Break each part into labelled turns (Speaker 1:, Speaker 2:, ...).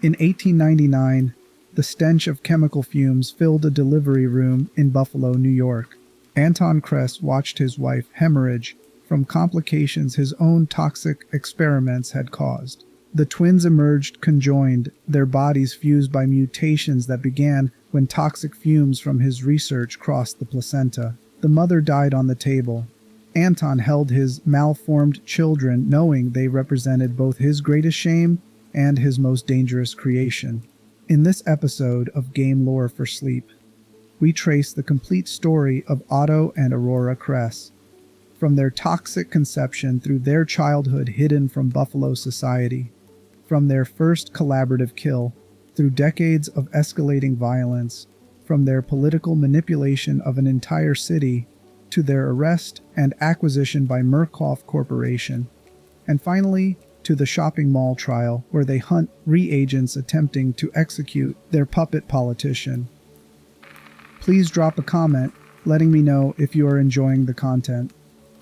Speaker 1: In 1899, the stench of chemical fumes filled a delivery room in Buffalo, New York. Anton Kress watched his wife hemorrhage from complications his own toxic experiments had caused. The twins emerged conjoined, their bodies fused by mutations that began when toxic fumes from his research crossed the placenta. The mother died on the table. Anton held his malformed children, knowing they represented both his greatest shame and his most dangerous creation. In this episode of Game Lore for Sleep, we trace the complete story of Otto and Arora Kress, from their toxic conception through their childhood hidden from Buffalo society, from their first collaborative kill through decades of escalating violence, from their political manipulation of an entire city to their arrest and acquisition by Murkoff Corporation, and finally to the shopping mall trial where they hunt reagents attempting to execute their puppet politician. Please drop a comment letting me know if you are enjoying the content.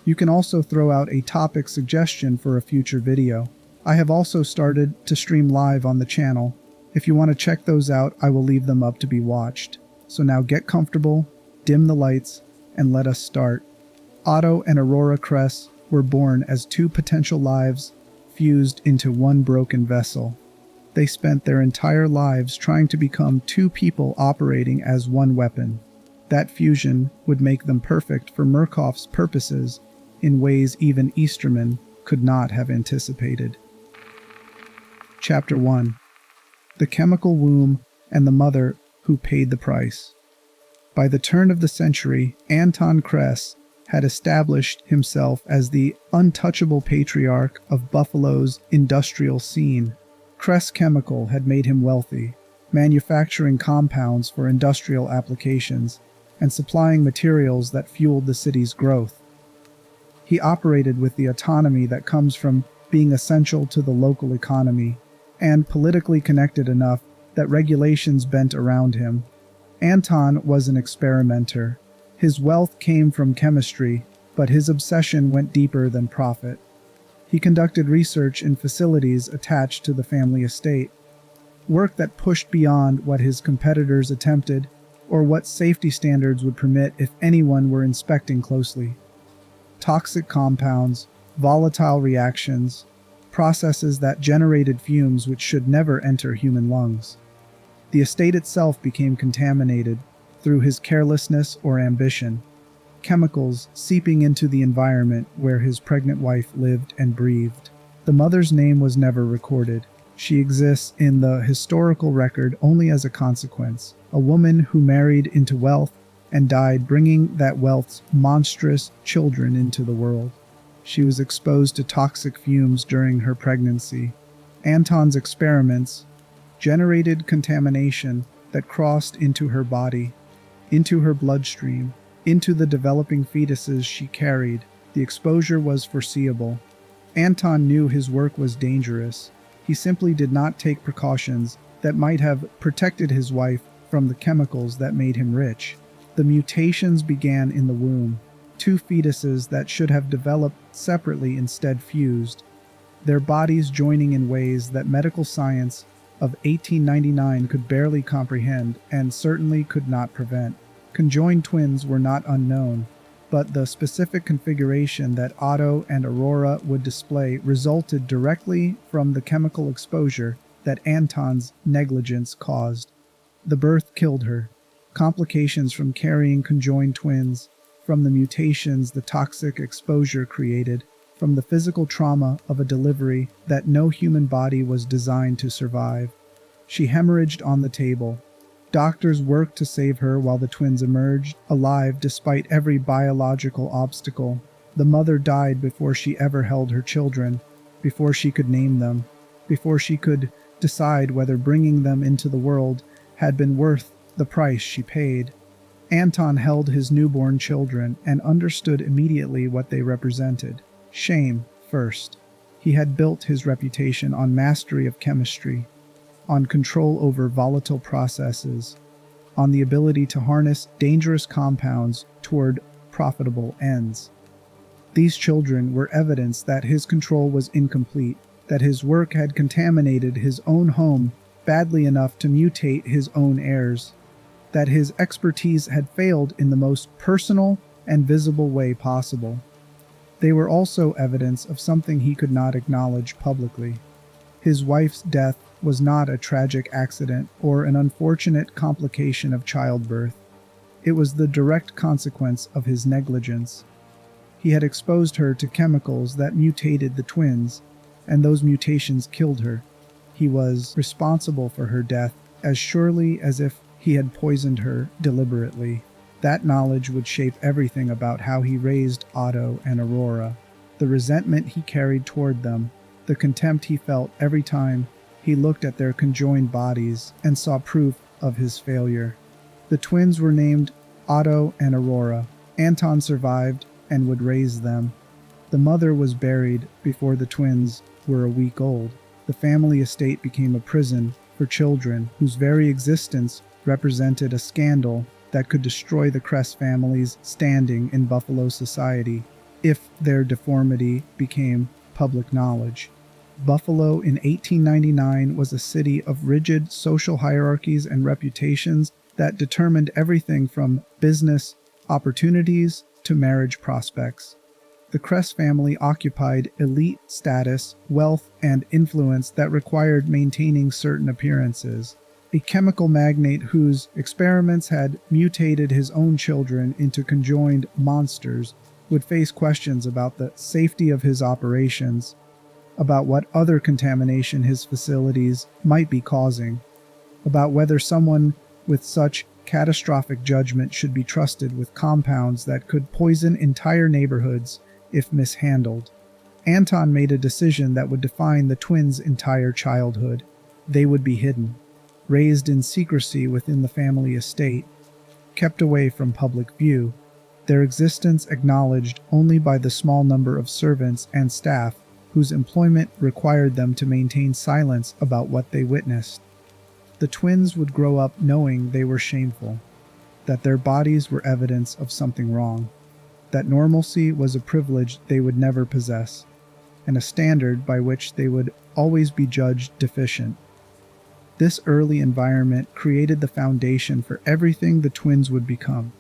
Speaker 1: You can also throw out a topic suggestion for a future video. I have also started to stream live on the channel. If you want to check those out, I will leave them up to be watched. So now get comfortable, dim the lights, and let us start. Otto and Arora Kress were born as two potential lives fused into one broken vessel. They spent their entire lives trying to become two people operating as one weapon. That fusion would make them perfect for Murkoff's purposes in ways even Easterman could not have anticipated. Chapter 1. The Chemical Womb and the Mother Who Paid the Price. By the turn of the century, Anton Kress had established himself as the untouchable patriarch of Buffalo's industrial scene. Kress Chemical had made him wealthy, manufacturing compounds for industrial applications and supplying materials that fueled the city's growth. He operated with the autonomy that comes from being essential to the local economy, and politically connected enough that regulations bent around him. Anton was an experimenter. His wealth came from chemistry, but his obsession went deeper than profit. He conducted research in facilities attached to the family estate, work that pushed beyond what his competitors attempted or what safety standards would permit if anyone were inspecting closely. Toxic compounds, volatile reactions, processes that generated fumes which should never enter human lungs. The estate itself became contaminated through his carelessness or ambition, chemicals seeping into the environment where his pregnant wife lived and breathed. The mother's name was never recorded. She exists in the historical record only as a consequence, a woman who married into wealth and died bringing that wealth's monstrous children into the world. She was exposed to toxic fumes during her pregnancy. Anton's experiments generated contamination that crossed into her body, into her bloodstream, into the developing fetuses she carried. The exposure was foreseeable. Anton knew his work was dangerous. He simply did not take precautions that might have protected his wife from the chemicals that made him rich. The mutations began in the womb. Two fetuses that should have developed separately instead fused, their bodies joining in ways that medical science of 1899 could barely comprehend and certainly could not prevent. Conjoined twins were not unknown, but the specific configuration that Otto and Arora would display resulted directly from the chemical exposure that Anton's negligence caused. The birth killed her. Complications from carrying conjoined twins, from the mutations the toxic exposure created, from the physical trauma of a delivery that no human body was designed to survive. She hemorrhaged on the table. Doctors worked to save her while the twins emerged, alive despite every biological obstacle. The mother died before she ever held her children, before she could name them, before she could decide whether bringing them into the world had been worth the price she paid. Anton held his newborn children and understood immediately what they represented. Shame, first. He had built his reputation on mastery of chemistry, on control over volatile processes, on the ability to harness dangerous compounds toward profitable ends. These children were evidence that his control was incomplete, that his work had contaminated his own home badly enough to mutate his own heirs, that his expertise had failed in the most personal and visible way possible. They were also evidence of something he could not acknowledge publicly. His wife's death was not a tragic accident or an unfortunate complication of childbirth. It was the direct consequence of his negligence. He had exposed her to chemicals that mutated the twins, and those mutations killed her. He was responsible for her death as surely as if he had poisoned her deliberately. That knowledge would shape everything about how he raised Otto and Arora, the resentment he carried toward them, the contempt he felt every time he looked at their conjoined bodies and saw proof of his failure. The twins were named Otto and Arora. Anton survived and would raise them. The mother was buried before the twins were a week old. The family estate became a prison for children whose very existence represented a scandal that could destroy the Kress family's standing in Buffalo society if their deformity became public knowledge. Buffalo in 1899 was a city of rigid social hierarchies and reputations that determined everything from business opportunities to marriage prospects. The Kress family occupied elite status, wealth, and influence that required maintaining certain appearances. A chemical magnate whose experiments had mutated his own children into conjoined monsters would face questions about the safety of his operations, about what other contamination his facilities might be causing, about whether someone with such catastrophic judgment should be trusted with compounds that could poison entire neighborhoods if mishandled. Anton made a decision that would define the twins' entire childhood. They would be hidden, raised in secrecy within the family estate, kept away from public view, their existence acknowledged only by the small number of servants and staff whose employment required them to maintain silence about what they witnessed. The twins would grow up knowing they were shameful, that their bodies were evidence of something wrong, that normalcy was a privilege they would never possess, and a standard by which they would always be judged deficient. This early environment created the foundation for everything the twins would become.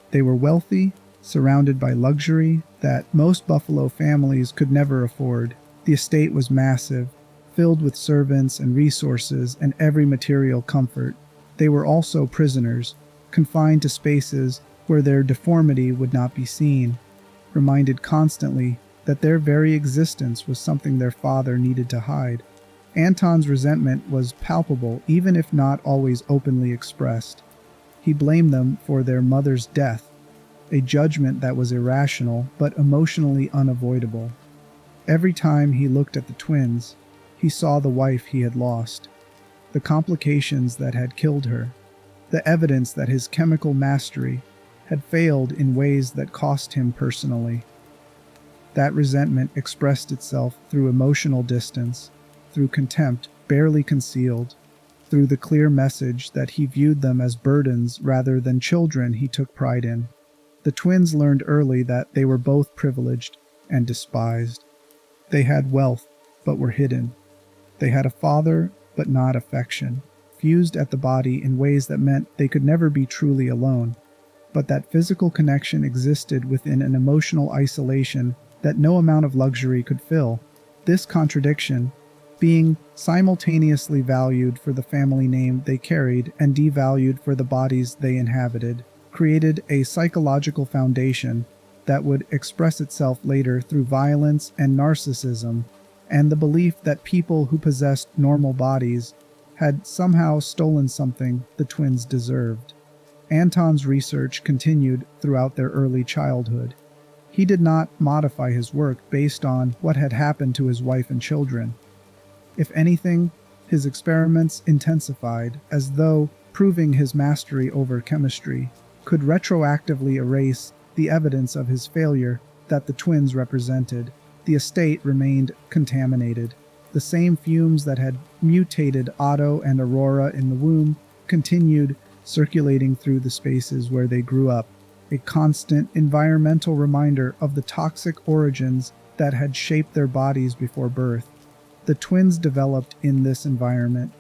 Speaker 1: They were wealthy, surrounded by luxury that most Buffalo families could never afford. The estate was massive, filled with servants and resources and every material comfort. They were also prisoners, confined to spaces where their deformity would not be seen, reminded constantly that their very existence was something their father needed to hide. Anton's resentment was palpable, even if not always openly expressed. He blamed them for their mother's death, a judgment that was irrational but emotionally unavoidable. Every time he looked at the twins, he saw the wife he had lost, the complications that had killed her, the evidence that his chemical mastery had failed in ways that cost him personally. That resentment expressed itself through emotional distance, through contempt barely concealed, through the clear message that he viewed them as burdens rather than children he took pride in. The twins learned early that they were both privileged and despised. They had wealth, but were hidden. They had a father, but not affection, fused at the body in ways that meant they could never be truly alone. But that physical connection existed within an emotional isolation that no amount of luxury could fill. This contradiction, being simultaneously valued for the family name they carried and devalued for the bodies they inhabited, created a psychological foundation that would express itself later through violence and narcissism, and the belief that people who possessed normal bodies had somehow stolen something the twins deserved. Anton's research continued throughout their early childhood. He did not modify his work based on what had happened to his wife and children. If anything, his experiments intensified, as though proving his mastery over chemistry could retroactively erase the evidence of his failure that the twins represented. The estate remained contaminated. The same fumes that had mutated Otto and Arora in the womb continued circulating through the spaces where they grew up, a constant environmental reminder of the toxic origins that had shaped their bodies before birth. The twins developed in this environment,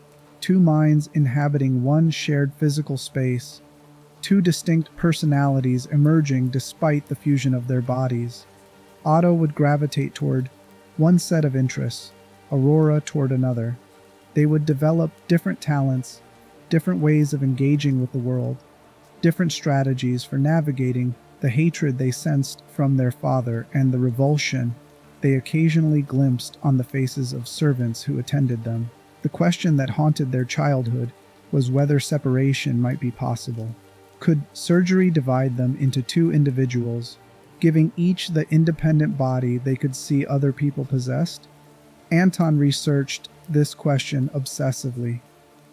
Speaker 1: two minds inhabiting one shared physical space, two distinct personalities emerging despite the fusion of their bodies. Otto would gravitate toward one set of interests, Arora toward another. They would develop different talents, different ways of engaging with the world, different strategies for navigating the hatred they sensed from their father and the revulsion they occasionally glimpsed on the faces of servants who attended them. The question that haunted their childhood was whether separation might be possible. Could surgery divide them into two individuals, giving each the independent body they could see other people possessed? Anton researched this question obsessively,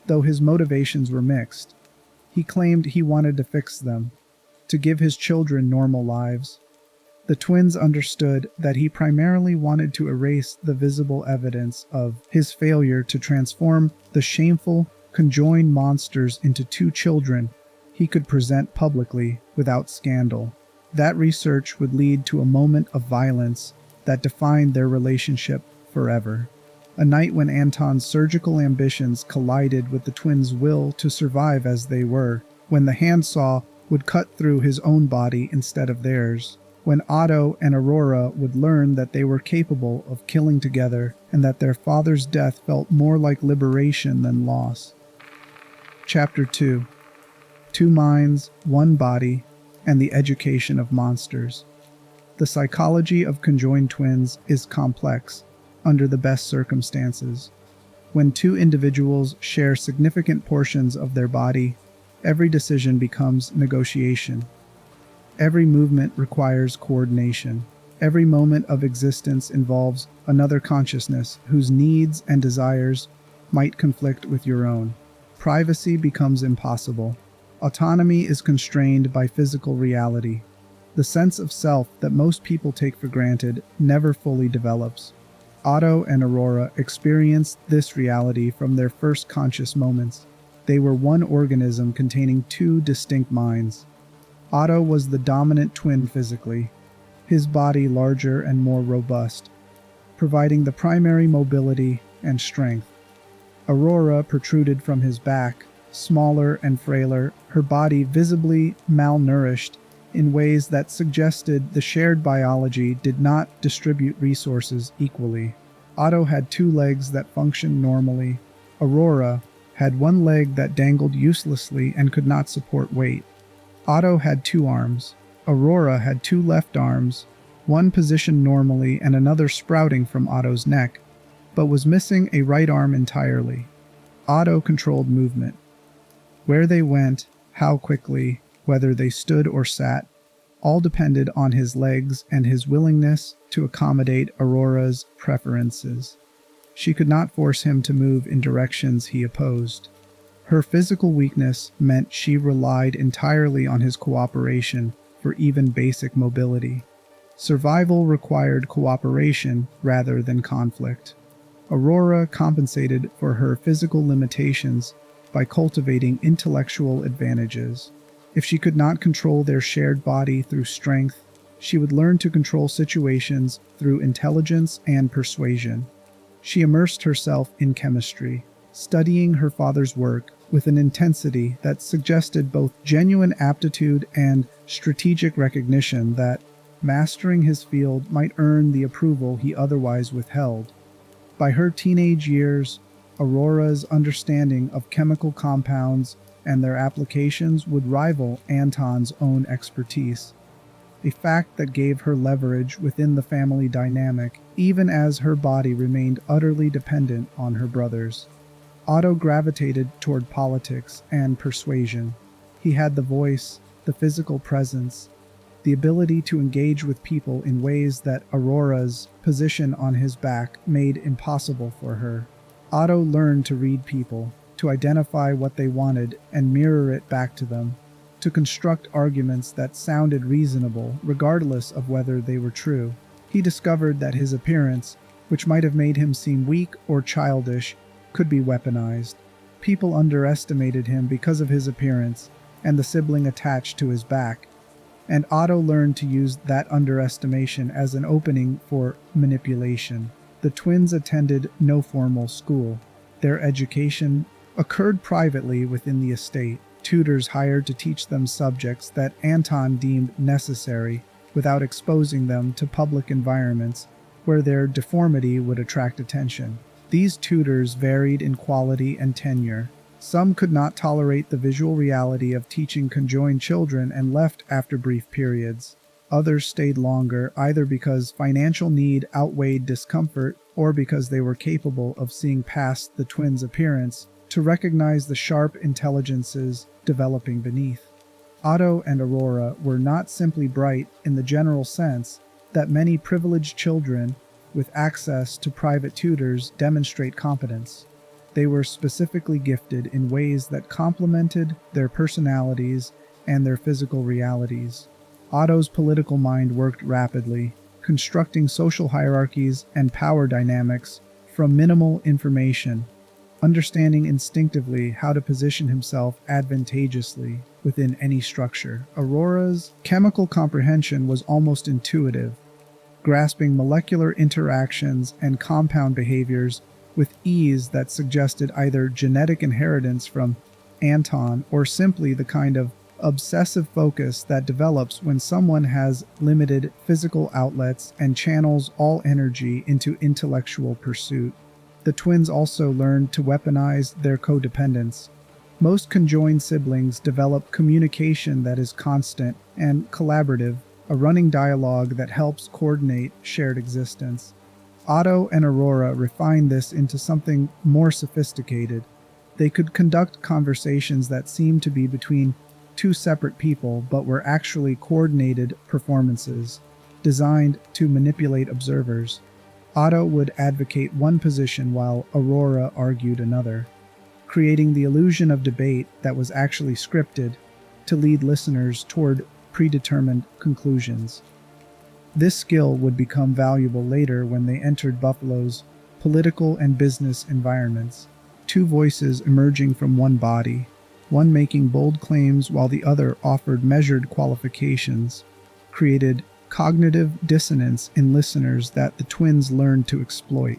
Speaker 1: though his motivations were mixed. He claimed he wanted to fix them, to give his children normal lives. The twins understood that he primarily wanted to erase the visible evidence of his failure to transform the shameful, conjoined monsters into two children he could present publicly without scandal. That research would lead to a moment of violence that defined their relationship forever. A night when Anton's surgical ambitions collided with the twins' will to survive as they were, when the handsaw would cut through his own body instead of theirs, when Otto and Arora would learn that they were capable of killing together and that their father's death felt more like liberation than loss. Chapter 2. Two Minds, One Body, and the Education of Monsters. The psychology of conjoined twins is complex under the best circumstances. When two individuals share significant portions of their body, every decision becomes negotiation. Every movement requires coordination. Every moment of existence involves another consciousness whose needs and desires might conflict with your own. Privacy becomes impossible. Autonomy is constrained by physical reality. The sense of self that most people take for granted never fully develops. Otto and Arora experienced this reality from their first conscious moments. They were one organism containing two distinct minds. Otto was the dominant twin physically, his body larger and more robust, providing the primary mobility and strength. Arora protruded from his back, smaller and frailer, her body visibly malnourished in ways that suggested the shared biology did not distribute resources equally. Otto had two legs that functioned normally. Arora had one leg that dangled uselessly and could not support weight. Otto had two arms. Arora had two left arms, one positioned normally and another sprouting from Otto's neck, but was missing a right arm entirely. Otto controlled movement. Where they went, how quickly, whether they stood or sat, all depended on his legs and his willingness to accommodate Aurora's preferences. She could not force him to move in directions he opposed. Her physical weakness meant she relied entirely on his cooperation for even basic mobility. Survival required cooperation rather than conflict. Arora compensated for her physical limitations by cultivating intellectual advantages. If she could not control their shared body through strength, she would learn to control situations through intelligence and persuasion. She immersed herself in chemistry, studying her father's work with an intensity that suggested both genuine aptitude and strategic recognition that mastering his field might earn the approval he otherwise withheld. By her teenage years, Aurora's understanding of chemical compounds and their applications would rival Anton's own expertise, a fact that gave her leverage within the family dynamic, even as her body remained utterly dependent on her brother's. Otto gravitated toward politics and persuasion. He had the voice, the physical presence, the ability to engage with people in ways that Aurora's position on his back made impossible for her. Otto learned to read people, to identify what they wanted and mirror it back to them, to construct arguments that sounded reasonable regardless of whether they were true. He discovered that his appearance, which might have made him seem weak or childish, could be weaponized. People underestimated him because of his appearance and the sibling attached to his back, and Otto learned to use that underestimation as an opening for manipulation. The twins attended no formal school. Their education occurred privately within the estate. Tutors hired to teach them subjects that Anton deemed necessary without exposing them to public environments where their deformity would attract attention. These tutors varied in quality and tenure. Some could not tolerate the visual reality of teaching conjoined children and left after brief periods. Others stayed longer, either because financial need outweighed discomfort or because they were capable of seeing past the twins' appearance to recognize the sharp intelligences developing beneath. Otto and Arora were not simply bright in the general sense that many privileged children with access to private tutors demonstrate competence. They were specifically gifted in ways that complemented their personalities and their physical realities. Otto's political mind worked rapidly, constructing social hierarchies and power dynamics from minimal information, understanding instinctively how to position himself advantageously within any structure. Aurora's chemical comprehension was almost intuitive, grasping molecular interactions and compound behaviors with ease that suggested either genetic inheritance from Anton or simply the kind of obsessive focus that develops when someone has limited physical outlets and channels all energy into intellectual pursuit. The twins also learned to weaponize their codependence. Most conjoined siblings develop communication that is constant and collaborative, a running dialogue that helps coordinate shared existence. Otto and Arora refined this into something more sophisticated. They could conduct conversations that seemed to be between two separate people but were actually coordinated performances, designed to manipulate observers. Otto would advocate one position while Arora argued another, creating the illusion of debate that was actually scripted to lead listeners toward predetermined conclusions. This skill would become valuable later when they entered Buffalo's political and business environments, two voices emerging from one body, one making bold claims while the other offered measured qualifications, created cognitive dissonance in listeners that the twins learned to exploit.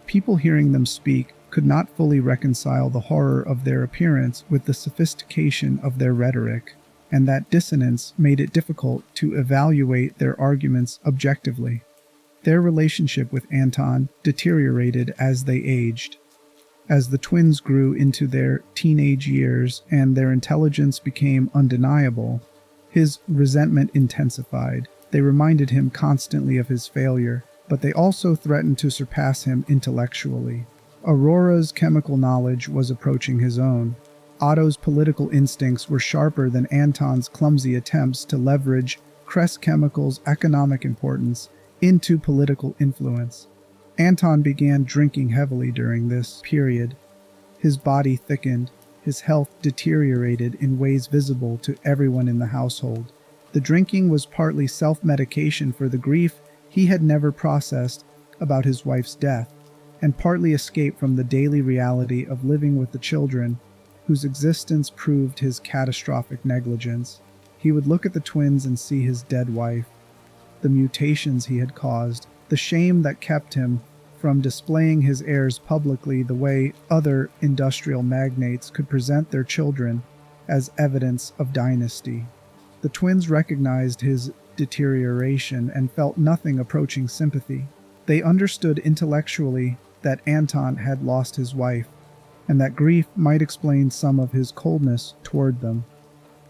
Speaker 1: People hearing them speak could not fully reconcile the horror of their appearance with the sophistication of their rhetoric, and that dissonance made it difficult to evaluate their arguments objectively. Their relationship with Anton deteriorated as they aged. As the twins grew into their teenage years and their intelligence became undeniable, his resentment intensified. They reminded him constantly of his failure, but they also threatened to surpass him intellectually. Aurora's chemical knowledge was approaching his own. Otto's political instincts were sharper than Anton's clumsy attempts to leverage Kress Chemical's economic importance into political influence. Anton began drinking heavily during this period. His body thickened, his health deteriorated in ways visible to everyone in the household. The drinking was partly self-medication for the grief he had never processed about his wife's death, and partly escape from the daily reality of living with the children whose existence proved his catastrophic negligence. He would look at the twins and see his dead wife, the mutations he had caused, the shame that kept him from displaying his heirs publicly the way other industrial magnates could present their children as evidence of dynasty. The twins recognized his deterioration and felt nothing approaching sympathy. They understood intellectually that Anton had lost his wife, and that grief might explain some of his coldness toward them.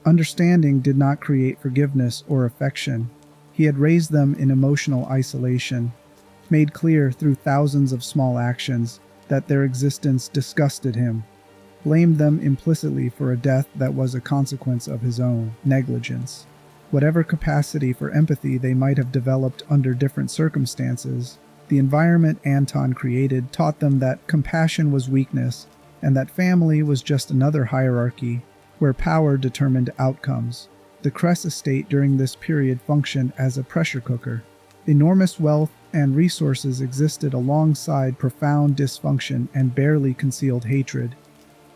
Speaker 1: Understanding did not create forgiveness or affection. He had raised them in emotional isolation, made clear through thousands of small actions that their existence disgusted him, blamed them implicitly for a death that was a consequence of his own negligence. Whatever capacity for empathy they might have developed under different circumstances, the environment Anton created taught them that compassion was weakness, and that family was just another hierarchy where power determined outcomes. The Kress estate during this period functioned as a pressure cooker. Enormous wealth and resources existed alongside profound dysfunction and barely concealed hatred.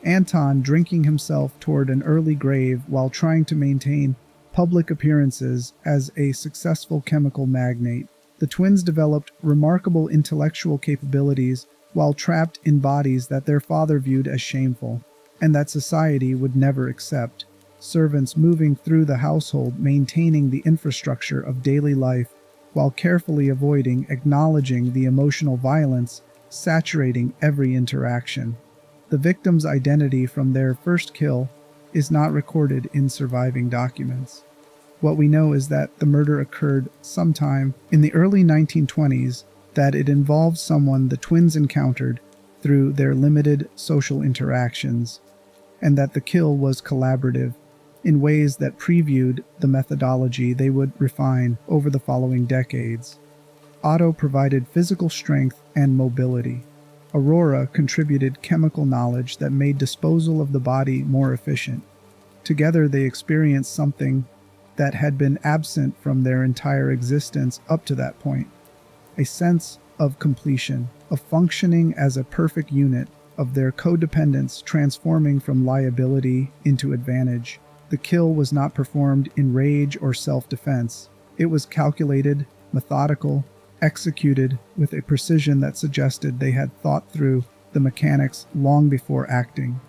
Speaker 1: Anton drinking himself toward an early grave while trying to maintain public appearances as a successful chemical magnate. The twins developed remarkable intellectual capabilities while trapped in bodies that their father viewed as shameful. and that society would never accept. Servants moving through the household, maintaining the infrastructure of daily life, while carefully avoiding acknowledging the emotional violence saturating every interaction. The victim's identity from their first kill is not recorded in surviving documents. What we know is that the murder occurred sometime in the early 1920s, that it involved someone the twins encountered through their limited social interactions, and that the kill was collaborative in ways that previewed the methodology they would refine over the following decades. Otto provided physical strength and mobility. Arora contributed chemical knowledge that made disposal of the body more efficient. Together they experienced something that had been absent from their entire existence up to that point: a sense of completion, of functioning as a perfect unit, of their codependence transforming from liability into advantage. The kill was not performed in rage or self-defense. It was calculated, methodical, executed with a precision that suggested they had thought through the mechanics long before acting.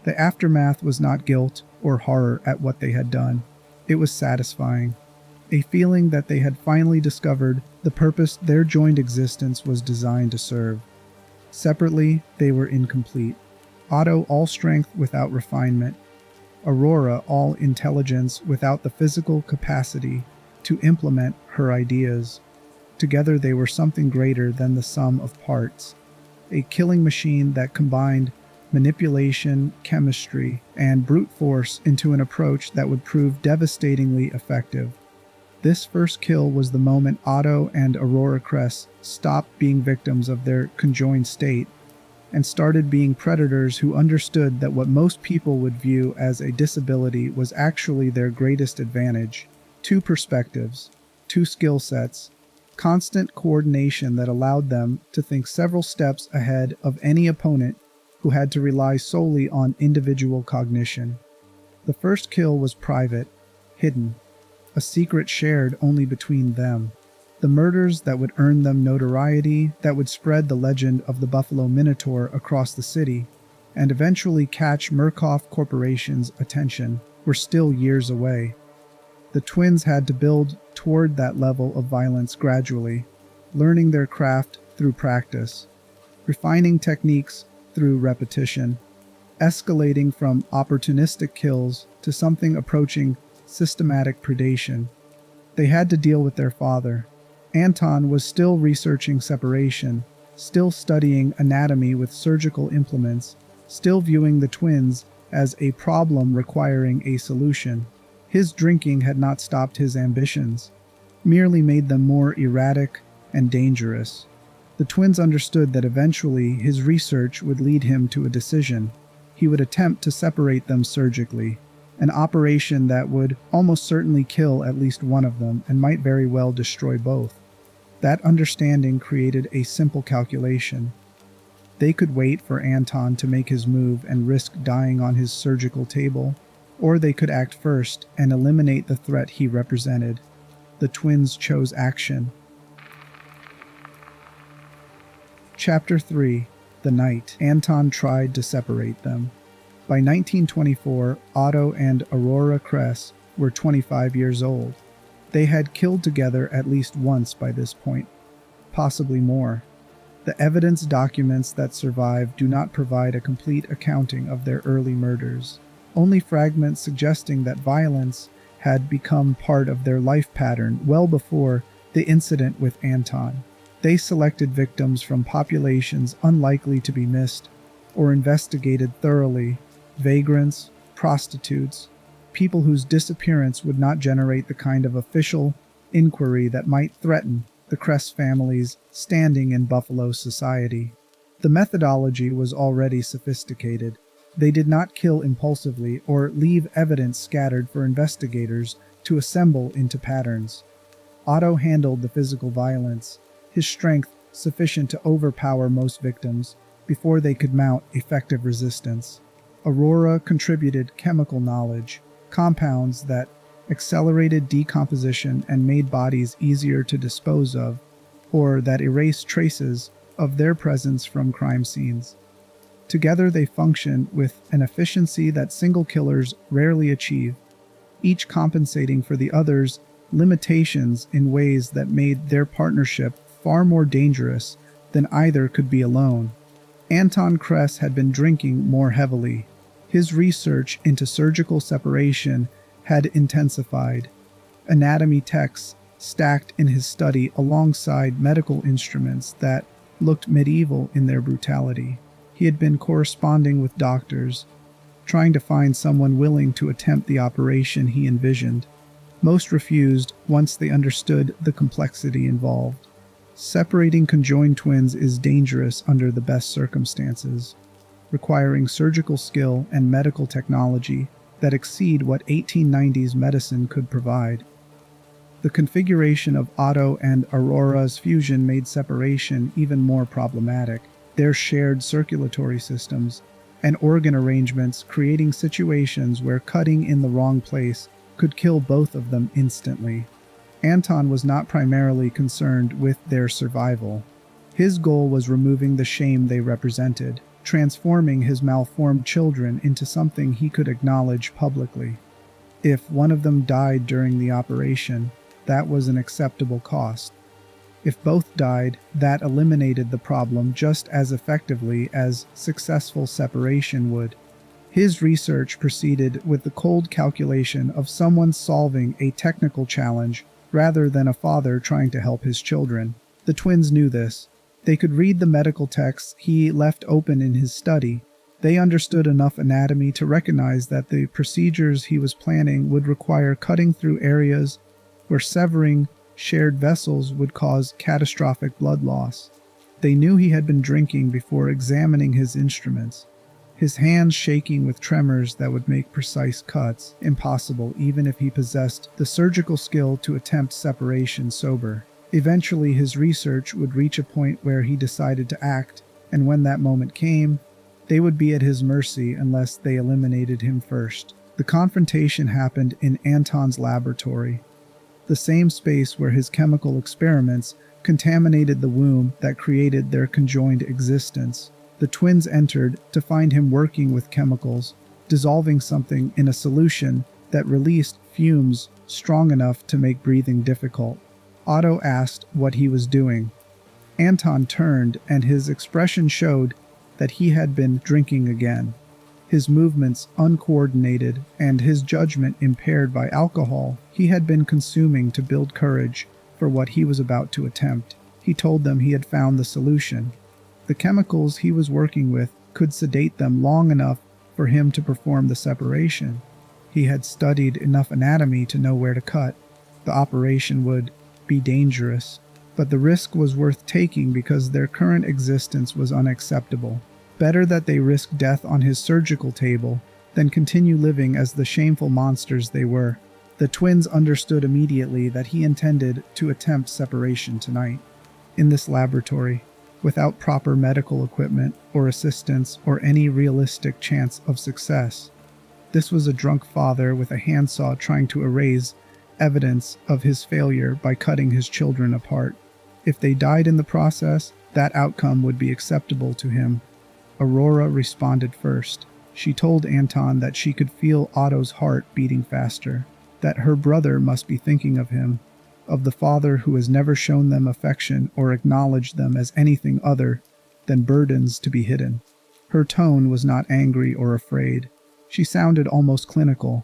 Speaker 1: The aftermath was not guilt or horror at what they had done. It was satisfying, a feeling that they had finally discovered the purpose their joined existence was designed to serve. Separately, they were incomplete. Otto all strength without refinement. Arora all intelligence without the physical capacity to implement her ideas. Together they were something greater than the sum of parts, a killing machine that combined manipulation, chemistry, and brute force into an approach that would prove devastatingly effective. This first kill was the moment Otto and Arora Kress stopped being victims of their conjoined state and started being predators who understood that what most people would view as a disability was actually their greatest advantage. Two perspectives, two skill sets, constant coordination that allowed them to think several steps ahead of any opponent who had to rely solely on individual cognition. The first kill was private, hidden, a secret shared only between them. The murders that would earn them notoriety, that would spread the legend of the Buffalo Minotaur across the city, and eventually catch Murkoff Corporation's attention, were still years away. The twins had to build toward that level of violence gradually, learning their craft through practice, refining techniques through repetition, escalating from opportunistic kills to something approaching systematic predation. They had to deal with their father. Anton was still researching separation, still studying anatomy with surgical implements, still viewing the twins as a problem requiring a solution. His drinking had not stopped his ambitions, merely made them more erratic and dangerous. The twins understood that eventually his research would lead him to a decision. He would attempt to separate them surgically, an operation that would almost certainly kill at least one of them and might very well destroy both. That understanding created a simple calculation. They could wait for Anton to make his move and risk dying on his surgical table, or they could act first and eliminate the threat he represented. The twins chose action. Chapter 3: The Night Anton tried to separate them. By 1924, Otto and Arora Kress were 25 years old. They had killed together at least once by this point, possibly more. The evidence documents that survive do not provide a complete accounting of their early murders, only fragments suggesting that violence had become part of their life pattern well before the incident with Anton. They selected victims from populations unlikely to be missed or investigated thoroughly: vagrants, prostitutes, people whose disappearance would not generate the kind of official inquiry that might threaten the Kress family's standing in Buffalo society. The methodology was already sophisticated. They did not kill impulsively or leave evidence scattered for investigators to assemble into patterns. Otto handled the physical violence, his strength sufficient to overpower most victims before they could mount effective resistance. Arora contributed chemical knowledge, compounds that accelerated decomposition and made bodies easier to dispose of, or that erased traces of their presence from crime scenes. Together they function with an efficiency that single killers rarely achieve, each compensating for the other's limitations in ways that made their partnership far more dangerous than either could be alone. Anton Kress had been drinking more heavily. His research into surgical separation had intensified. Anatomy texts stacked in his study alongside medical instruments that looked medieval in their brutality. He had been corresponding with doctors, trying to find someone willing to attempt the operation he envisioned. Most refused once they understood the complexity involved. Separating conjoined twins is dangerous under the best circumstances, requiring surgical skill and medical technology that exceed what 1890s medicine could provide. The configuration of Otto and Arora's fusion made separation even more problematic. Their shared circulatory systems and organ arrangements creating situations where cutting in the wrong place could kill both of them instantly. Anton was not primarily concerned with their survival. His goal was removing the shame they represented, transforming his malformed children into something he could acknowledge publicly. If one of them died during the operation, that was an acceptable cost. If both died, that eliminated the problem just as effectively as successful separation would. His research proceeded with the cold calculation of someone solving a technical challenge rather than a father trying to help his children. The twins knew this. They could read the medical texts he left open in his study. They understood enough anatomy to recognize that the procedures he was planning would require cutting through areas where severing shared vessels would cause catastrophic blood loss. They knew he had been drinking before examining his instruments, his hands shaking with tremors that would make precise cuts impossible even if he possessed the surgical skill to attempt separation sober. Eventually, his research would reach a point where he decided to act, and when that moment came, they would be at his mercy unless they eliminated him first. The confrontation happened in Anton's laboratory, the same space where his chemical experiments contaminated the womb that created their conjoined existence. The twins entered to find him working with chemicals, dissolving something in a solution that released fumes strong enough to make breathing difficult. Otto asked what he was doing. Anton turned, and his expression showed that he had been drinking again, his movements uncoordinated and his judgment impaired by alcohol he had been consuming to build courage for what he was about to attempt. He told them he had found the solution. The chemicals he was working with could sedate them long enough for him to perform the separation. He had studied enough anatomy to know where to cut. The operation would be dangerous, but the risk was worth taking because their current existence was unacceptable. Better that they risk death on his surgical table than continue living as the shameful monsters they were. The twins understood immediately that he intended to attempt separation tonight. In this laboratory, without proper medical equipment or assistance or any realistic chance of success. This was a drunk father with a handsaw trying to erase evidence of his failure by cutting his children apart. If they died in the process, that outcome would be acceptable to him. Aurora responded first. She told Anton that she could feel Otto's heart beating faster, that her brother must be thinking of him, of the father who has never shown them affection or acknowledged them as anything other than burdens to be hidden. Her tone was not angry or afraid. She sounded almost clinical,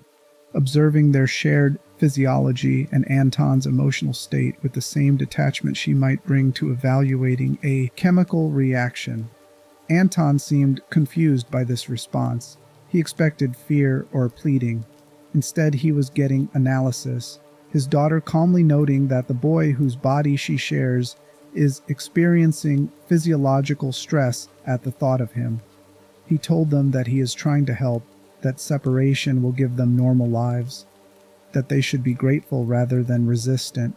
Speaker 1: observing their shared physiology and Anton's emotional state with the same detachment she might bring to evaluating a chemical reaction. Anton seemed confused by this response. He expected fear or pleading. Instead, he was getting analysis, his daughter calmly noting that the boy whose body she shares is experiencing physiological stress at the thought of him. He told them that he is trying to help, that separation will give them normal lives, that they should be grateful rather than resistant.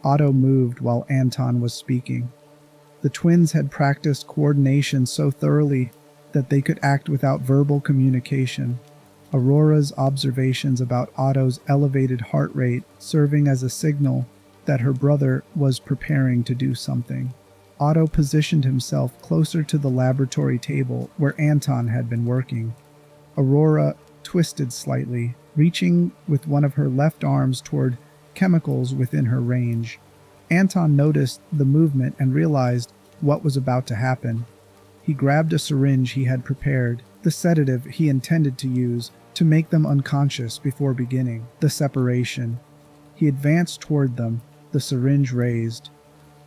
Speaker 1: Otto moved while Anton was speaking. The twins had practiced coordination so thoroughly that they could act without verbal communication. Aurora's observations about Otto's elevated heart rate serving as a signal that her brother was preparing to do something. Otto positioned himself closer to the laboratory table where Anton had been working. Arora twisted slightly, reaching with one of her left arms toward chemicals within her range. Anton noticed the movement and realized what was about to happen. He grabbed a syringe he had prepared, the sedative he intended to use to make them unconscious before beginning the separation. He advanced toward them, the syringe raised.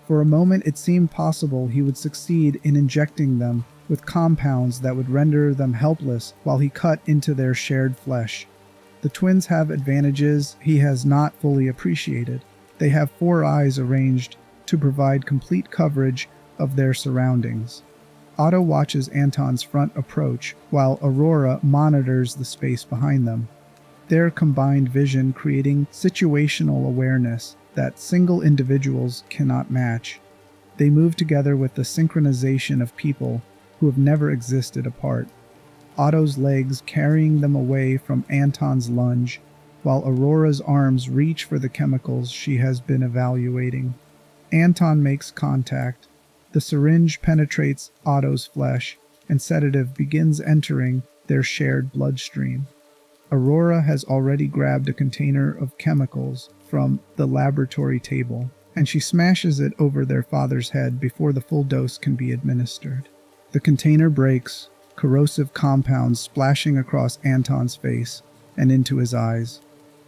Speaker 1: For a moment it seemed possible he would succeed in injecting them with compounds that would render them helpless while he cut into their shared flesh. The twins have advantages he has not fully appreciated. They have 4 eyes arranged to provide complete coverage of their surroundings. Otto watches Anton's front approach while Arora monitors the space behind them. Their combined vision creating situational awareness that single individuals cannot match. They move together with the synchronization of people who have never existed apart. Otto's legs carrying them away from Anton's lunge, while Aurora's arms reach for the chemicals she has been evaluating. Anton makes contact. The syringe penetrates Otto's flesh, and sedative begins entering their shared bloodstream. Arora has already grabbed a container of chemicals from the laboratory table, and she smashes it over their father's head before the full dose can be administered. The container breaks, corrosive compounds splashing across Anton's face and into his eyes.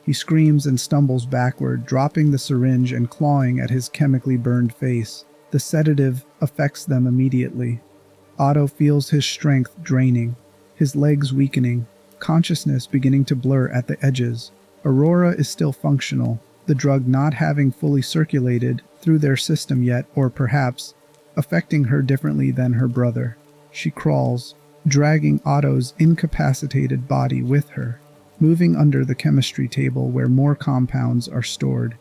Speaker 1: He screams and stumbles backward, dropping the syringe and clawing at his chemically burned face. The sedative affects them immediately. Otto feels his strength draining, his legs weakening, consciousness beginning to blur at the edges. Arora is still functional, the drug not having fully circulated through their system yet, or perhaps affecting her differently than her brother. She crawls, dragging Otto's incapacitated body with her, moving under the chemistry table where more compounds are stored.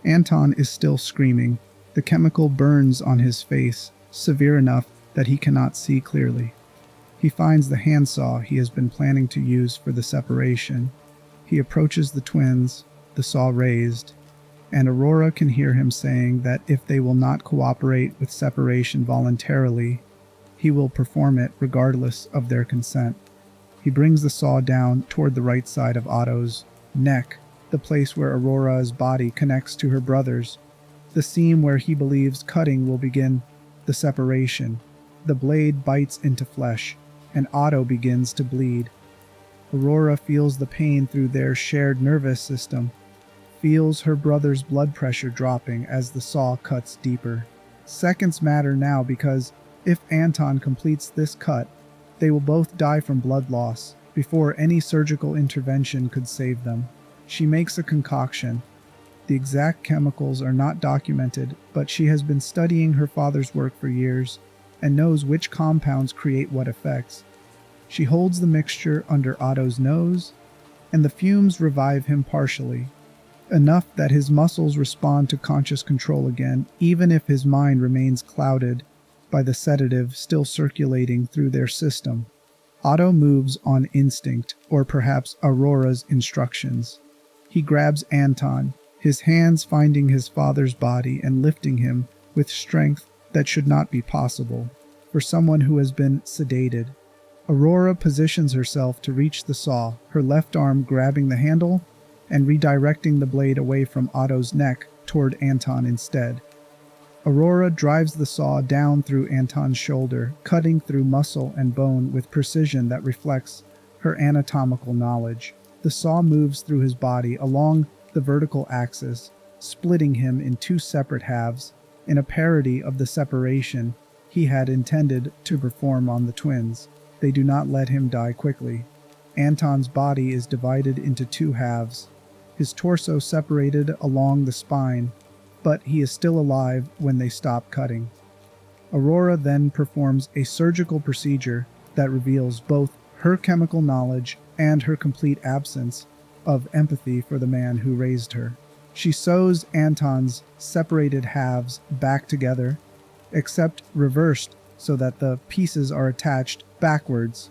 Speaker 1: Anton is still screaming. The chemical burns on his face, severe enough that he cannot see clearly. He finds the handsaw he has been planning to use for the separation. He approaches the twins, the saw raised, and Arora can hear him saying that if they will not cooperate with separation voluntarily, he will perform it regardless of their consent. He brings the saw down toward the right side of Otto's neck, the place where Aurora's body connects to her brother's, the seam where he believes cutting will begin the separation. The blade bites into flesh, and Otto begins to bleed. Arora feels the pain through their shared nervous system, feels her brother's blood pressure dropping as the saw cuts deeper. Seconds matter now because if Anton completes this cut, they will both die from blood loss before any surgical intervention could save them. She makes a concoction. The exact chemicals are not documented, but she has been studying her father's work for years and knows which compounds create what effects. She holds the mixture under Otto's nose, and the fumes revive him partially, enough that his muscles respond to conscious control again, even if his mind remains clouded by the sedative still circulating through their system. Otto moves on instinct, or perhaps Aurora's instructions. He grabs Anton, his hands finding his father's body and lifting him with strength that should not be possible for someone who has been sedated. Arora positions herself to reach the saw, her left arm grabbing the handle and redirecting the blade away from Otto's neck toward Anton instead. Arora drives the saw down through Anton's shoulder, cutting through muscle and bone with precision that reflects her anatomical knowledge. The saw moves through his body along the vertical axis, splitting him in 2 separate halves, in a parody of the separation he had intended to perform on the twins. They do not let him die quickly. Anton's body is divided into 2 halves, his torso separated along the spine, but he is still alive when they stop cutting. Arora then performs a surgical procedure that reveals both her chemical knowledge and her complete absence of empathy for the man who raised her. She sews Anton's separated halves back together, except reversed so that the pieces are attached backwards,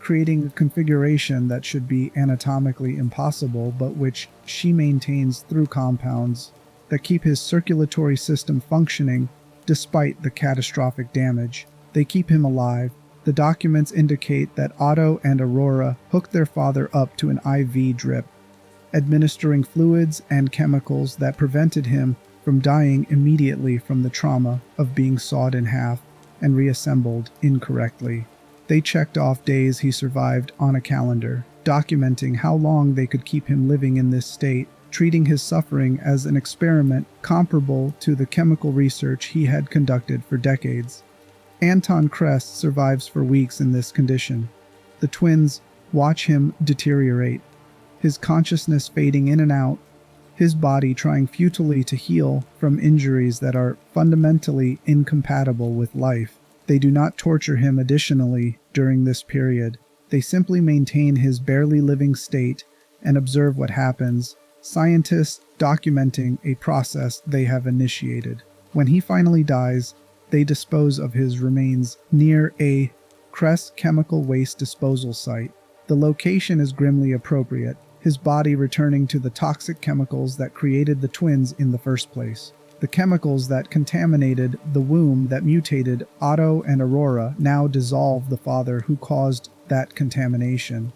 Speaker 1: creating a configuration that should be anatomically impossible, but which she maintains through compounds that keep his circulatory system functioning despite the catastrophic damage. They keep him alive. The documents indicate that Otto and Arora hooked their father up to an IV drip, administering fluids and chemicals that prevented him from dying immediately from the trauma of being sawed in half and reassembled incorrectly. They checked off days he survived on a calendar, documenting how long they could keep him living in this state, treating his suffering as an experiment comparable to the chemical research he had conducted for decades. Anton Kress survives for weeks in this condition. The twins watch him deteriorate, his consciousness fading in and out, his body trying futilely to heal from injuries that are fundamentally incompatible with life. They do not torture him additionally during this period. They simply maintain his barely living state and observe what happens, scientists documenting a process they have initiated. When he finally dies, they dispose of his remains near a Kress chemical waste disposal site. The location is grimly appropriate, his body returning to the toxic chemicals that created the twins in the first place. The chemicals that contaminated the womb that mutated Otto and Arora now dissolve the father who caused that contamination.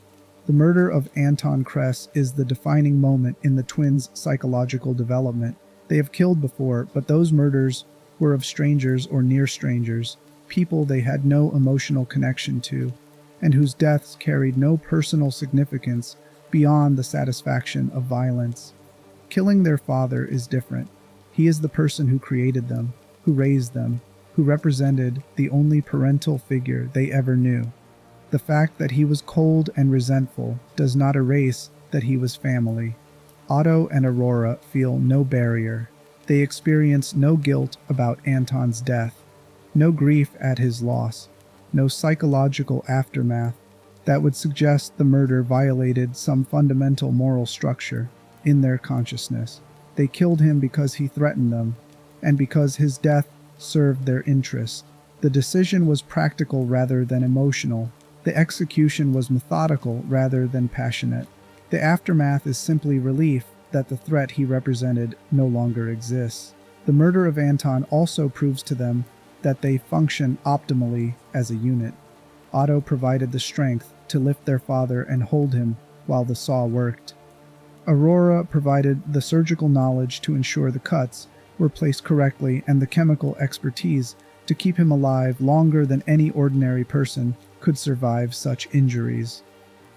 Speaker 1: The murder of Anton Kress is the defining moment in the twins' psychological development. They have killed before, but those murders were of strangers or near strangers, people they had no emotional connection to, and whose deaths carried no personal significance beyond the satisfaction of violence. Killing their father is different. He is the person who created them, who raised them, who represented the only parental figure they ever knew. The fact that he was cold and resentful does not erase that he was family. Otto and Arora feel no barrier. They experience no guilt about Anton's death, no grief at his loss, no psychological aftermath that would suggest the murder violated some fundamental moral structure in their consciousness. They killed him because he threatened them, and because his death served their interests. The decision was practical rather than emotional. The execution was methodical rather than passionate. The aftermath is simply relief that the threat he represented no longer exists. The murder of Anton also proves to them that they function optimally as a unit. Otto provided the strength to lift their father and hold him while the saw worked. Arora provided the surgical knowledge to ensure the cuts were placed correctly and the chemical expertise to keep him alive longer than any ordinary person could survive such injuries.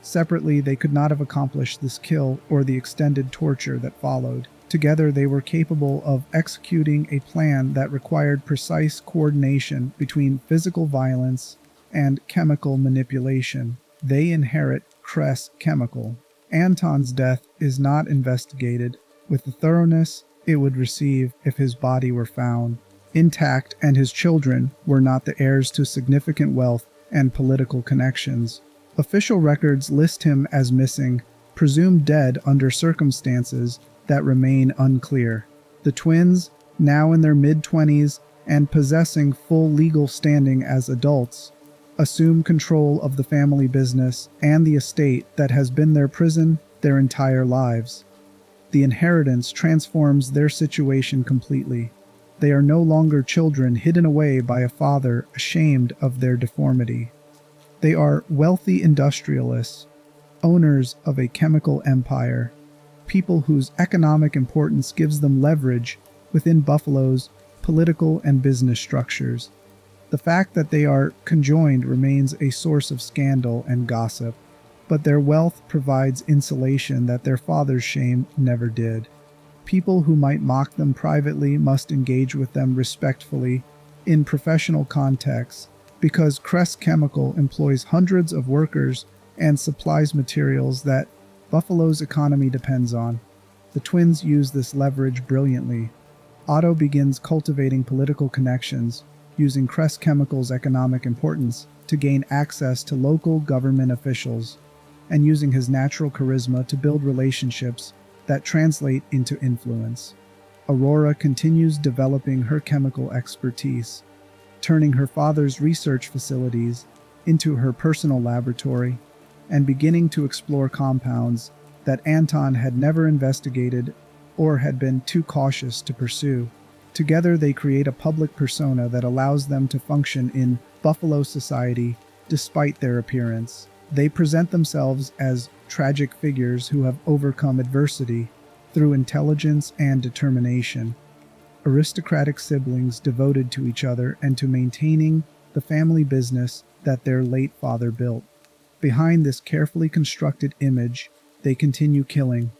Speaker 1: Separately, they could not have accomplished this kill or the extended torture that followed. Together, they were capable of executing a plan that required precise coordination between physical violence and chemical manipulation. They inherit Kress chemical. Anton's death is not investigated with the thoroughness it would receive if his body were found intact and his children were not the heirs to significant wealth and political connections. Official records list him as missing, presumed dead under circumstances that remain unclear. The twins, now in their mid-20s and possessing full legal standing as adults, assume control of the family business and the estate that has been their prison their entire lives. The inheritance transforms their situation completely. They are no longer children hidden away by a father ashamed of their deformity. They are wealthy industrialists, owners of a chemical empire, people whose economic importance gives them leverage within Buffalo's political and business structures. The fact that they are conjoined remains a source of scandal and gossip, but their wealth provides insulation that their father's shame never did. People who might mock them privately must engage with them respectfully in professional contexts, because Kress Chemical employs hundreds of workers and supplies materials that Buffalo's economy depends on. The twins use this leverage brilliantly. Otto begins cultivating political connections, using Kress Chemical's economic importance to gain access to local government officials, and using his natural charisma to build relationships that translate into influence. Arora continues developing her chemical expertise, turning her father's research facilities into her personal laboratory, and beginning to explore compounds that Anton had never investigated or had been too cautious to pursue. Together they create a public persona that allows them to function in Buffalo society despite their appearance. They present themselves as tragic figures who have overcome adversity through intelligence and determination. Aristocratic siblings devoted to each other and to maintaining the family business that their late father built. Behind this carefully constructed image, they continue killing,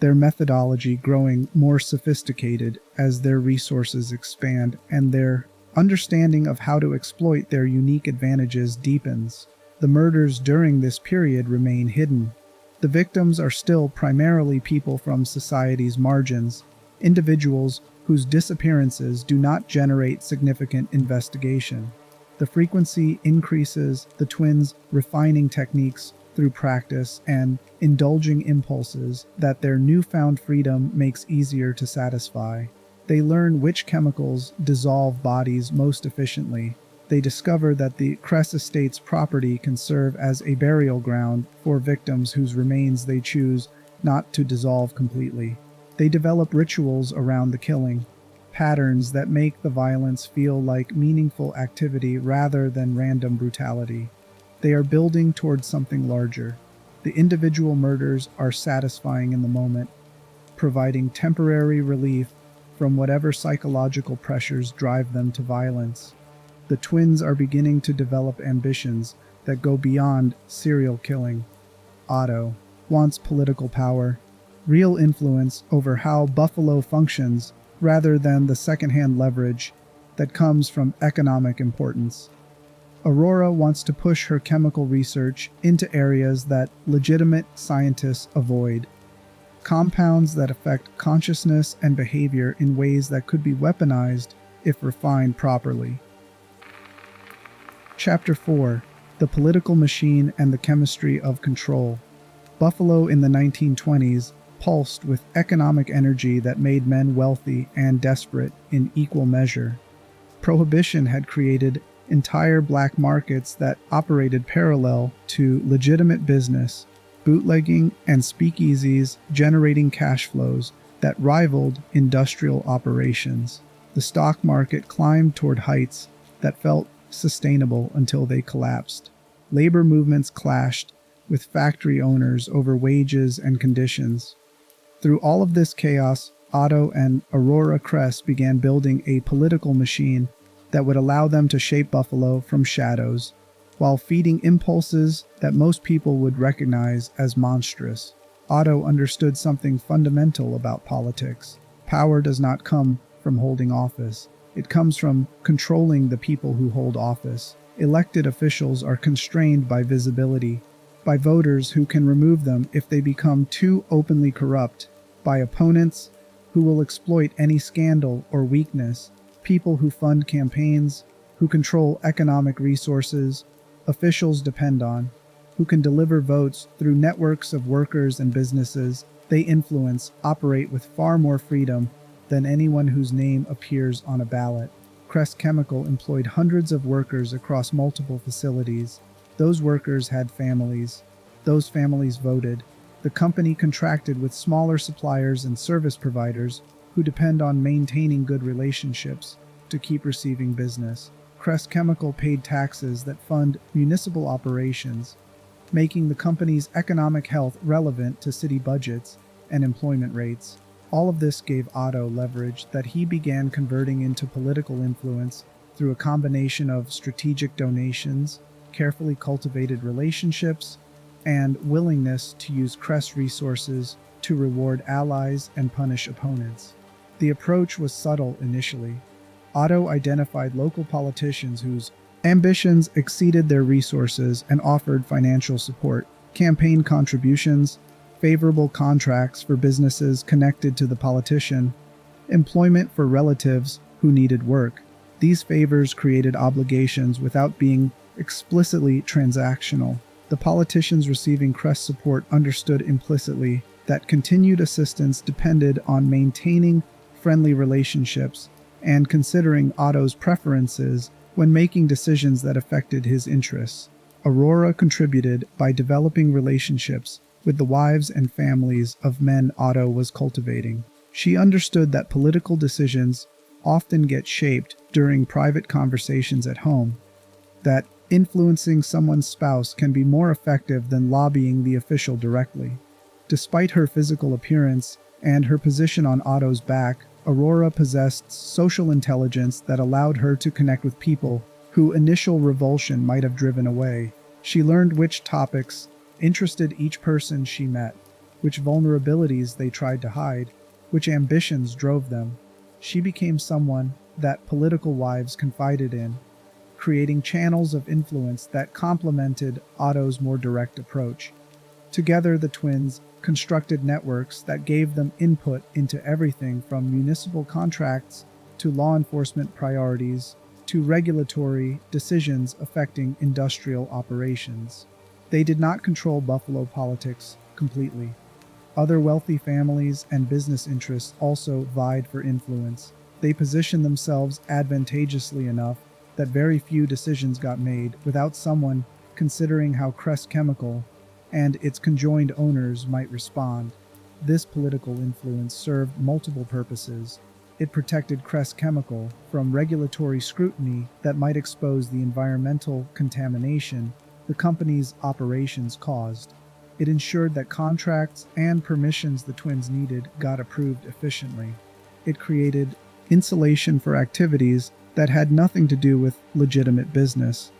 Speaker 1: their methodology growing more sophisticated as their resources expand and their understanding of how to exploit their unique advantages deepens. The murders during this period remain hidden. The victims are still primarily people from society's margins, individuals whose disappearances do not generate significant investigation. The frequency increases, the twins refining techniques through practice and indulging impulses that their newfound freedom makes easier to satisfy. They learn which chemicals dissolve bodies most efficiently. They discover that the Kress estate's property can serve as a burial ground for victims whose remains they choose not to dissolve completely. They develop rituals around the killing, patterns that make the violence feel like meaningful activity rather than random brutality. They are building towards something larger. The individual murders are satisfying in the moment, providing temporary relief from whatever psychological pressures drive them to violence. The twins are beginning to develop ambitions that go beyond serial killing. Otto wants political power, real influence over how Buffalo functions, rather than the secondhand leverage that comes from economic importance. Arora wants to push her chemical research into areas that legitimate scientists avoid, compounds that affect consciousness and behavior in ways that could be weaponized if refined properly. Chapter 4: The Political Machine and the Chemistry of Control. Buffalo in the 1920s pulsed with economic energy that made men wealthy and desperate in equal measure. Prohibition had created entire black markets that operated parallel to legitimate business, bootlegging and speakeasies generating cash flows that rivaled industrial operations. The stock market climbed toward heights that felt sustainable until they collapsed. Labor movements clashed with factory owners over wages and conditions. Through all of this chaos, Otto and Arora Kress began building a political machine that would allow them to shape Buffalo from shadows, while feeding impulses that most people would recognize as monstrous. Otto understood something fundamental about politics. Power does not come from holding office. It comes from controlling the people who hold office. Elected officials are constrained by visibility, by voters who can remove them if they become too openly corrupt, by opponents who will exploit any scandal or weakness, people who fund campaigns, who control economic resources, officials depend on, who can deliver votes through networks of workers and businesses they influence, operate with far more freedom than anyone whose name appears on a ballot. Kress Chemical employed hundreds of workers across multiple facilities. Those workers had families. Those families voted. The company contracted with smaller suppliers and service providers who depend on maintaining good relationships to keep receiving business. Kress Chemical paid taxes that fund municipal operations, making the company's economic health relevant to city budgets and employment rates. All of this gave Otto leverage that he began converting into political influence through a combination of strategic donations, carefully cultivated relationships, and willingness to use Kress resources to reward allies and punish opponents. The approach was subtle initially. Otto identified local politicians whose ambitions exceeded their resources and offered financial support, campaign contributions, favorable contracts for businesses connected to the politician, employment for relatives who needed work. These favors created obligations without being explicitly transactional. The politicians receiving Kress support understood implicitly that continued assistance depended on maintaining friendly relationships and considering Otto's preferences when making decisions that affected his interests. Arora contributed by developing relationships with the wives and families of men Otto was cultivating. She understood that political decisions often get shaped during private conversations at home, that influencing someone's spouse can be more effective than lobbying the official directly. Despite her physical appearance and her position on Otto's back, Arora possessed social intelligence that allowed her to connect with people who initial revulsion might have driven away. She learned which topics interested each person she met, which vulnerabilities they tried to hide, which ambitions drove them. She became someone that political wives confided in, creating channels of influence that complemented Otto's more direct approach. Together, the twins constructed networks that gave them input into everything from municipal contracts to law enforcement priorities to regulatory decisions affecting industrial operations. They did not control Buffalo politics completely. Other wealthy families and business interests also vied for influence. They positioned themselves advantageously enough that very few decisions got made without someone considering how Kress Chemical and its conjoined owners might respond. This political influence served multiple purposes. It protected Kress Chemical from regulatory scrutiny that might expose the environmental contamination the company's operations caused. It ensured that contracts and permissions the twins needed got approved efficiently. It created insulation for activities that had nothing to do with legitimate business.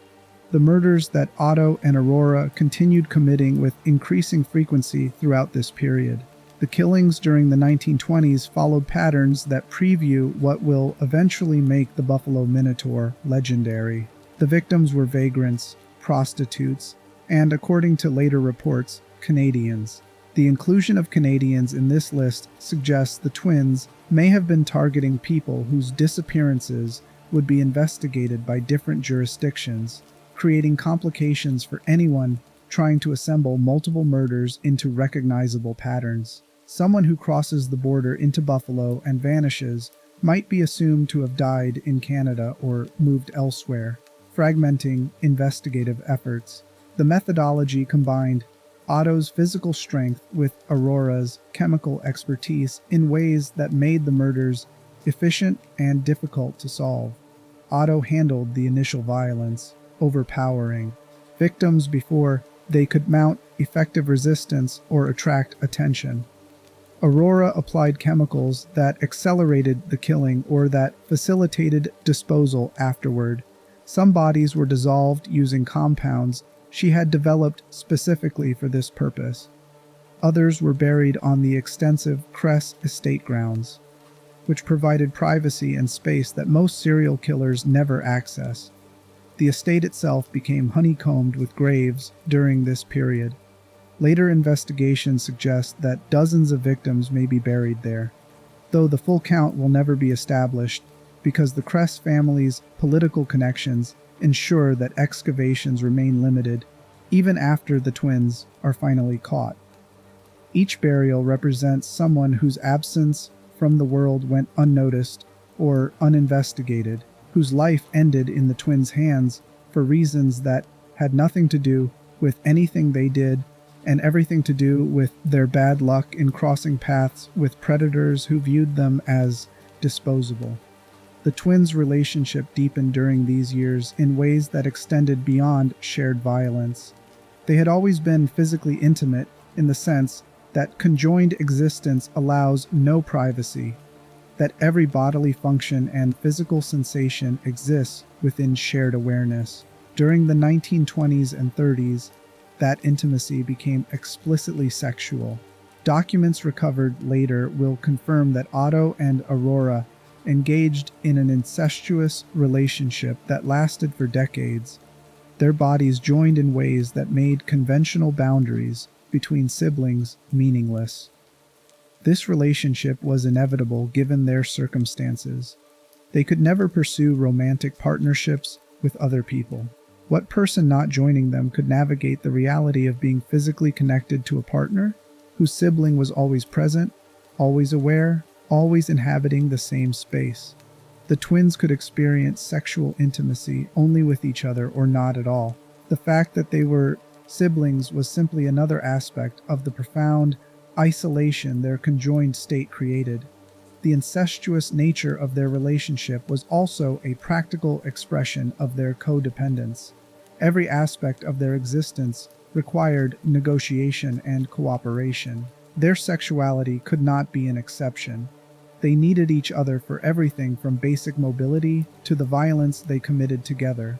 Speaker 1: The murders that Otto and Arora continued committing with increasing frequency throughout this period. The killings during the 1920s followed patterns that preview what will eventually make the Buffalo Minotaur legendary. The victims were vagrants, prostitutes, and, according to later reports, Canadians. The inclusion of Canadians in this list suggests the twins may have been targeting people whose disappearances would be investigated by different jurisdictions, creating complications for anyone trying to assemble multiple murders into recognizable patterns. Someone who crosses the border into Buffalo and vanishes might be assumed to have died in Canada or moved elsewhere, fragmenting investigative efforts. The methodology combined Otto's physical strength with Aurora's chemical expertise in ways that made the murders efficient and difficult to solve. Otto handled the initial violence, overpowering victims before they could mount effective resistance or attract attention. Arora applied chemicals that accelerated the killing or that facilitated disposal afterward. Some bodies were dissolved using compounds she had developed specifically for this purpose. Others were buried on the extensive Kress estate grounds, which provided privacy and space that most serial killers never access. The estate itself became honeycombed with graves during this period. Later investigations suggest that dozens of victims may be buried there, though the full count will never be established because the Kress family's political connections ensure that excavations remain limited even after the twins are finally caught. Each burial represents someone whose absence from the world went unnoticed or uninvestigated, whose life ended in the twins' hands for reasons that had nothing to do with anything they did and everything to do with their bad luck in crossing paths with predators who viewed them as disposable. The twins' relationship deepened during these years in ways that extended beyond shared violence. They had always been physically intimate in the sense that conjoined existence allows no privacy, that every bodily function and physical sensation exists within shared awareness. During the 1920s and 30s, that intimacy became explicitly sexual. Documents recovered later will confirm that Otto and Arora engaged in an incestuous relationship that lasted for decades. Their bodies joined in ways that made conventional boundaries between siblings meaningless. This relationship was inevitable given their circumstances. They could never pursue romantic partnerships with other people. What person not joining them could navigate the reality of being physically connected to a partner whose sibling was always present, always aware, always inhabiting the same space? The twins could experience sexual intimacy only with each other or not at all. The fact that they were siblings was simply another aspect of the profound isolation their conjoined state created. The incestuous nature of their relationship was also a practical expression of their codependence. Every aspect of their existence required negotiation and cooperation. Their sexuality could not be an exception. They needed each other for everything from basic mobility to the violence they committed together.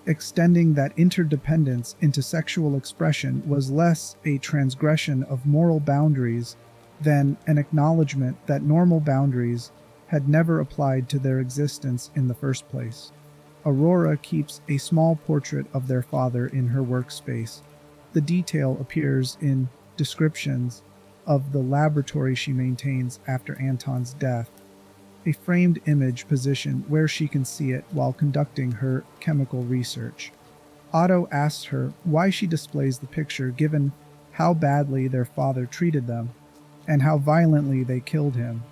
Speaker 1: Extending that interdependence into sexual expression was less a transgression of moral boundaries than an acknowledgement that normal boundaries had never applied to their existence in the first place. Aurora keeps a small portrait of their father in her workspace. The detail appears in descriptions of the laboratory she maintains after Anton's death, a framed image positioned where she can see it while conducting her chemical research. Otto asks her why she displays the picture given how badly their father treated them and how violently they killed him.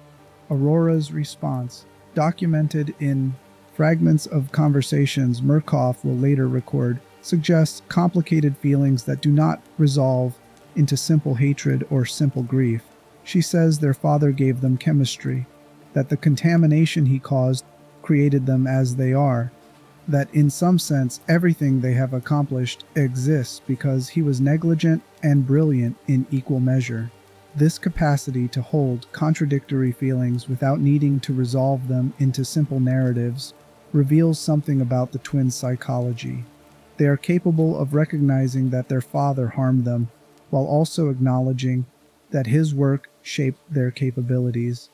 Speaker 1: Aurora's response, documented in fragments of conversations Murkoff will later record, suggests complicated feelings that do not resolve into simple hatred or simple grief. She says their father gave them chemistry, that the contamination he caused created them as they are, that in some sense everything they have accomplished exists because he was negligent and brilliant in equal measure. This capacity to hold contradictory feelings without needing to resolve them into simple narratives reveals something about the twins' psychology. They are capable of recognizing that their father harmed them, while also acknowledging that his work shaped their capabilities.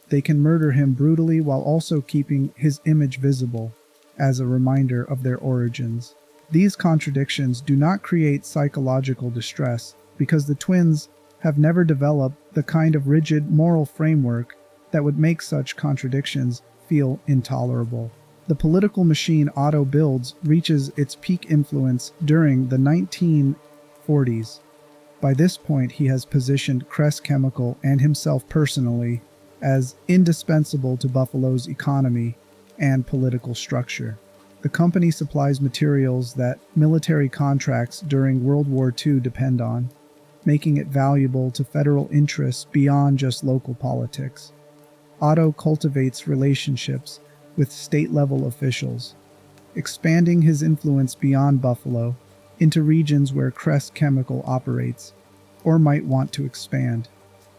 Speaker 1: They can murder him brutally while also keeping his image visible, as a reminder of their origins. These contradictions do not create psychological distress because the twins have never developed the kind of rigid moral framework that would make such contradictions feel intolerable. The political machine Otto builds reaches its peak influence during the 1940s. By this point, he has positioned Kress Chemical and himself personally as indispensable to Buffalo's economy and political structure. The company supplies materials that military contracts during World War II depend on, making it valuable to federal interests beyond just local politics. Otto cultivates relationships with state-level officials, expanding his influence beyond Buffalo into regions where Kress Chemical operates, or might want to expand.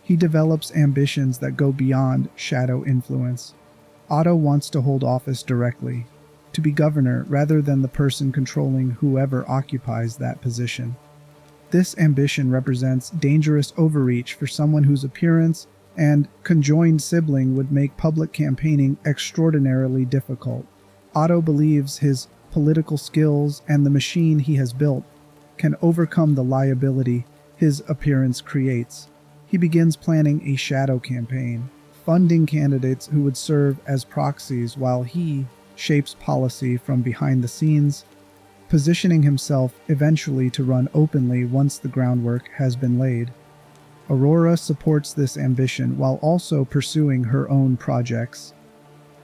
Speaker 1: He develops ambitions that go beyond shadow influence. Otto wants to hold office directly, to be governor rather than the person controlling whoever occupies that position. This ambition represents dangerous overreach for someone whose appearance and conjoined sibling would make public campaigning extraordinarily difficult. Otto believes his political skills and the machine he has built can overcome the liability his appearance creates. He begins planning a shadow campaign, funding candidates who would serve as proxies while he shapes policy from behind the scenes, positioning himself eventually to run openly once the groundwork has been laid. Aurora supports this ambition while also pursuing her own projects.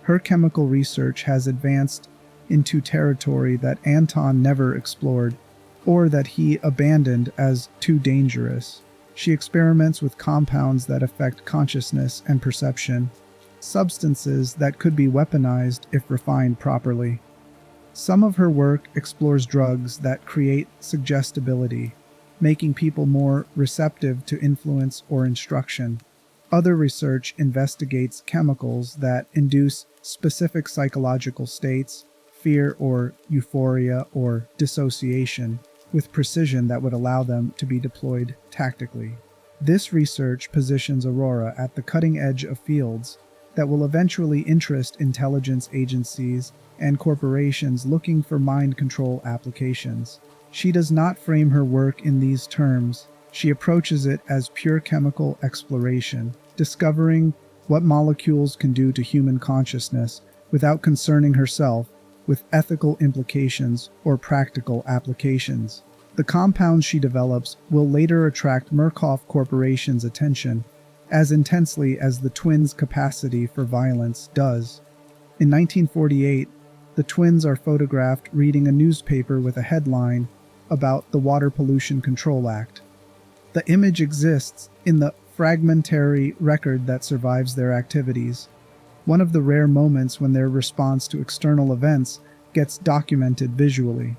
Speaker 1: Her chemical research has advanced into territory that Anton never explored, or that he abandoned as too dangerous. She experiments with compounds that affect consciousness and perception, substances that could be weaponized if refined properly. Some of her work explores drugs that create suggestibility, making people more receptive to influence or instruction. Other research investigates chemicals that induce specific psychological states, fear or euphoria or dissociation, with precision that would allow them to be deployed tactically. This research positions Aurora at the cutting edge of fields that will eventually interest intelligence agencies and corporations looking for mind control applications. She does not frame her work in these terms. She approaches it as pure chemical exploration, discovering what molecules can do to human consciousness without concerning herself with ethical implications or practical applications. The compounds she develops will later attract Murkoff Corporation's attention as intensely as the twins' capacity for violence does. In 1948, the twins are photographed reading a newspaper with a headline about the Water Pollution Control Act. The image exists in the fragmentary record that survives their activities. One of the rare moments when their response to external events gets documented visually.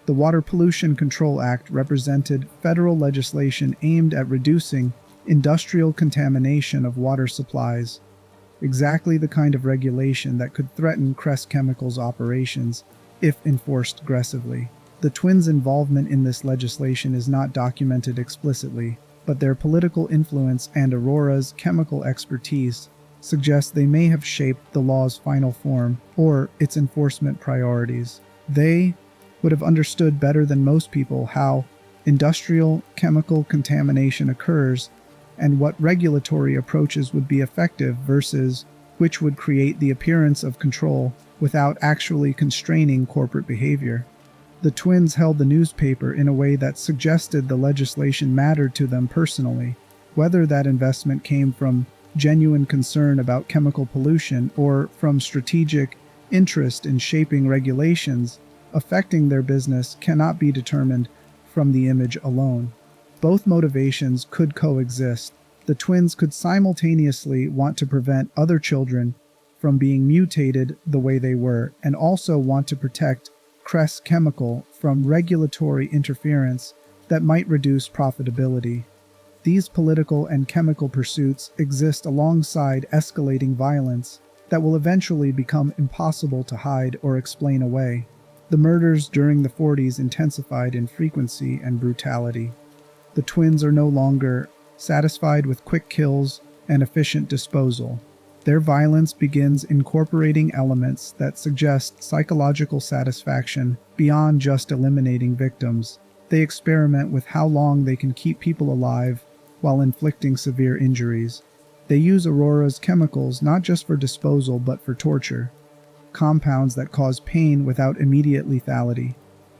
Speaker 1: The Water Pollution Control Act represented federal legislation aimed at reducing industrial contamination of water supplies, exactly the kind of regulation that could threaten Kress Chemicals' operations if enforced aggressively. The twins' involvement in this legislation is not documented explicitly, but their political influence and Arora's chemical expertise suggest they may have shaped the law's final form or its enforcement priorities. They would have understood better than most people how industrial chemical contamination occurs and what regulatory approaches would be effective versus which would create the appearance of control without actually constraining corporate behavior. The twins held the newspaper in a way that suggested the legislation mattered to them personally, whether that investment came from genuine concern about chemical pollution or from strategic interest in shaping regulations affecting their business cannot be determined from the image alone. Both motivations could coexist. The twins could simultaneously want to prevent other children from being mutated the way they were, and also want to protect Kress Chemical from regulatory interference that might reduce profitability. These political and chemical pursuits exist alongside escalating violence that will eventually become impossible to hide or explain away. The murders during the 40s intensified in frequency and brutality. The twins are no longer satisfied with quick kills and efficient disposal. Their violence begins incorporating elements that suggest psychological satisfaction beyond just eliminating victims. They experiment with how long they can keep people alive while inflicting severe injuries. They use Aurora's chemicals not just for disposal but for torture. Compounds that cause pain without immediate lethality.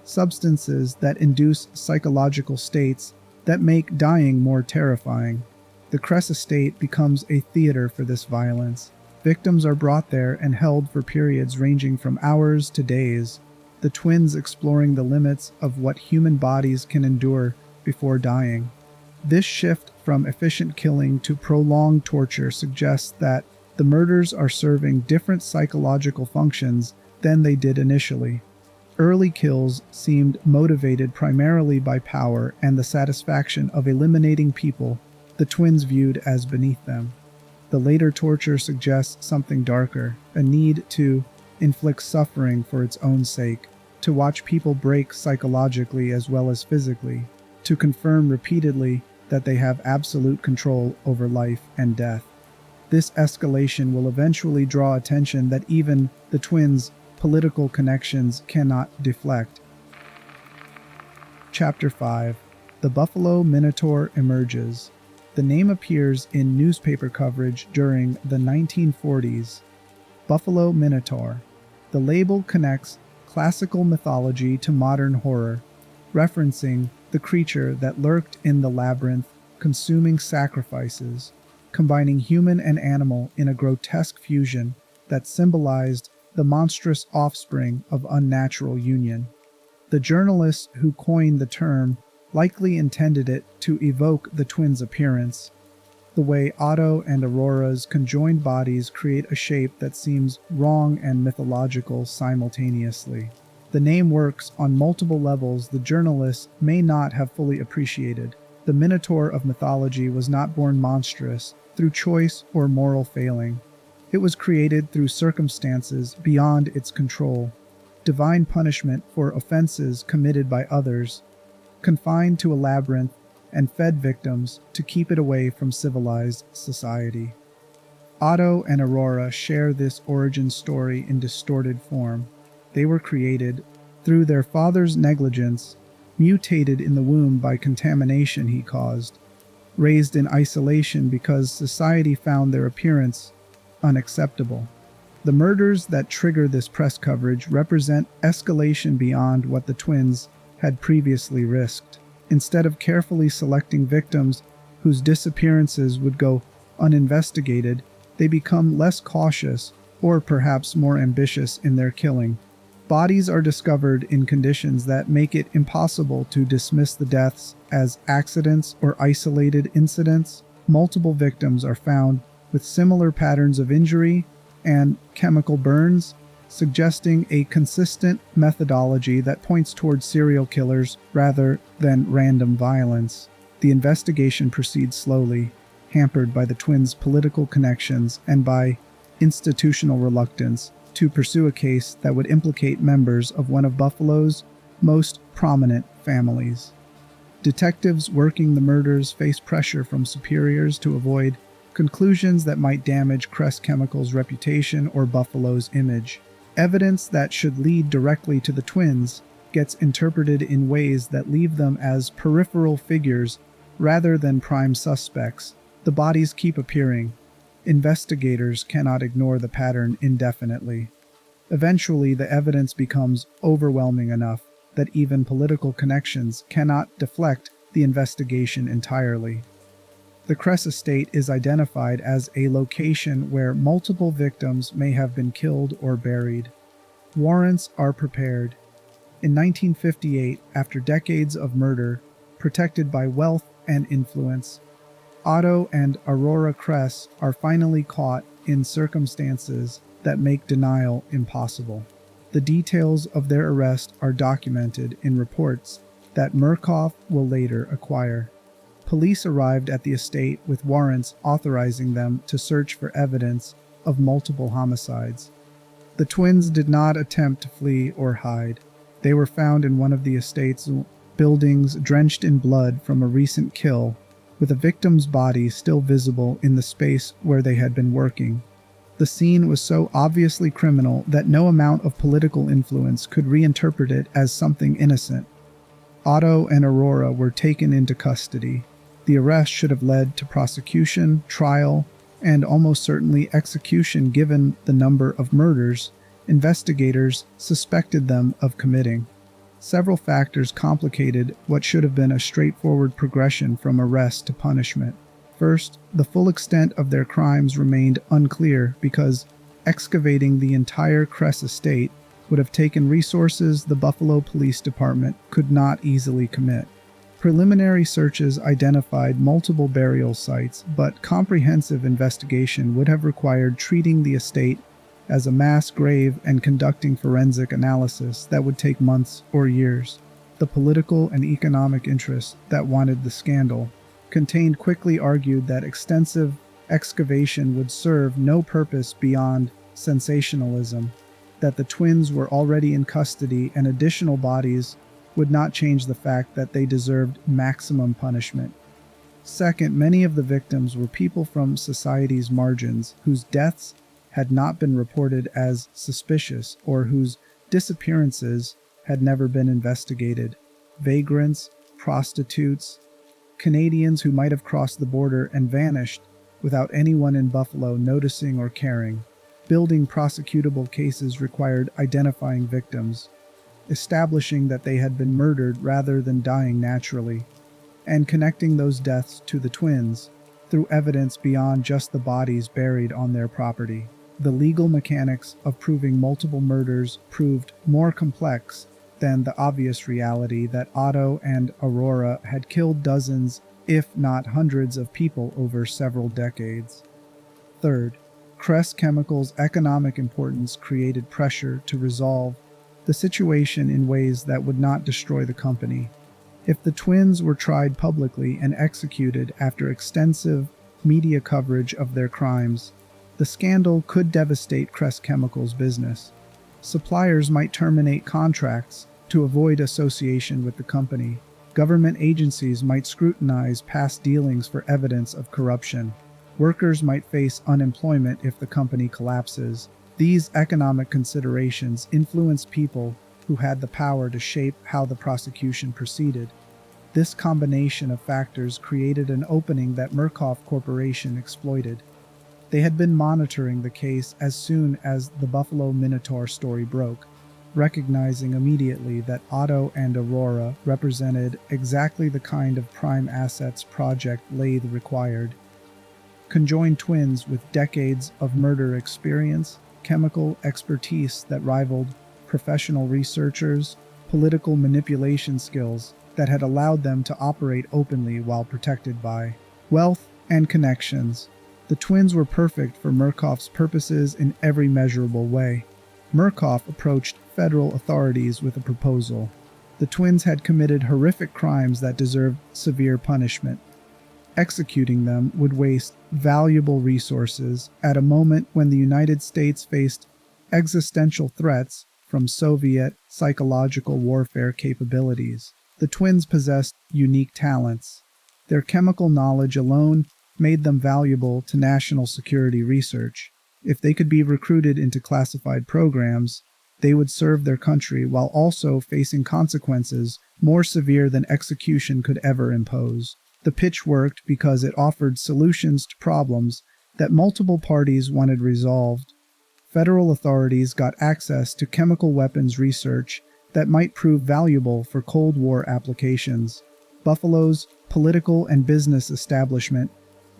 Speaker 1: Substances that induce psychological states that make dying more terrifying. The Kress estate becomes a theater for this violence. Victims are brought there and held for periods ranging from hours to days, the twins exploring the limits of what human bodies can endure before dying. This shift from efficient killing to prolonged torture suggests that the murders are serving different psychological functions than they did initially. Early kills seemed motivated primarily by power and the satisfaction of eliminating people the twins viewed as beneath them. The later torture suggests something darker, a need to inflict suffering for its own sake, to watch people break psychologically as well as physically, to confirm repeatedly that they have absolute control over life and death. This escalation will eventually draw attention that even the twins' political connections cannot deflect. Chapter 5. The Buffalo Minotaur emerges. The name appears in newspaper coverage during the 1940s. Buffalo Minotaur. The label connects classical mythology to modern horror, referencing the creature that lurked in the labyrinth, consuming sacrifices, combining human and animal in a grotesque fusion that symbolized the monstrous offspring of unnatural union. The journalist who coined the term likely intended it to evoke the twins' appearance, the way Otto and Aurora's conjoined bodies create a shape that seems wrong and mythological simultaneously. The name works on multiple levels the journalist may not have fully appreciated. The Minotaur of mythology was not born monstrous through choice or moral failing. It was created through circumstances beyond its control, divine punishment for offenses committed by others, confined to a labyrinth, and fed victims to keep it away from civilized society. Otto and Arora share this origin story in distorted form. They were created through their father's negligence, mutated in the womb by contamination he caused, raised in isolation because society found their appearance unacceptable. The murders that trigger this press coverage represent escalation beyond what the twins had previously risked. Instead of carefully selecting victims whose disappearances would go uninvestigated, they become less cautious or perhaps more ambitious in their killing. Bodies are discovered in conditions that make it impossible to dismiss the deaths as accidents or isolated incidents. Multiple victims are found with similar patterns of injury and chemical burns, suggesting a consistent methodology that points towards serial killers rather than random violence. The investigation proceeds slowly, hampered by the twins' political connections and by institutional reluctance to pursue a case that would implicate members of one of Buffalo's most prominent families. Detectives working the murders face pressure from superiors to avoid conclusions that might damage Kress Chemicals' reputation or Buffalo's image. Evidence that should lead directly to the twins gets interpreted in ways that leave them as peripheral figures rather than prime suspects. The bodies keep appearing. Investigators cannot ignore the pattern indefinitely. Eventually, the evidence becomes overwhelming enough that even political connections cannot deflect the investigation entirely. The Kress estate is identified as a location where multiple victims may have been killed or buried. Warrants are prepared. In 1958, after decades of murder, protected by wealth and influence, Otto and Arora Kress are finally caught in circumstances that make denial impossible. The details of their arrest are documented in reports that Murkoff will later acquire. Police arrived at the estate with warrants authorizing them to search for evidence of multiple homicides. The twins did not attempt to flee or hide. They were found in one of the estate's buildings, drenched in blood from a recent kill, with a victim's body still visible in the space where they had been working. The scene was so obviously criminal that no amount of political influence could reinterpret it as something innocent. Otto and Arora were taken into custody. The arrest should have led to prosecution, trial, and almost certainly execution given the number of murders investigators suspected them of committing. Several factors complicated what should have been a straightforward progression from arrest to punishment. First, the full extent of their crimes remained unclear because excavating the entire Kress estate would have taken resources the Buffalo Police Department could not easily commit. Preliminary searches identified multiple burial sites, but comprehensive investigation would have required treating the estate as a mass grave and conducting forensic analysis that would take months or years. The political and economic interests that wanted the scandal contained quickly argued that extensive excavation would serve no purpose beyond sensationalism, that the twins were already in custody and additional bodies would not change the fact that they deserved maximum punishment. Second, many of the victims were people from society's margins whose deaths had not been reported as suspicious or whose disappearances had never been investigated. Vagrants, prostitutes, Canadians who might have crossed the border and vanished without anyone in Buffalo noticing or caring. Building prosecutable cases required identifying victims, establishing that they had been murdered rather than dying naturally, and connecting those deaths to the twins through evidence beyond just the bodies buried on their property. The legal mechanics of proving multiple murders proved more complex than the obvious reality that Otto and Arora had killed dozens, if not hundreds, of people over several decades. Third, Kress Chemicals' economic importance created pressure to resolve the situation in ways that would not destroy the company. If the twins were tried publicly and executed after extensive media coverage of their crimes, the scandal could devastate Kress Chemicals' business. Suppliers might terminate contracts to avoid association with the company. Government agencies might scrutinize past dealings for evidence of corruption. Workers might face unemployment if the company collapses. These economic considerations influenced people who had the power to shape how the prosecution proceeded. This combination of factors created an opening that Murkoff Corporation exploited. They had been monitoring the case as soon as the Buffalo Minotaur story broke, recognizing immediately that Otto and Arora represented exactly the kind of prime assets Project LATHE required. Conjoined twins with decades of murder experience, chemical expertise that rivaled professional researchers, political manipulation skills that had allowed them to operate openly while protected by wealth and connections. The twins were perfect for Murkoff's purposes in every measurable way. Murkoff approached federal authorities with a proposal. The twins had committed horrific crimes that deserved severe punishment. Executing them would waste valuable resources at a moment when the United States faced existential threats from Soviet psychological warfare capabilities. The twins possessed unique talents. Their chemical knowledge alone made them valuable to national security research. If they could be recruited into classified programs, they would serve their country while also facing consequences more severe than execution could ever impose. The pitch worked because it offered solutions to problems that multiple parties wanted resolved. Federal authorities got access to chemical weapons research that might prove valuable for Cold War applications. Buffalo's political and business establishment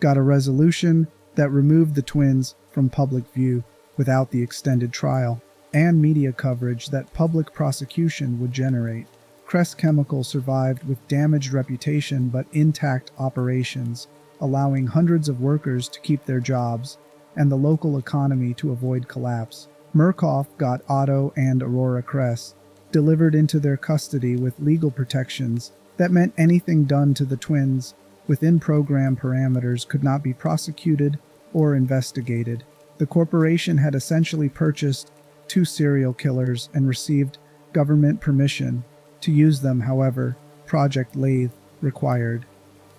Speaker 1: got a resolution that removed the twins from public view without the extended trial and media coverage that public prosecution would generate. Kress Chemical survived with damaged reputation but intact operations, allowing hundreds of workers to keep their jobs and the local economy to avoid collapse. Murkoff got Otto and Arora Kress delivered into their custody with legal protections that meant anything done to the twins within program parameters could not be prosecuted or investigated. The corporation had essentially purchased 2 serial killers and received government permission to use them. However, Project LATHE required.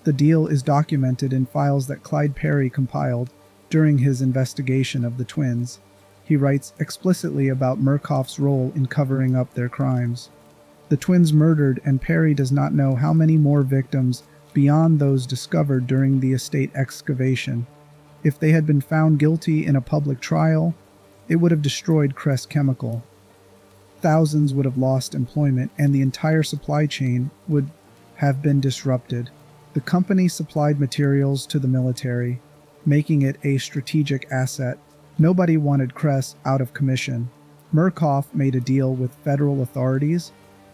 Speaker 1: The deal is documented in files that Clyde Perry compiled during his investigation of the twins. He writes explicitly about Murkoff's role in covering up their crimes. The twins murdered, and Perry does not know how many more victims beyond those discovered during the estate excavation. If they had been found guilty in a public trial, it would have destroyed Kress Chemical. Thousands would have lost employment, and the entire supply chain would have been disrupted. The company supplied materials to the military, making it a strategic asset. Nobody wanted Kress out of commission. Murkoff made a deal with federal authorities,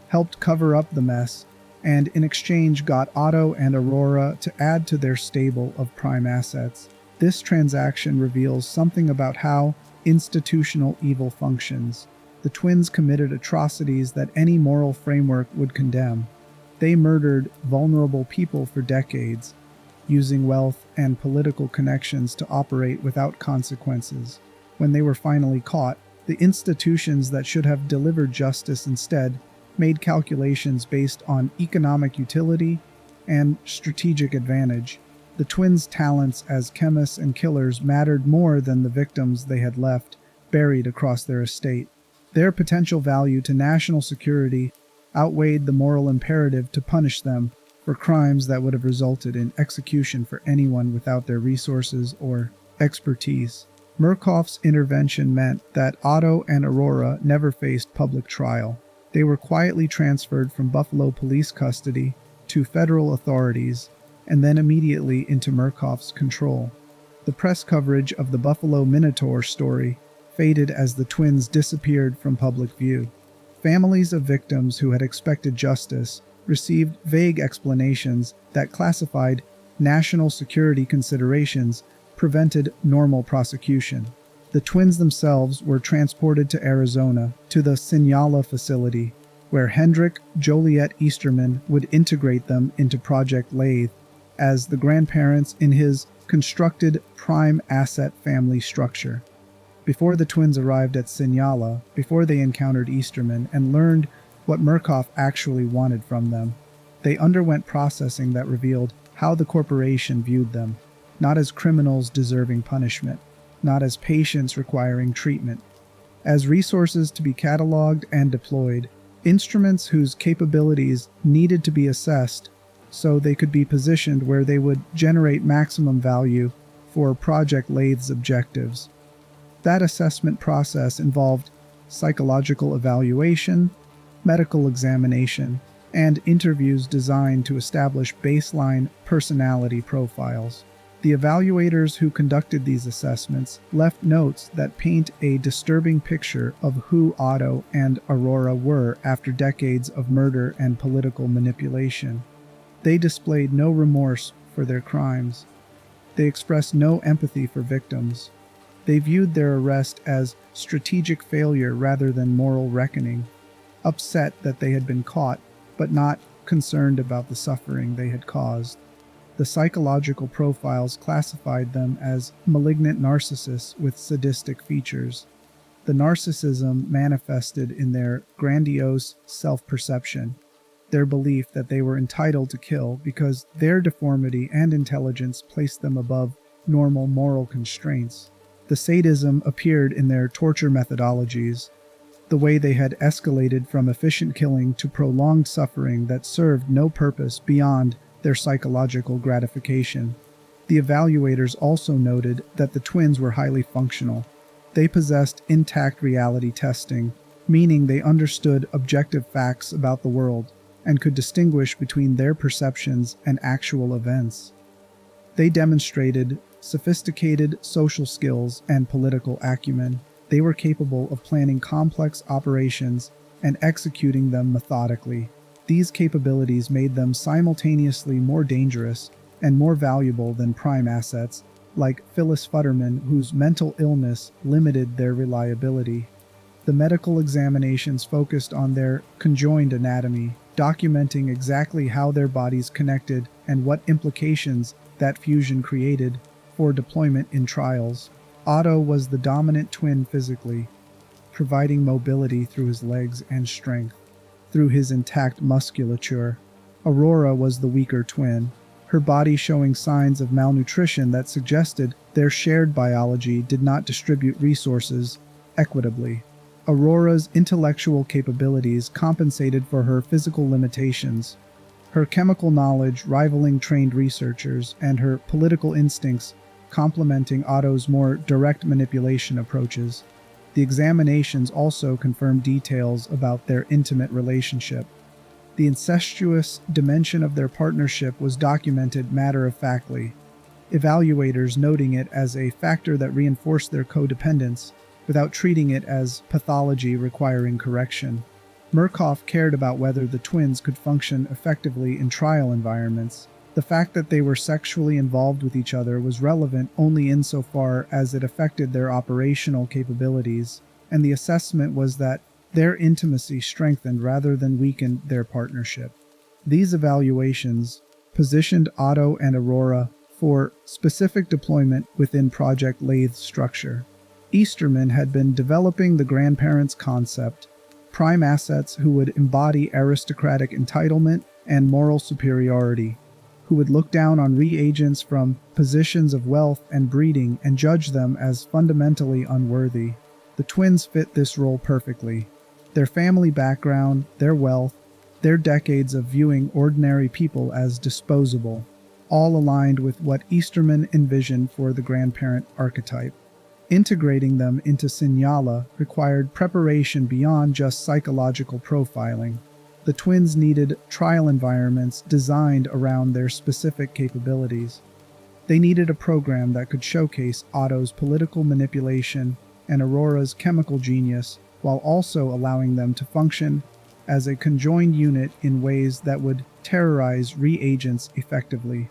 Speaker 1: helped cover up the mess, and in exchange got Otto and Arora to add to their stable of prime assets. This transaction reveals something about how institutional evil functions. The twins committed atrocities that any moral framework would condemn. They murdered vulnerable people for decades, using wealth and political connections to operate without consequences. When they were finally caught, the institutions that should have delivered justice instead made calculations based on economic utility and strategic advantage. The twins' talents as chemists and killers mattered more than the victims they had left buried across their estate. Their potential value to national security outweighed the moral imperative to punish them for crimes that would have resulted in execution for anyone without their resources or expertise. Murkoff's intervention meant that Otto and Arora never faced public trial. They were quietly transferred from Buffalo police custody to federal authorities and then immediately into Murkoff's control. The press coverage of the Buffalo Minotaur story faded as the twins disappeared from public view. Families of victims who had expected justice received vague explanations that classified national security considerations prevented normal prosecution. The twins themselves were transported to Arizona, to the Sinaloa facility, where Hendrik Joliet Easterman would integrate them into Project LATHE as the grandparents in his constructed prime asset family structure. Before the twins arrived at Sinaloa, before they encountered Easterman and learned what Murkoff actually wanted from them, they underwent processing that revealed how the corporation viewed them, not as criminals deserving punishment, not as patients requiring treatment, as resources to be cataloged and deployed, instruments whose capabilities needed to be assessed so they could be positioned where they would generate maximum value for Project LATHE's objectives. That assessment process involved psychological evaluation, medical examination, and interviews designed to establish baseline personality profiles. The evaluators who conducted these assessments left notes that paint a disturbing picture of who Otto and Arora were after decades of murder and political manipulation. They displayed no remorse for their crimes. They expressed no empathy for victims. They viewed their arrest as strategic failure rather than moral reckoning, upset that they had been caught, but not concerned about the suffering they had caused. The psychological profiles classified them as malignant narcissists with sadistic features. The narcissism manifested in their grandiose self-perception, their belief that they were entitled to kill because their deformity and intelligence placed them above normal moral constraints. The sadism appeared in their torture methodologies, the way they had escalated from efficient killing to prolonged suffering that served no purpose beyond their psychological gratification. The evaluators also noted that the twins were highly functional. They possessed intact reality testing, meaning they understood objective facts about the world and could distinguish between their perceptions and actual events. They demonstrated sophisticated social skills and political acumen. They were capable of planning complex operations and executing them methodically. These capabilities made them simultaneously more dangerous and more valuable than prime assets, like Phyllis Futterman, whose mental illness limited their reliability. The medical examinations focused on their conjoined anatomy, documenting exactly how their bodies connected and what implications that fusion created for deployment in trials. Otto was the dominant twin physically, providing mobility through his legs and strength, through his intact musculature. Arora was the weaker twin, her body showing signs of malnutrition that suggested their shared biology did not distribute resources equitably. Aurora's intellectual capabilities compensated for her physical limitations, her chemical knowledge rivaling trained researchers, and her political instincts complementing Otto's more direct manipulation approaches. The examinations also confirmed details about their intimate relationship. The incestuous dimension of their partnership was documented matter-of-factly, evaluators noting it as a factor that reinforced their codependence without treating it as pathology requiring correction. Murkoff cared about whether the twins could function effectively in trial environments. The fact that they were sexually involved with each other was relevant only insofar as it affected their operational capabilities, and the assessment was that their intimacy strengthened rather than weakened their partnership. These evaluations positioned Otto and Arora for specific deployment within Project LATHE's structure. Easterman had been developing the grandparents' concept, prime assets who would embody aristocratic entitlement and moral superiority, who would look down on reagents from positions of wealth and breeding and judge them as fundamentally unworthy. The twins fit this role perfectly. Their family background, their wealth, their decades of viewing ordinary people as disposable, all aligned with what Easterman envisioned for the grandparent archetype. Integrating them into Signala required preparation beyond just psychological profiling. The twins needed trial environments designed around their specific capabilities. They needed a program that could showcase Otto's political manipulation and Aurora's chemical genius, while also allowing them to function as a conjoined unit in ways that would terrorize reagents effectively.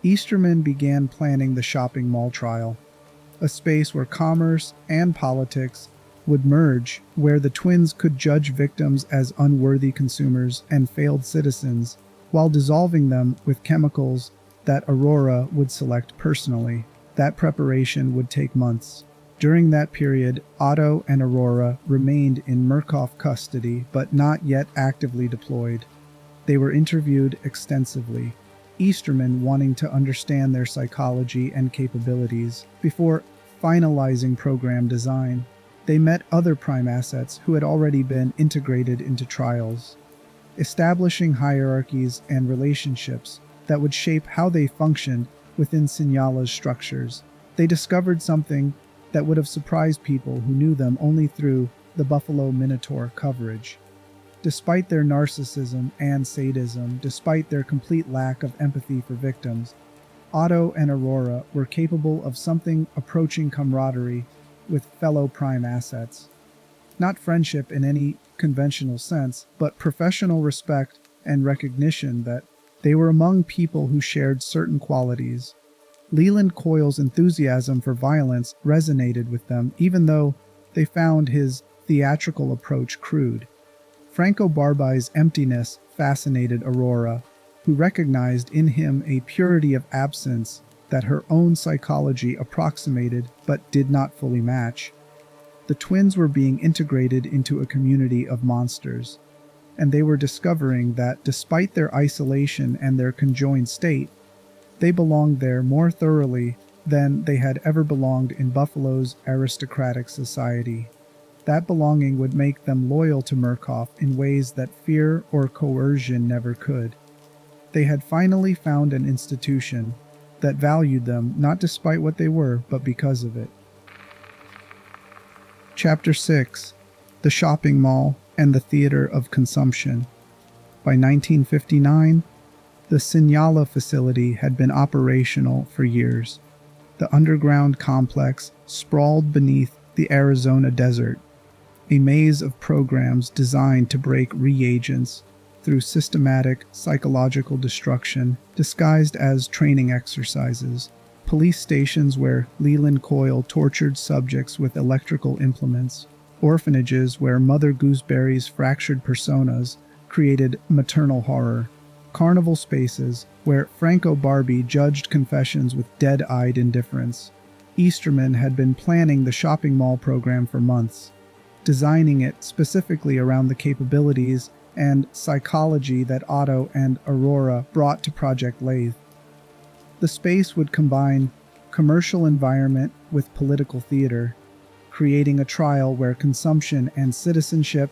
Speaker 1: Easterman began planning the shopping mall trial, a space where commerce and politics would merge, where the twins could judge victims as unworthy consumers and failed citizens, while dissolving them with chemicals that Arora would select personally. That preparation would take months. During that period, Otto and Arora remained in Murkoff custody, but not yet actively deployed. They were interviewed extensively, Easterman wanting to understand their psychology and capabilities before finalizing program design. They met other prime assets who had already been integrated into trials, establishing hierarchies and relationships that would shape how they functioned within Signala's structures. They discovered something that would have surprised people who knew them only through the Buffalo Minotaur coverage. Despite their narcissism and sadism, despite their complete lack of empathy for victims, Otto and Arora were capable of something approaching camaraderie with fellow prime assets. Not friendship in any conventional sense, but professional respect and recognition that they were among people who shared certain qualities. Leland Coyle's enthusiasm for violence resonated with them, even though they found his theatrical approach crude. Franco Barbi's emptiness fascinated Arora, who recognized in him a purity of absence that her own psychology approximated but did not fully match. The twins were being integrated into a community of monsters, and they were discovering that despite their isolation and their conjoined state, they belonged there more thoroughly than they had ever belonged in Buffalo's aristocratic society. That belonging would make them loyal to Murkoff in ways that fear or coercion never could. They had finally found an institution that valued them not despite what they were, but because of it. Chapter 6: The Shopping Mall and the Theater of Consumption. By 1959, the Signala facility had been operational for years. The underground complex sprawled beneath the Arizona desert, a maze of programs designed to break reagents through systematic psychological destruction disguised as training exercises. Police stations where Leland Coyle tortured subjects with electrical implements. Orphanages where Mother Gooseberry's fractured personas created maternal horror. Carnival spaces where Franco Barbie judged confessions with dead-eyed indifference. Easterman had been planning the shopping mall program for months, designing it specifically around the capabilities and psychology that Otto and Arora brought to Project LATHE. The space would combine commercial environment with political theater, creating a trial where consumption and citizenship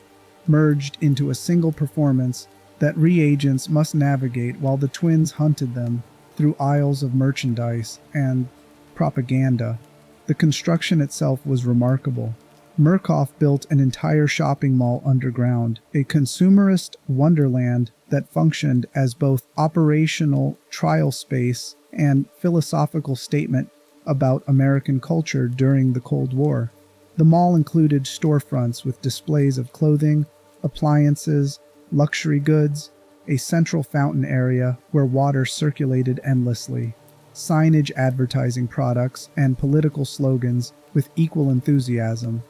Speaker 1: merged into a single performance that reagents must navigate while the twins hunted them through aisles of merchandise and propaganda. The construction itself was remarkable. Murkoff built an entire shopping mall underground, a consumerist wonderland that functioned as both operational trial space and philosophical statement about American culture during the Cold War. The mall included storefronts with displays of clothing, appliances, luxury goods, a central fountain area where water circulated endlessly, signage advertising products, and political slogans with equal enthusiasm.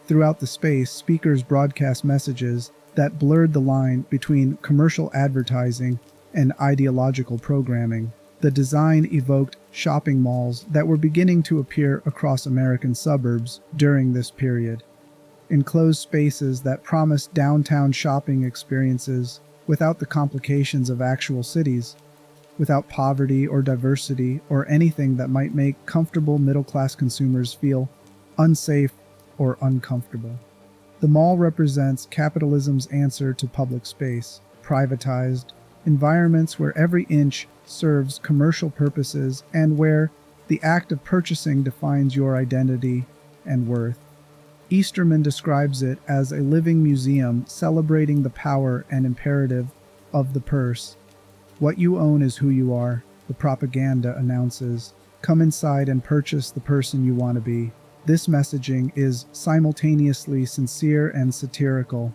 Speaker 1: Throughout the space, speakers broadcast messages that blurred the line between commercial advertising and ideological programming. The design evoked shopping malls that were beginning to appear across American suburbs during this period. Enclosed spaces that promised downtown shopping experiences without the complications of actual cities, without poverty or diversity or anything that might make comfortable middle-class consumers feel unsafe or uncomfortable. The mall represents capitalism's answer to public space, privatized, environments where every inch serves commercial purposes and where the act of purchasing defines your identity and worth. Easterman describes it as a living museum celebrating the power and imperative of the purse. What you own is who you are, the propaganda announces. Come inside and purchase the person you want to be. This messaging is simultaneously sincere and satirical.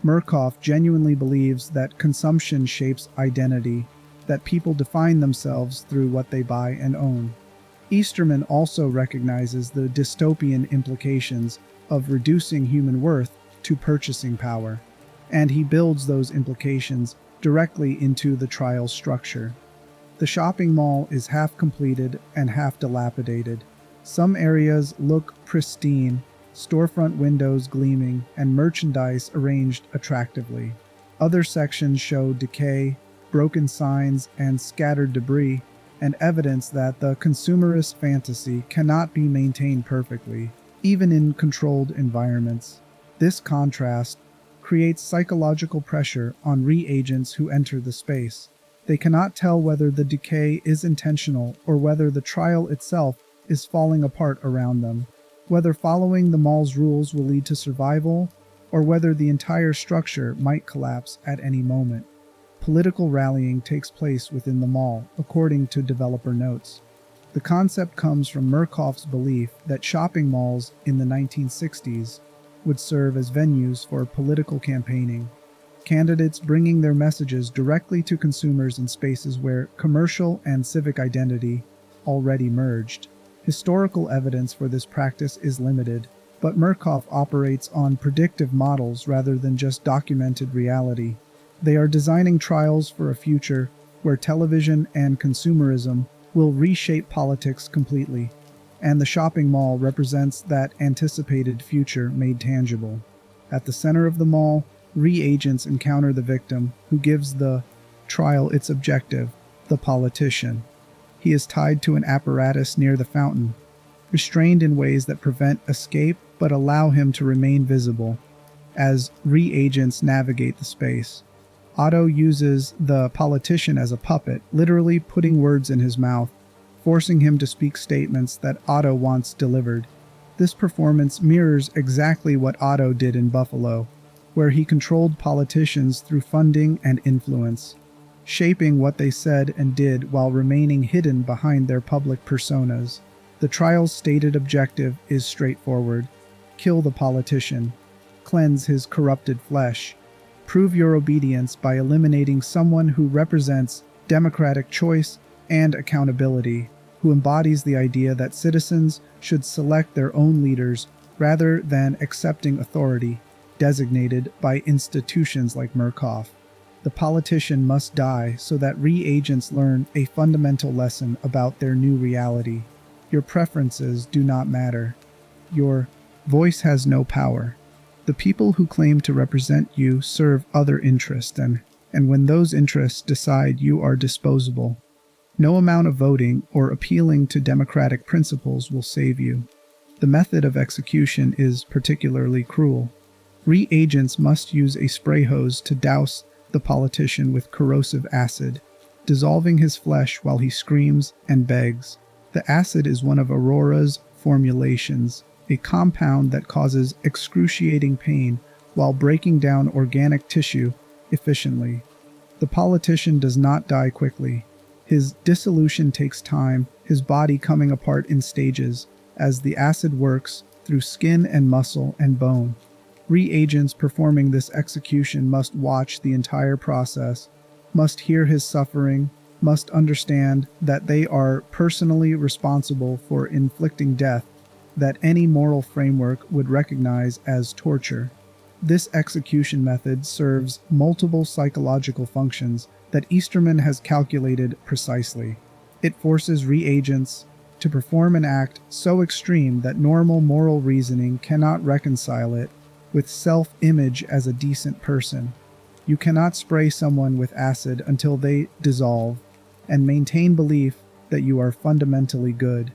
Speaker 1: Murkoff genuinely believes that consumption shapes identity, that people define themselves through what they buy and own. Easterman also recognizes the dystopian implications of reducing human worth to purchasing power, and he builds those implications directly into the trial structure. The shopping mall is half completed and half dilapidated. Some areas look pristine, storefront windows gleaming, and merchandise arranged attractively. Other sections show decay, broken signs, and scattered debris, and evidence that the consumerist fantasy cannot be maintained perfectly, even in controlled environments. This contrast creates psychological pressure on reagents who enter the space. They cannot tell whether the decay is intentional or whether the trial itself is falling apart around them, whether following the mall's rules will lead to survival, or whether the entire structure might collapse at any moment. Political rallying takes place within the mall, according to developer notes. The concept comes from Murkoff's belief that shopping malls in the 1960s would serve as venues for political campaigning, candidates bringing their messages directly to consumers in spaces where commercial and civic identity already merged. Historical evidence for this practice is limited, but Murkoff operates on predictive models rather than just documented reality. They are designing trials for a future where television and consumerism will reshape politics completely, and the shopping mall represents that anticipated future made tangible. At the center of the mall, reagents encounter the victim, who gives the trial its objective, the politician. He is tied to an apparatus near the fountain, restrained in ways that prevent escape but allow him to remain visible as reagents navigate the space. Otto uses the politician as a puppet, literally putting words in his mouth, forcing him to speak statements that Otto wants delivered. This performance mirrors exactly what Otto did in Buffalo, where he controlled politicians through funding and influence, shaping what they said and did while remaining hidden behind their public personas. The trial's stated objective is straightforward: kill the politician, cleanse his corrupted flesh, prove your obedience by eliminating someone who represents democratic choice and accountability, who embodies the idea that citizens should select their own leaders rather than accepting authority designated by institutions like Murkoff. The politician must die so that reagents learn a fundamental lesson about their new reality. Your preferences do not matter. Your voice has no power. The people who claim to represent you serve other interests, and when those interests decide you are disposable, no amount of voting or appealing to democratic principles will save you. The method of execution is particularly cruel. Reagents must use a spray hose to douse the politician with corrosive acid, dissolving his flesh while he screams and begs. The acid is one of Aurora's formulations, a compound that causes excruciating pain while breaking down organic tissue efficiently. The politician does not die quickly. His dissolution takes time, his body coming apart in stages as the acid works through skin and muscle and bone. Reagents performing this execution must watch the entire process, must hear his suffering, must understand that they are personally responsible for inflicting death that any moral framework would recognize as torture. This execution method serves multiple psychological functions that Easterman has calculated precisely. It forces reagents to perform an act so extreme that normal moral reasoning cannot reconcile it with self-image as a decent person. You cannot spray someone with acid until they dissolve and maintain belief that you are fundamentally good,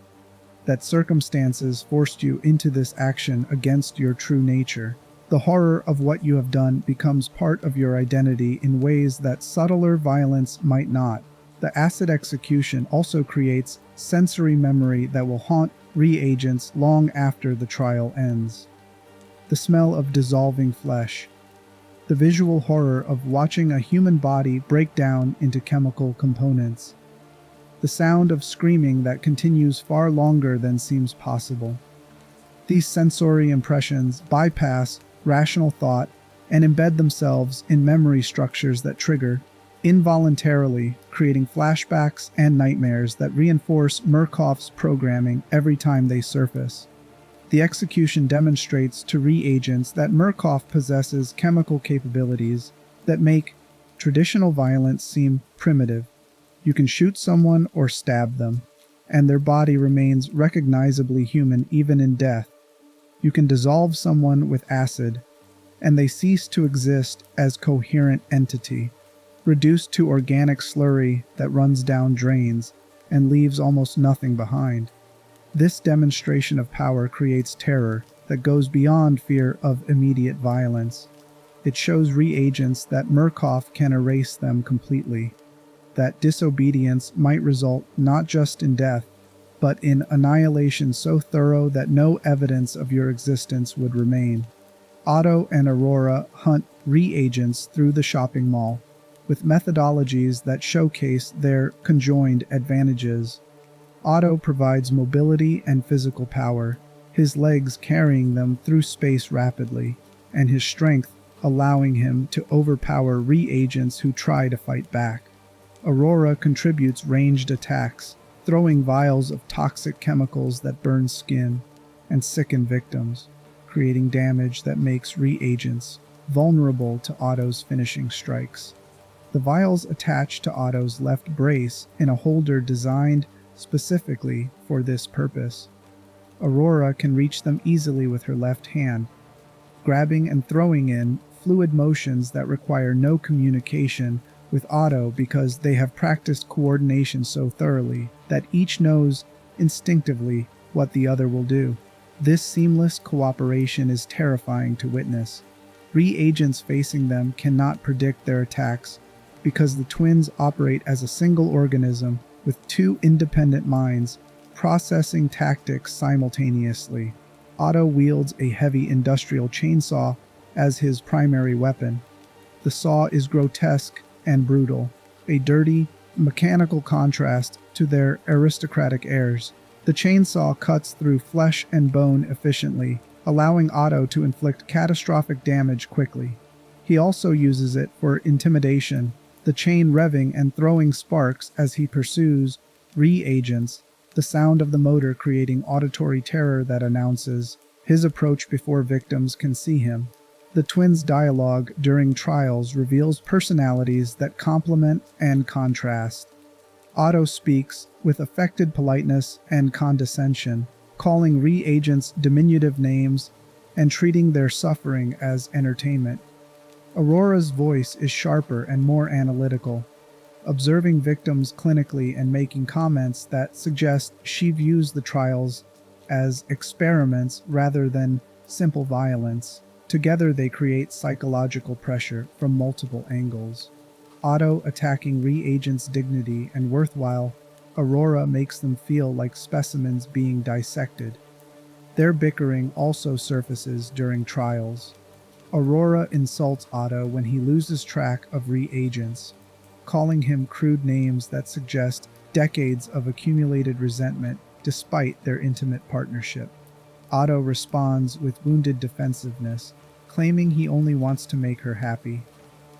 Speaker 1: that circumstances forced you into this action against your true nature. The horror of what you have done becomes part of your identity in ways that subtler violence might not. The acid execution also creates sensory memory that will haunt reagents long after the trial ends. The smell of dissolving flesh. The visual horror of watching a human body break down into chemical components. The sound of screaming that continues far longer than seems possible. These sensory impressions bypass rational thought and embed themselves in memory structures that trigger involuntarily, creating flashbacks and nightmares that reinforce Murkoff's programming every time they surface. The execution demonstrates to reagents that Murkoff possesses chemical capabilities that make traditional violence seem primitive. You can shoot someone or stab them, and their body remains recognizably human even in death. You can dissolve someone with acid, and they cease to exist as coherent entity, reduced to organic slurry that runs down drains and leaves almost nothing behind. This demonstration of power creates terror that goes beyond fear of immediate violence. It shows reagents that Murkoff can erase them completely, that disobedience might result not just in death, but in annihilation so thorough that no evidence of your existence would remain. Otto and Arora hunt reagents through the shopping mall, with methodologies that showcase their conjoined advantages. Otto provides mobility and physical power, his legs carrying them through space rapidly, and his strength allowing him to overpower reagents who try to fight back. Arora contributes ranged attacks, throwing vials of toxic chemicals that burn skin and sicken victims, creating damage that makes reagents vulnerable to Otto's finishing strikes. The vials attach to Otto's left brace in a holder designed specifically for this purpose. Arora can reach them easily with her left hand, grabbing and throwing in fluid motions that require no communication with Otto because they have practiced coordination so thoroughly that each knows instinctively what the other will do. This seamless cooperation is terrifying to witness. Reagents facing them cannot predict their attacks because the twins operate as a single organism with two independent minds processing tactics simultaneously. Otto wields a heavy industrial chainsaw as his primary weapon. The saw is grotesque and brutal, a dirty, mechanical contrast to their aristocratic airs. The chainsaw cuts through flesh and bone efficiently, allowing Otto to inflict catastrophic damage quickly. He also uses it for intimidation, the chain revving and throwing sparks as he pursues reagents, the sound of the motor creating auditory terror that announces his approach before victims can see him. The twins' dialogue during trials reveals personalities that complement and contrast. Otto speaks with affected politeness and condescension, calling reagents diminutive names and treating their suffering as entertainment. Aurora's voice is sharper and more analytical, observing victims clinically and making comments that suggest she views the trials as experiments rather than simple violence. Together they create psychological pressure from multiple angles. Otto attacking reagents' dignity and worthwhile, Arora makes them feel like specimens being dissected. Their bickering also surfaces during trials. Arora insults Otto when he loses track of reagents, calling him crude names that suggest decades of accumulated resentment despite their intimate partnership. Otto responds with wounded defensiveness, claiming he only wants to make her happy,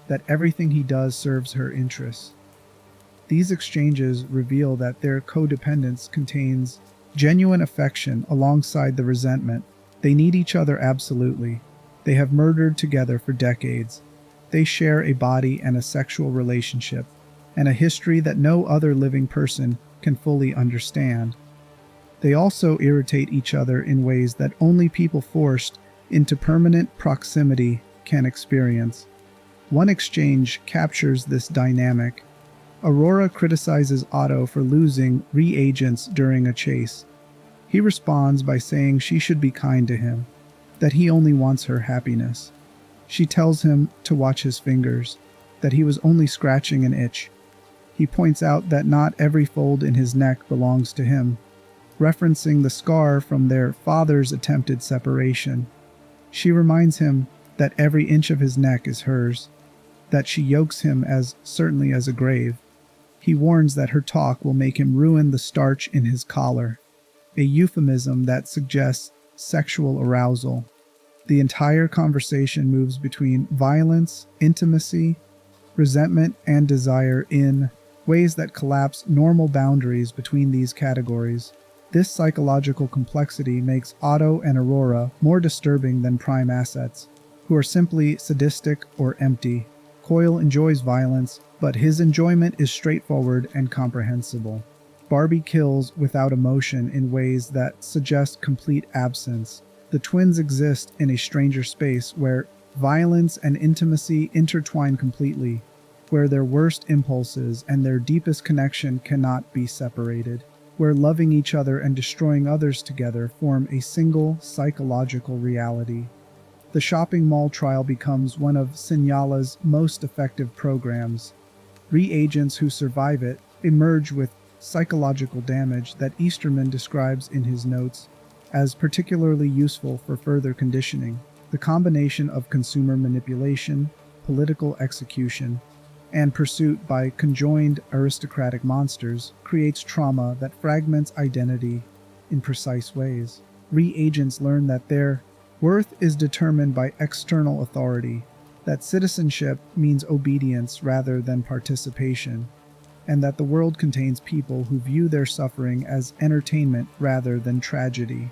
Speaker 1: that everything he does serves her interests. These exchanges reveal that their codependence contains genuine affection alongside the resentment. They need each other absolutely. They have murdered together for decades. They share a body and a sexual relationship, and a history that no other living person can fully understand. They also irritate each other in ways that only people forced into permanent proximity can experience. One exchange captures this dynamic. Arora criticizes Otto for losing reagents during a chase. He responds by saying she should be kind to him, that he only wants her happiness. She tells him to watch his fingers, that he was only scratching an itch. He points out that not every fold in his neck belongs to him, referencing the scar from their father's attempted separation. She reminds him that every inch of his neck is hers, that she yokes him as certainly as a grave. He warns that her talk will make him ruin the starch in his collar, a euphemism that suggests sexual arousal. The entire conversation moves between violence, intimacy, resentment, and desire in ways that collapse normal boundaries between these categories. This psychological complexity makes Otto and Arora more disturbing than prime assets, who are simply sadistic or empty. Coyle enjoys violence, but his enjoyment is straightforward and comprehensible. Barbie kills without emotion in ways that suggest complete absence. The twins exist in a stranger space where violence and intimacy intertwine completely, where their worst impulses and their deepest connection cannot be separated, where loving each other and destroying others together form a single psychological reality. The shopping mall trial becomes one of Signala's most effective programs. Reagents who survive it emerge with psychological damage that Easterman describes in his notes as particularly useful for further conditioning. The combination of consumer manipulation, political execution, and pursuit by conjoined aristocratic monsters creates trauma that fragments identity in precise ways. Reagents learn that their worth is determined by external authority, that citizenship means obedience rather than participation, and that the world contains people who view their suffering as entertainment rather than tragedy.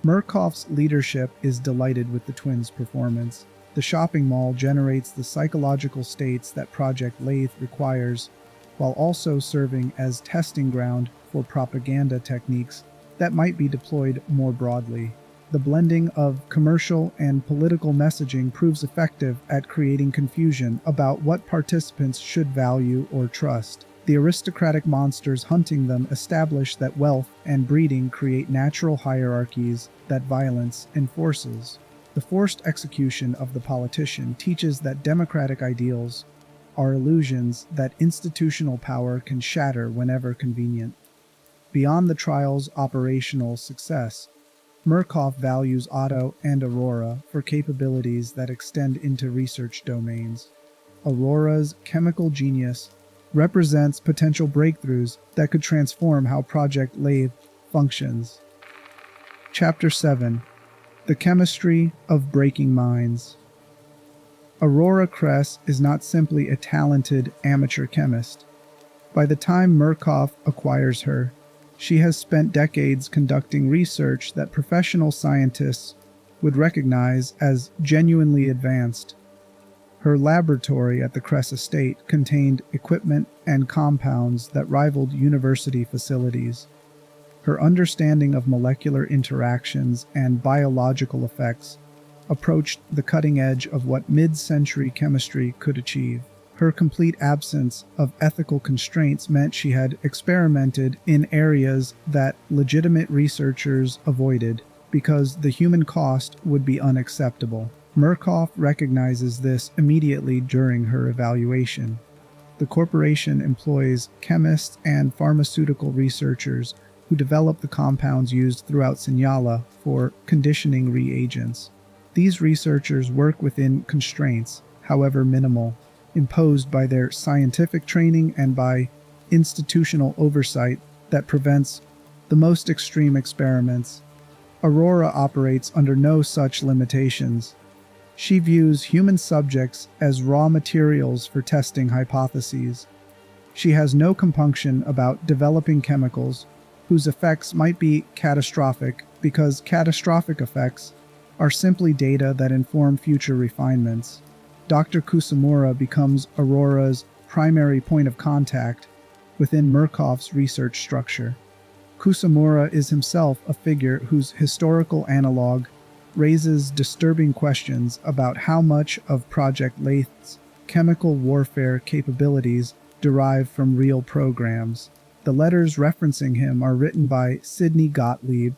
Speaker 1: Murkoff's leadership is delighted with the twins' performance. The shopping mall generates the psychological states that Project LATHE requires, while also serving as testing ground for propaganda techniques that might be deployed more broadly. The blending of commercial and political messaging proves effective at creating confusion about what participants should value or trust. The aristocratic monsters hunting them establish that wealth and breeding create natural hierarchies that violence enforces. The forced execution of the politician teaches that democratic ideals are illusions that institutional power can shatter whenever convenient. Beyond the trial's operational success, Murkoff values Otto and Arora for capabilities that extend into research domains. Aurora's chemical genius represents potential breakthroughs that could transform how Project LATHE functions. Chapter 7: The Chemistry of Breaking Minds. Arora Kress is not simply a talented amateur chemist. By the time Murkoff acquires her, she has spent decades conducting research that professional scientists would recognize as genuinely advanced. Her laboratory at the Kress estate contained equipment and compounds that rivaled university facilities. Her understanding of molecular interactions and biological effects approached the cutting edge of what mid-century chemistry could achieve. Her complete absence of ethical constraints meant she had experimented in areas that legitimate researchers avoided because the human cost would be unacceptable. Murkoff recognizes this immediately during her evaluation. The corporation employs chemists and pharmaceutical researchers who develop the compounds used throughout Signala for conditioning reagents. These researchers work within constraints, however minimal, imposed by their scientific training and by institutional oversight that prevents the most extreme experiments. Arora operates under no such limitations. She views human subjects as raw materials for testing hypotheses. She has no compunction about developing chemicals whose effects might be catastrophic because catastrophic effects are simply data that inform future refinements. Dr. Kusumura becomes Aurora's primary point of contact within Murkoff's research structure. Kusumura is himself a figure whose historical analog raises disturbing questions about how much of Project LATHE's chemical warfare capabilities derive from real programs. The letters referencing him are written by Sidney Gottlieb,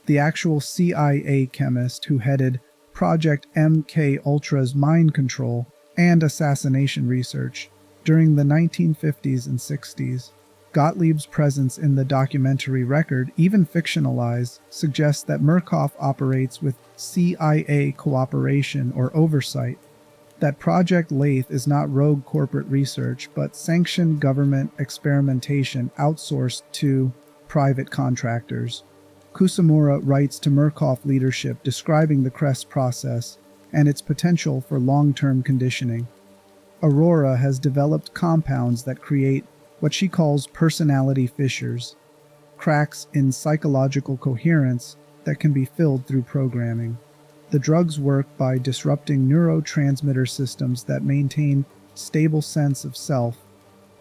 Speaker 1: the actual CIA chemist who headed Project MK Ultra's mind control and assassination research during the 1950s and 60s. Gottlieb's presence in the documentary record, even fictionalized, suggests that Murkoff operates with CIA cooperation or oversight, that Project LATHE is not rogue corporate research, but sanctioned government experimentation outsourced to private contractors. Kusumura writes to Murkoff leadership describing the Kress process and its potential for long-term conditioning. Arora has developed compounds that create what she calls personality fissures, cracks in psychological coherence that can be filled through programming. The drugs work by disrupting neurotransmitter systems that maintain stable sense of self,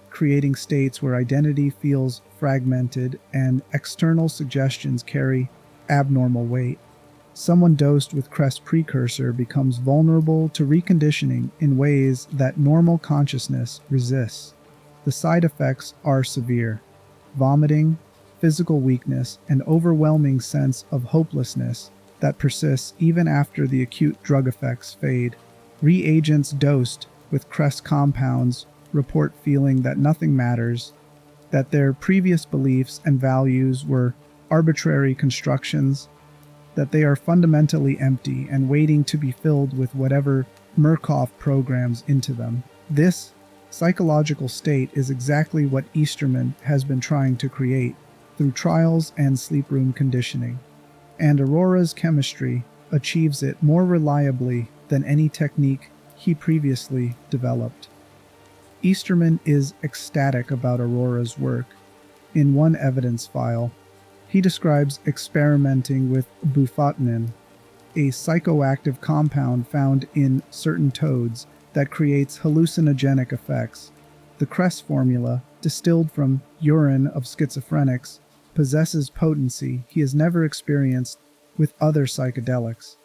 Speaker 1: creating states where identity feels fragmented and external suggestions carry abnormal weight. Someone dosed with Kress precursor becomes vulnerable to reconditioning in ways that normal consciousness resists. The side effects are severe: vomiting, physical weakness, and overwhelming sense of hopelessness that persists even after the acute drug effects fade. Reagents dosed with Kress compounds report feeling that nothing matters, that their previous beliefs and values were arbitrary constructions, that they are fundamentally empty and waiting to be filled with whatever Murkoff programs into them. This psychological state is exactly what Easterman has been trying to create through trials and sleep room conditioning, and Aurora's chemistry achieves it more reliably than any technique he previously developed. Easterman is ecstatic about Aurora's work. In one evidence file, he describes experimenting with bufotenin, a psychoactive compound found in certain toads that creates hallucinogenic effects. The Kress formula, distilled from urine of schizophrenics, possesses potency he has never experienced with other psychedelics.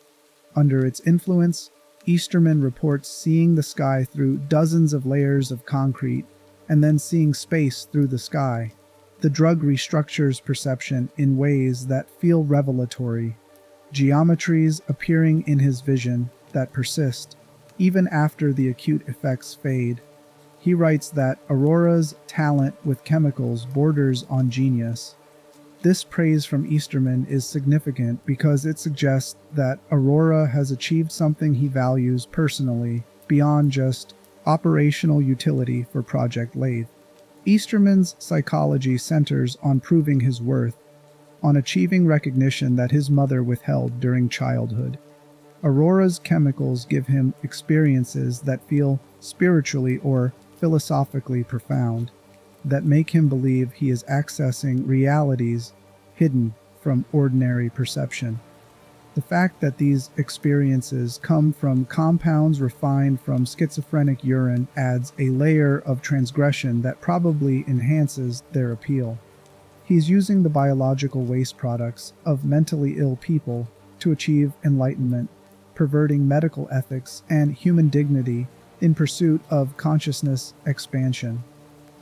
Speaker 1: Under its influence, Easterman reports seeing the sky through dozens of layers of concrete and then seeing space through the sky. The drug restructures perception in ways that feel revelatory, geometries appearing in his vision that persist, even after the acute effects fade. He writes that Aurora's talent with chemicals borders on genius. This praise from Easterman is significant because it suggests that Arora has achieved something he values personally beyond just operational utility for Project LATHE. Easterman's psychology centers on proving his worth, on achieving recognition that his mother withheld during childhood. Aurora's chemicals give him experiences that feel spiritually or philosophically profound, that make him believe he is accessing realities hidden from ordinary perception. The fact that these experiences come from compounds refined from schizophrenic urine adds a layer of transgression that probably enhances their appeal. He's using the biological waste products of mentally ill people to achieve enlightenment, perverting medical ethics and human dignity in pursuit of consciousness expansion.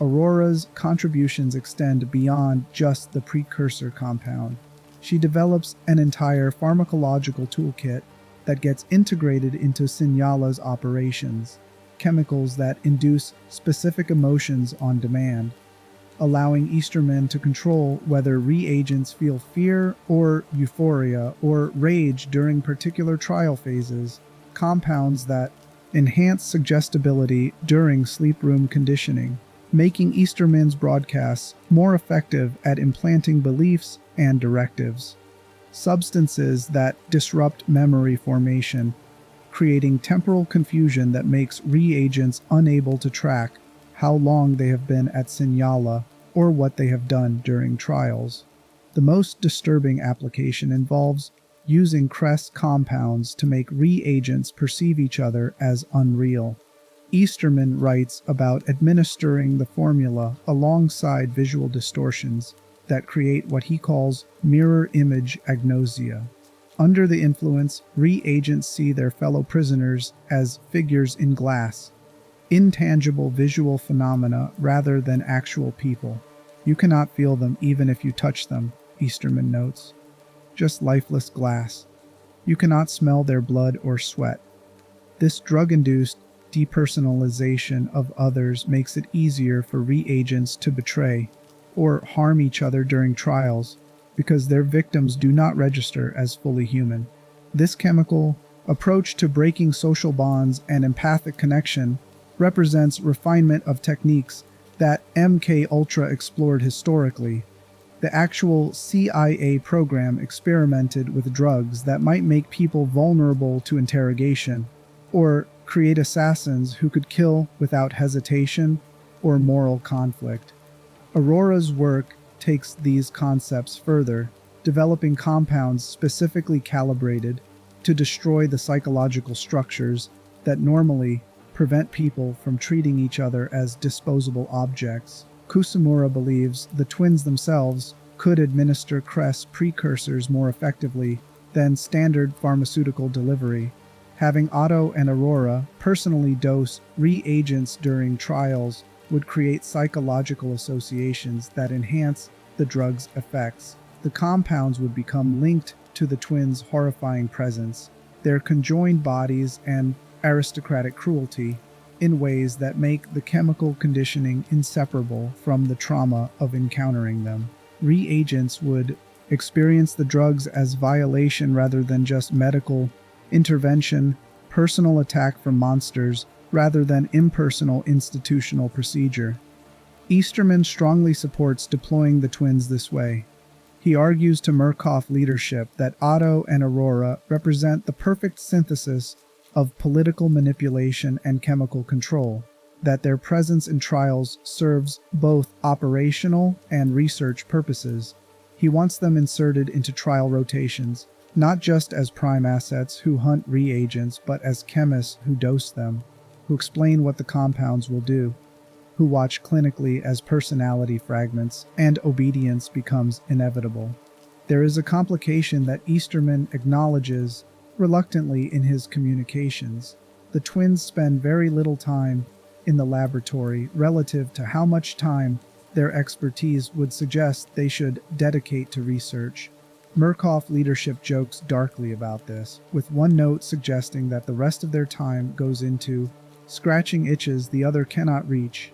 Speaker 1: Aurora's contributions extend beyond just the precursor compound. She develops an entire pharmacological toolkit that gets integrated into Signala's operations, chemicals that induce specific emotions on demand, allowing Easterman to control whether reagents feel fear or euphoria or rage during particular trial phases, compounds that enhance suggestibility during sleep room conditioning, making Easterman's broadcasts more effective at implanting beliefs and directives. Substances that disrupt memory formation, creating temporal confusion that makes reagents unable to track how long they have been at Signala or what they have done during trials. The most disturbing application involves using Kress compounds to make reagents perceive each other as unreal. Easterman writes about administering the formula alongside visual distortions that create what he calls mirror image agnosia. Under the influence, reagents see their fellow prisoners as figures in glass, intangible visual phenomena rather than actual people. You cannot feel them even if you touch them, Easterman notes. Just lifeless glass. You cannot smell their blood or sweat. This drug-induced depersonalization of others makes it easier for reagents to betray or harm each other during trials because their victims do not register as fully human. This chemical approach to breaking social bonds and empathic connection represents refinement of techniques that MK Ultra explored historically. The actual CIA program experimented with drugs that might make people vulnerable to interrogation, or create assassins who could kill without hesitation or moral conflict. Aurora's work takes these concepts further, developing compounds specifically calibrated to destroy the psychological structures that normally prevent people from treating each other as disposable objects. Kusumura believes the twins themselves could administer Kress precursors more effectively than standard pharmaceutical delivery. Having Otto and Arora personally dose reagents during trials would create psychological associations that enhance the drug's effects. The compounds would become linked to the twins' horrifying presence, their conjoined bodies and aristocratic cruelty, in ways that make the chemical conditioning inseparable from the trauma of encountering them. Reagents would experience the drugs as violation rather than just medical intervention, personal attack from monsters rather than impersonal institutional procedure. Easterman strongly supports deploying the twins this way. He argues to Murkoff leadership that Otto and Arora represent the perfect synthesis of political manipulation and chemical control. that their presence in trials serves both operational and research purposes. He wants them inserted into trial rotations, not just as prime assets who hunt reagents, but as chemists who dose them, who explain what the compounds will do, who watch clinically as personality fragments and obedience becomes inevitable. There is a complication that Easterman acknowledges reluctantly in his communications. The twins spend very little time in the laboratory relative to how much time their expertise would suggest they should dedicate to research. Murkoff leadership jokes darkly about this, with one note suggesting that the rest of their time goes into scratching itches the other cannot reach.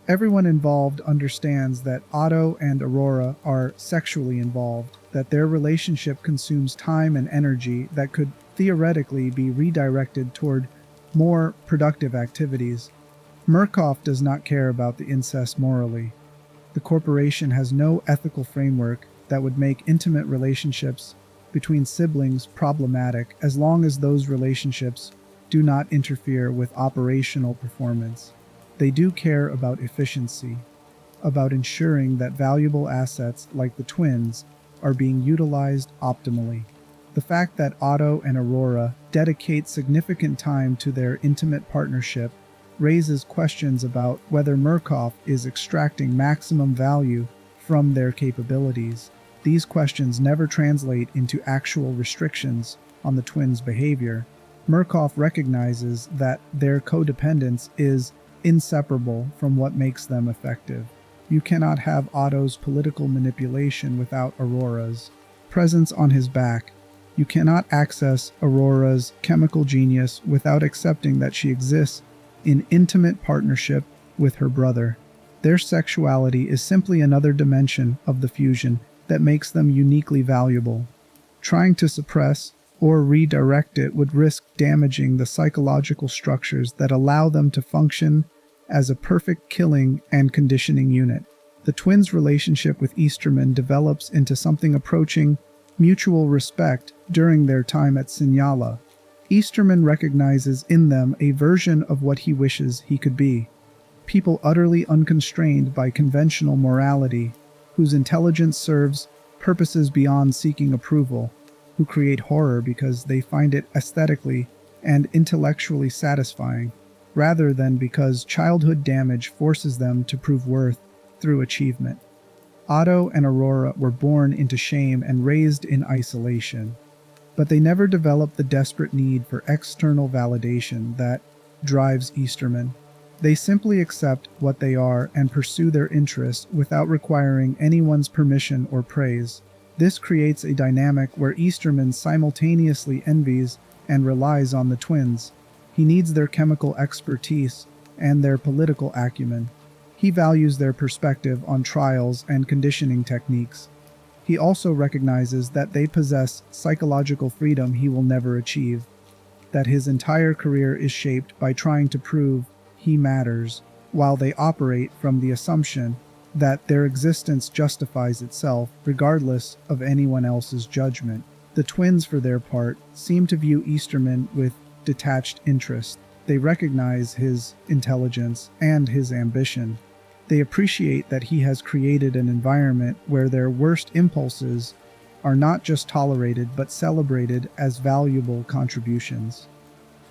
Speaker 1: Everyone involved understands that Otto and Arora are sexually involved, that their relationship consumes time and energy that could theoretically be redirected toward more productive activities. Murkoff does not care about the incest morally. The corporation has no ethical framework that would make intimate relationships between siblings problematic as long as those relationships do not interfere with operational performance. They do care about efficiency, about ensuring that valuable assets like the twins are being utilized optimally. The fact that Otto and Arora dedicate significant time to their intimate partnership raises questions about whether Murkoff is extracting maximum value from their capabilities. These questions never translate into actual restrictions on the twins' behavior. Murkoff recognizes that their codependence is inseparable from what makes them effective. You cannot have Otto's political manipulation without Aurora's presence on his back. You cannot access Aurora's chemical genius without accepting that she exists in intimate partnership with her brother. Their sexuality is simply another dimension of the fusion that makes them uniquely valuable. Trying to suppress or redirect it would risk damaging the psychological structures that allow them to function as a perfect killing and conditioning unit. The twins' relationship with Easterman develops into something approaching mutual respect during their time at Signala. Easterman recognizes in them a version of what he wishes he could be. People utterly unconstrained by conventional morality, whose intelligence serves purposes beyond seeking approval, who create horror because they find it aesthetically and intellectually satisfying, rather than because childhood damage forces them to prove worth through achievement. Otto and Arora were born into shame and raised in isolation, but they never developed the desperate need for external validation that drives Easterman. They simply accept what they are and pursue their interests without requiring anyone's permission or praise. This creates a dynamic where Easterman simultaneously envies and relies on the twins. He needs their chemical expertise and their political acumen. He values their perspective on trials and conditioning techniques. He also recognizes that they possess psychological freedom he will never achieve, that his entire career is shaped by trying to prove he matters, while they operate from the assumption that their existence justifies itself regardless of anyone else's judgment. The twins, for their part, seem to view Easterman with detached interest. They recognize his intelligence and his ambition. They appreciate that he has created an environment where their worst impulses are not just tolerated but celebrated as valuable contributions.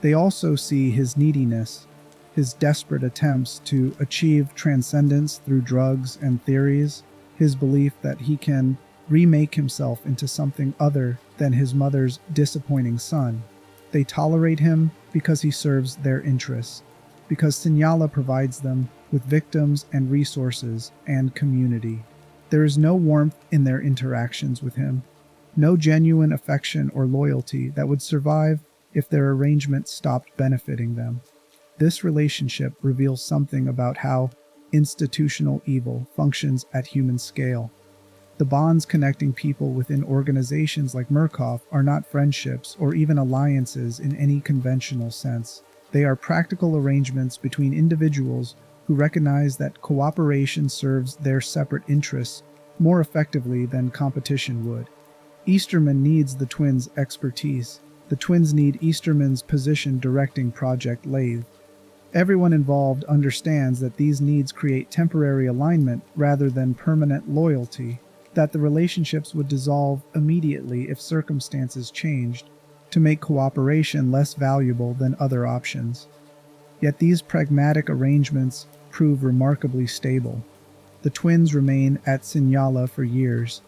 Speaker 1: They also see his neediness, his desperate attempts to achieve transcendence through drugs and theories, his belief that he can remake himself into something other than his mother's disappointing son. They tolerate him because he serves their interests, because Signala provides them with victims and resources and community. There is no warmth in their interactions with him, no genuine affection or loyalty that would survive if their arrangement stopped benefiting them. This relationship reveals something about how institutional evil functions at human scale. The bonds connecting people within organizations like Murkoff are not friendships or even alliances in any conventional sense. They are practical arrangements between individuals who recognize that cooperation serves their separate interests more effectively than competition would. Easterman needs the twins' expertise. The twins need Easterman's position directing Project LATHE. Everyone involved understands that these needs create temporary alignment rather than permanent loyalty, that the relationships would dissolve immediately if circumstances changed, to make cooperation less valuable than other options. Yet these pragmatic arrangements prove remarkably stable. The twins remain at Signala for years,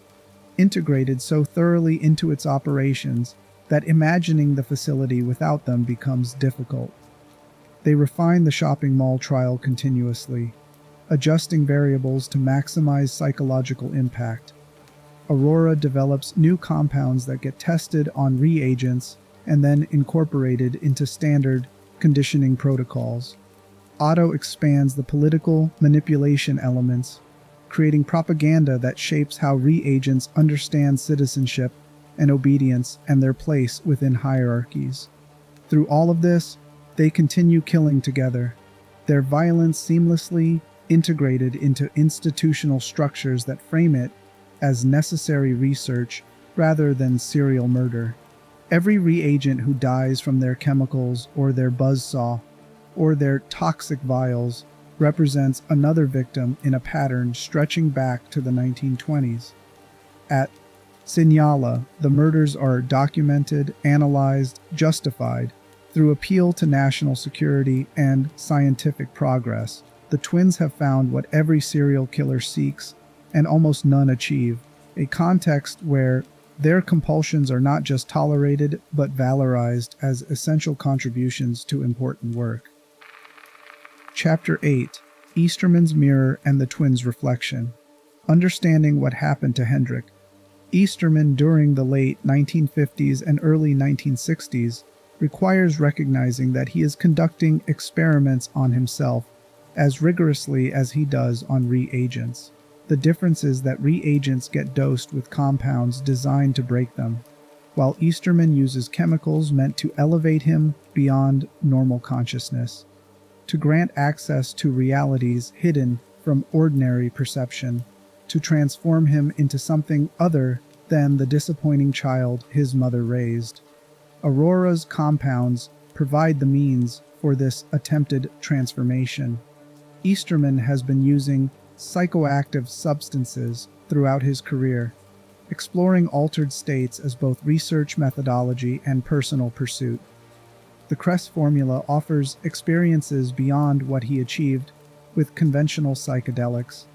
Speaker 1: integrated so thoroughly into its operations that imagining the facility without them becomes difficult. They refine the shopping mall trial continuously, adjusting variables to maximize psychological impact. Aurora develops new compounds that get tested on reagents and then incorporated into standard conditioning protocols. Otto expands the political manipulation elements, creating propaganda that shapes how reagents understand citizenship and obedience and their place within hierarchies. Through all of this, they continue killing together, their violence seamlessly integrated into institutional structures that frame it as necessary research rather than serial murder. Every reagent who dies from their chemicals or their buzzsaw or their toxic vials represents another victim in a pattern stretching back to the 1920s. At Signala, the murders are documented, analyzed, justified. Through appeal to national security and scientific progress, the twins have found what every serial killer seeks and almost none achieve, a context where their compulsions are not just tolerated but valorized as essential contributions to important work. Chapter 8: Easterman's Mirror and the Twins' Reflection. Understanding what happened to Hendrik. Easterman during the late 1950s and early 1960s requires recognizing that he is conducting experiments on himself as rigorously as he does on reagents. The difference is that reagents get dosed with compounds designed to break them, while Easterman uses chemicals meant to elevate him beyond normal consciousness, to grant access to realities hidden from ordinary perception, to transform him into something other than the disappointing child his mother raised. Aurora's compounds provide the means for this attempted transformation. Easterman has been using psychoactive substances throughout his career, exploring altered states as both research methodology and personal pursuit. The Kress formula offers experiences beyond what he achieved with conventional psychedelics.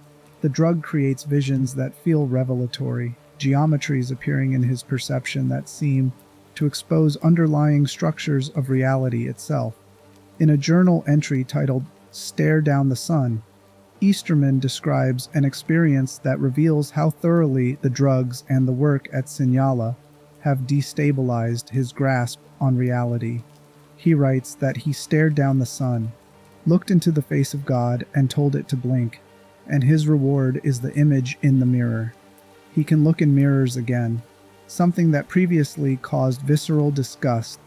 Speaker 1: The drug creates visions that feel revelatory, geometries appearing in his perception that seem to expose underlying structures of reality itself. In a journal entry titled "Stare Down the Sun," Easterman describes an experience that reveals how thoroughly the drugs and the work at Signala have destabilized his grasp on reality. He writes that he stared down the sun, looked into the face of God, and told it to blink, and his reward is the image in the mirror. He can look in mirrors again, something that previously caused visceral disgust.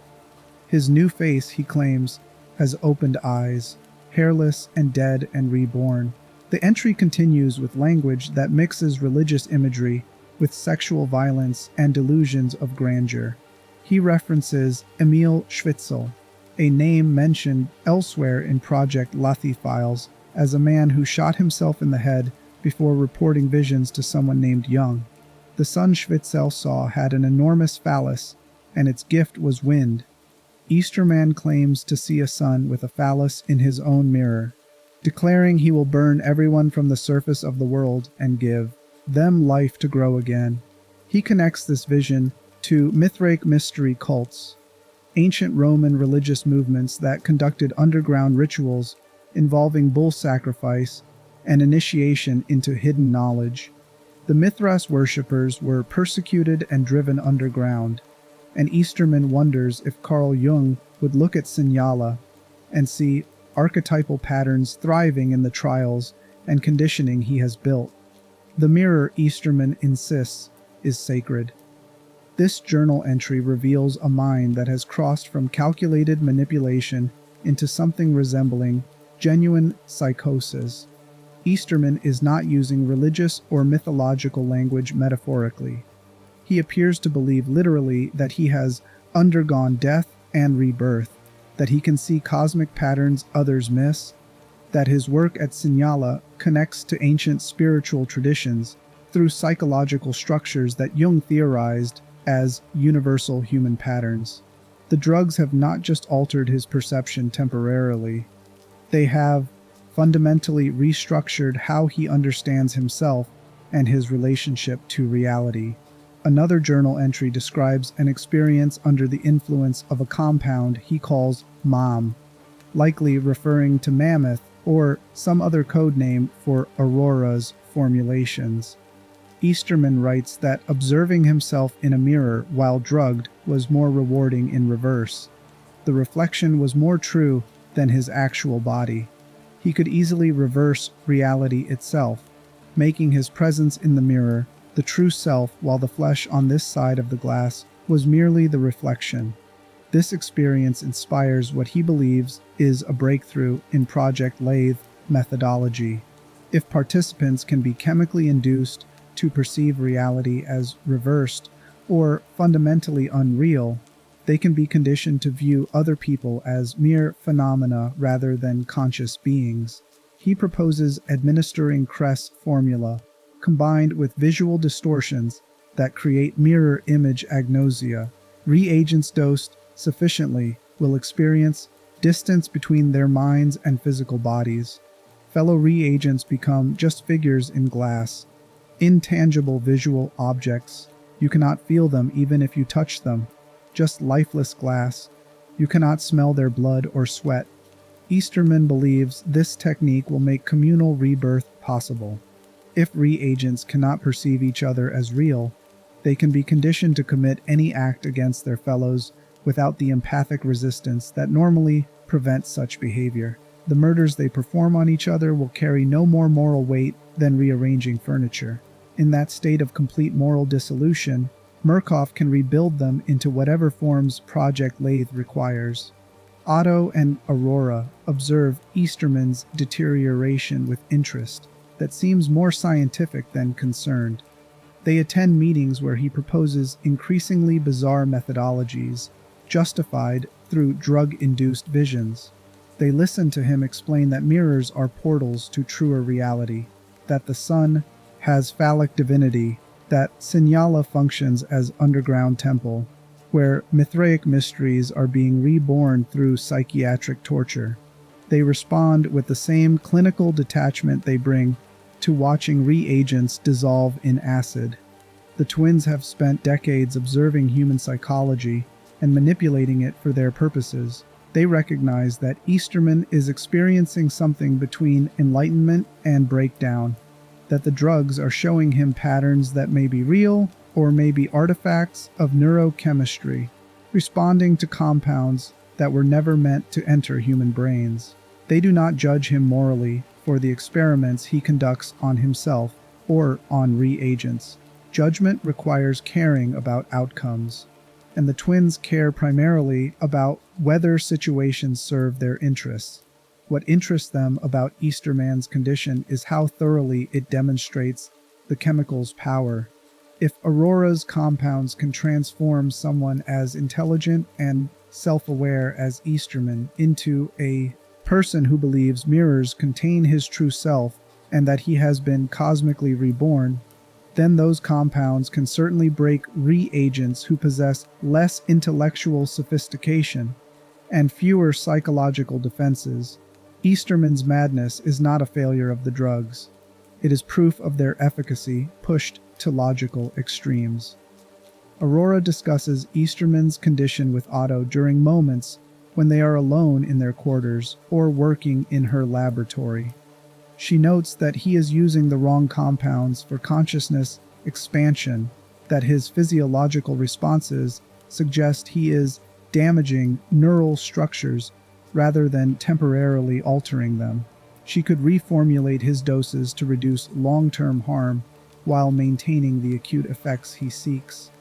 Speaker 1: His new face, he claims, has opened eyes, hairless and dead and reborn. The entry continues with language that mixes religious imagery with sexual violence and delusions of grandeur. He references Emil Schwitzel, a name mentioned elsewhere in Project LATHE files, as a man who shot himself in the head before reporting visions to someone named Young. The sun Schwitzel saw had an enormous phallus, and its gift was wind. Easterman claims to see a sun with a phallus in his own mirror, declaring he will burn everyone from the surface of the world and give them life to grow again. He connects this vision to Mithraic mystery cults, ancient Roman religious movements that conducted underground rituals involving bull sacrifice and initiation into hidden knowledge. The Mithras worshippers were persecuted and driven underground, and Easterman wonders if Carl Jung would look at Signala and see archetypal patterns thriving in the trials and conditioning he has built. The mirror, Easterman insists, is sacred. This journal entry reveals a mind that has crossed from calculated manipulation into something resembling genuine psychosis. Easterman is not using religious or mythological language metaphorically. He appears to believe literally that he has undergone death and rebirth, that he can see cosmic patterns others miss, that his work at Signala connects to ancient spiritual traditions through psychological structures that Jung theorized as universal human patterns. The drugs have not just altered his perception temporarily, they have fundamentally restructured how he understands himself and his relationship to reality. Another journal entry describes an experience under the influence of a compound he calls MOM, likely referring to mammoth or some other code name for Aurora's formulations. Easterman writes that observing himself in a mirror while drugged was more rewarding in reverse. The reflection was more true than his actual body. He could easily reverse reality itself, making his presence in the mirror the true self while the flesh on this side of the glass was merely the reflection. This experience inspires what he believes is a breakthrough in Project LATHE methodology. If participants can be chemically induced to perceive reality as reversed or fundamentally unreal, they can be conditioned to view other people as mere phenomena rather than conscious beings. He proposes administering Kress formula, combined with visual distortions that create mirror image agnosia. Reagents dosed sufficiently will experience distance between their minds and physical bodies. Fellow reagents become just figures in glass, intangible visual objects. You cannot feel them even if you touch them, just lifeless glass. You cannot smell their blood or sweat. Easterman believes this technique will make communal rebirth possible. If reagents cannot perceive each other as real, they can be conditioned to commit any act against their fellows without the empathic resistance that normally prevents such behavior. The murders they perform on each other will carry no more moral weight than rearranging furniture. In that state of complete moral dissolution, Murkoff can rebuild them into whatever forms Project LATHE requires. Otto and Arora observe Easterman's deterioration with interest that seems more scientific than concerned. They attend meetings where he proposes increasingly bizarre methodologies, justified through drug-induced visions. They listen to him explain that mirrors are portals to truer reality, that the sun has phallic divinity, that Signala functions as underground temple, where Mithraic mysteries are being reborn through psychiatric torture. They respond with the same clinical detachment they bring to watching reagents dissolve in acid. The twins have spent decades observing human psychology and manipulating it for their purposes. They recognize that Easterman is experiencing something between enlightenment and breakdown, that the drugs are showing him patterns that may be real or may be artifacts of neurochemistry, responding to compounds that were never meant to enter human brains. They do not judge him morally for the experiments he conducts on himself or on reagents. Judgment requires caring about outcomes, and the twins care primarily about whether situations serve their interests. What interests them about Easterman's condition is how thoroughly it demonstrates the chemical's power. If Aurora's compounds can transform someone as intelligent and self-aware as Easterman into a person who believes mirrors contain his true self and that he has been cosmically reborn, then those compounds can certainly break reagents who possess less intellectual sophistication and fewer psychological defenses. Easterman's madness is not a failure of the drugs. It is proof of their efficacy pushed to logical extremes. Arora discusses Easterman's condition with Otto during moments when they are alone in their quarters or working in her laboratory. She notes that he is using the wrong compounds for consciousness expansion, that his physiological responses suggest he is damaging neural structures rather than temporarily altering them. She could reformulate his doses to reduce long-term harm while maintaining the acute effects he seeks.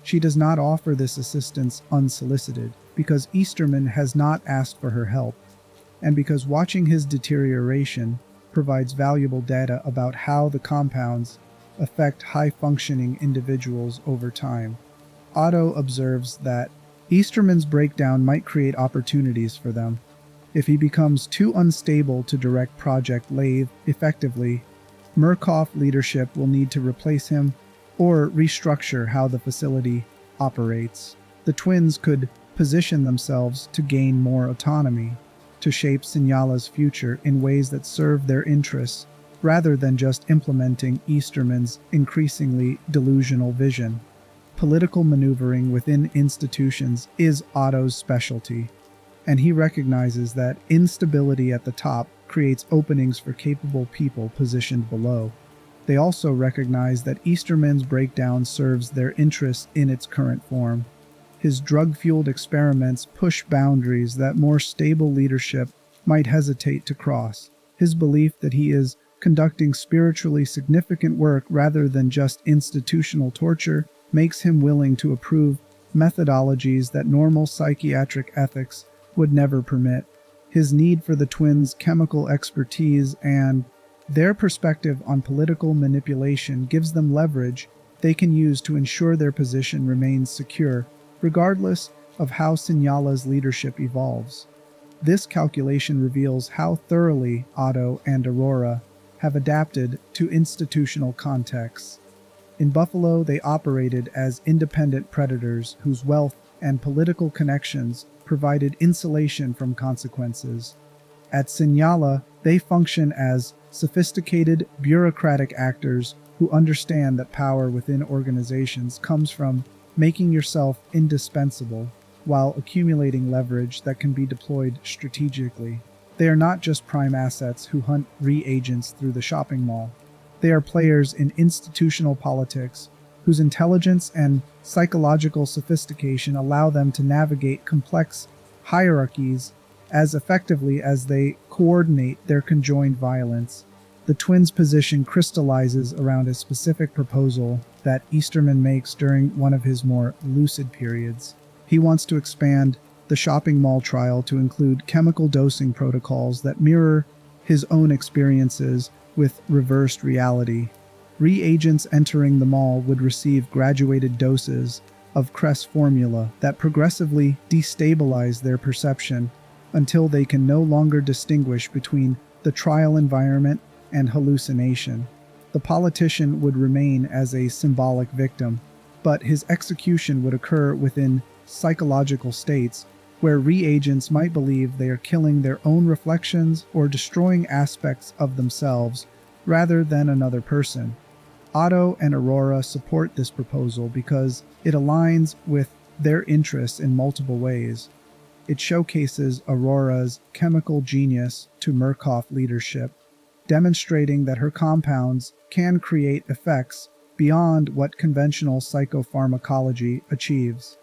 Speaker 1: She does not offer this assistance unsolicited, because Easterman has not asked for her help, and because watching his deterioration provides valuable data about how the compounds affect high-functioning individuals over time. Otto observes that Easterman's breakdown might create opportunities for them. If he becomes too unstable to direct Project LATHE effectively, Murkoff leadership will need to replace him or restructure how the facility operates. The twins could position themselves to gain more autonomy, to shape Signala's future in ways that serve their interests, rather than just implementing Easterman's increasingly delusional vision. Political maneuvering within institutions is Otto's specialty, and he recognizes that instability at the top creates openings for capable people positioned below. They also recognize that Easterman's breakdown serves their interests in its current form. His drug-fueled experiments push boundaries that more stable leadership might hesitate to cross. His belief that he is conducting spiritually significant work rather than just institutional torture makes him willing to approve methodologies that normal psychiatric ethics would never permit. His need for the twins' chemical expertise and their perspective on political manipulation gives them leverage they can use to ensure their position remains secure, regardless of how Signala's leadership evolves. This calculation reveals how thoroughly Otto and Arora have adapted to institutional contexts. In Buffalo, they operated as independent predators whose wealth and political connections provided insulation from consequences. At Signala, they function as sophisticated, bureaucratic actors who understand that power within organizations comes from making yourself indispensable while accumulating leverage that can be deployed strategically. They are not just prime assets who hunt reagents through the shopping mall. They are players in institutional politics whose intelligence and psychological sophistication allow them to navigate complex hierarchies as effectively as they coordinate their conjoined violence. The twins' position crystallizes around a specific proposal that Easterman makes during one of his more lucid periods. He wants to expand the shopping mall trial to include chemical dosing protocols that mirror his own experiences with reversed reality. Reagents entering the mall would receive graduated doses of Kress formula that progressively destabilize their perception until they can no longer distinguish between the trial environment and hallucination. The politician would remain as a symbolic victim, but his execution would occur within psychological states where reagents might believe they are killing their own reflections or destroying aspects of themselves rather than another person. Otto and Arora support this proposal because it aligns with their interests in multiple ways. It showcases Aurora's chemical genius to Murkoff leadership, demonstrating that her compounds can create effects beyond what conventional psychopharmacology achieves.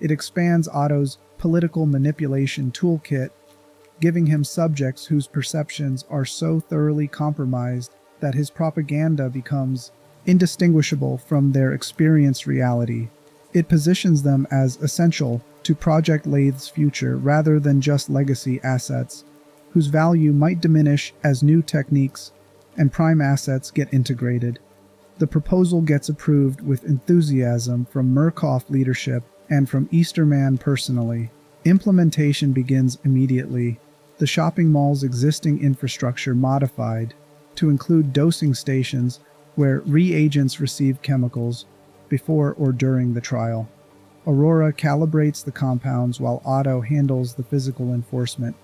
Speaker 1: It expands Otto's political manipulation toolkit, giving him subjects whose perceptions are so thoroughly compromised that his propaganda becomes indistinguishable from their experienced reality. It positions them as essential to Project LATHE's future rather than just legacy assets, whose value might diminish as new techniques and prime assets get integrated. The proposal gets approved with enthusiasm from Murkoff leadership and from Easterman personally. Implementation begins immediately, the shopping mall's existing infrastructure modified to include dosing stations where reagents receive chemicals before or during the trial. Arora calibrates the compounds while Otto handles the physical enforcement,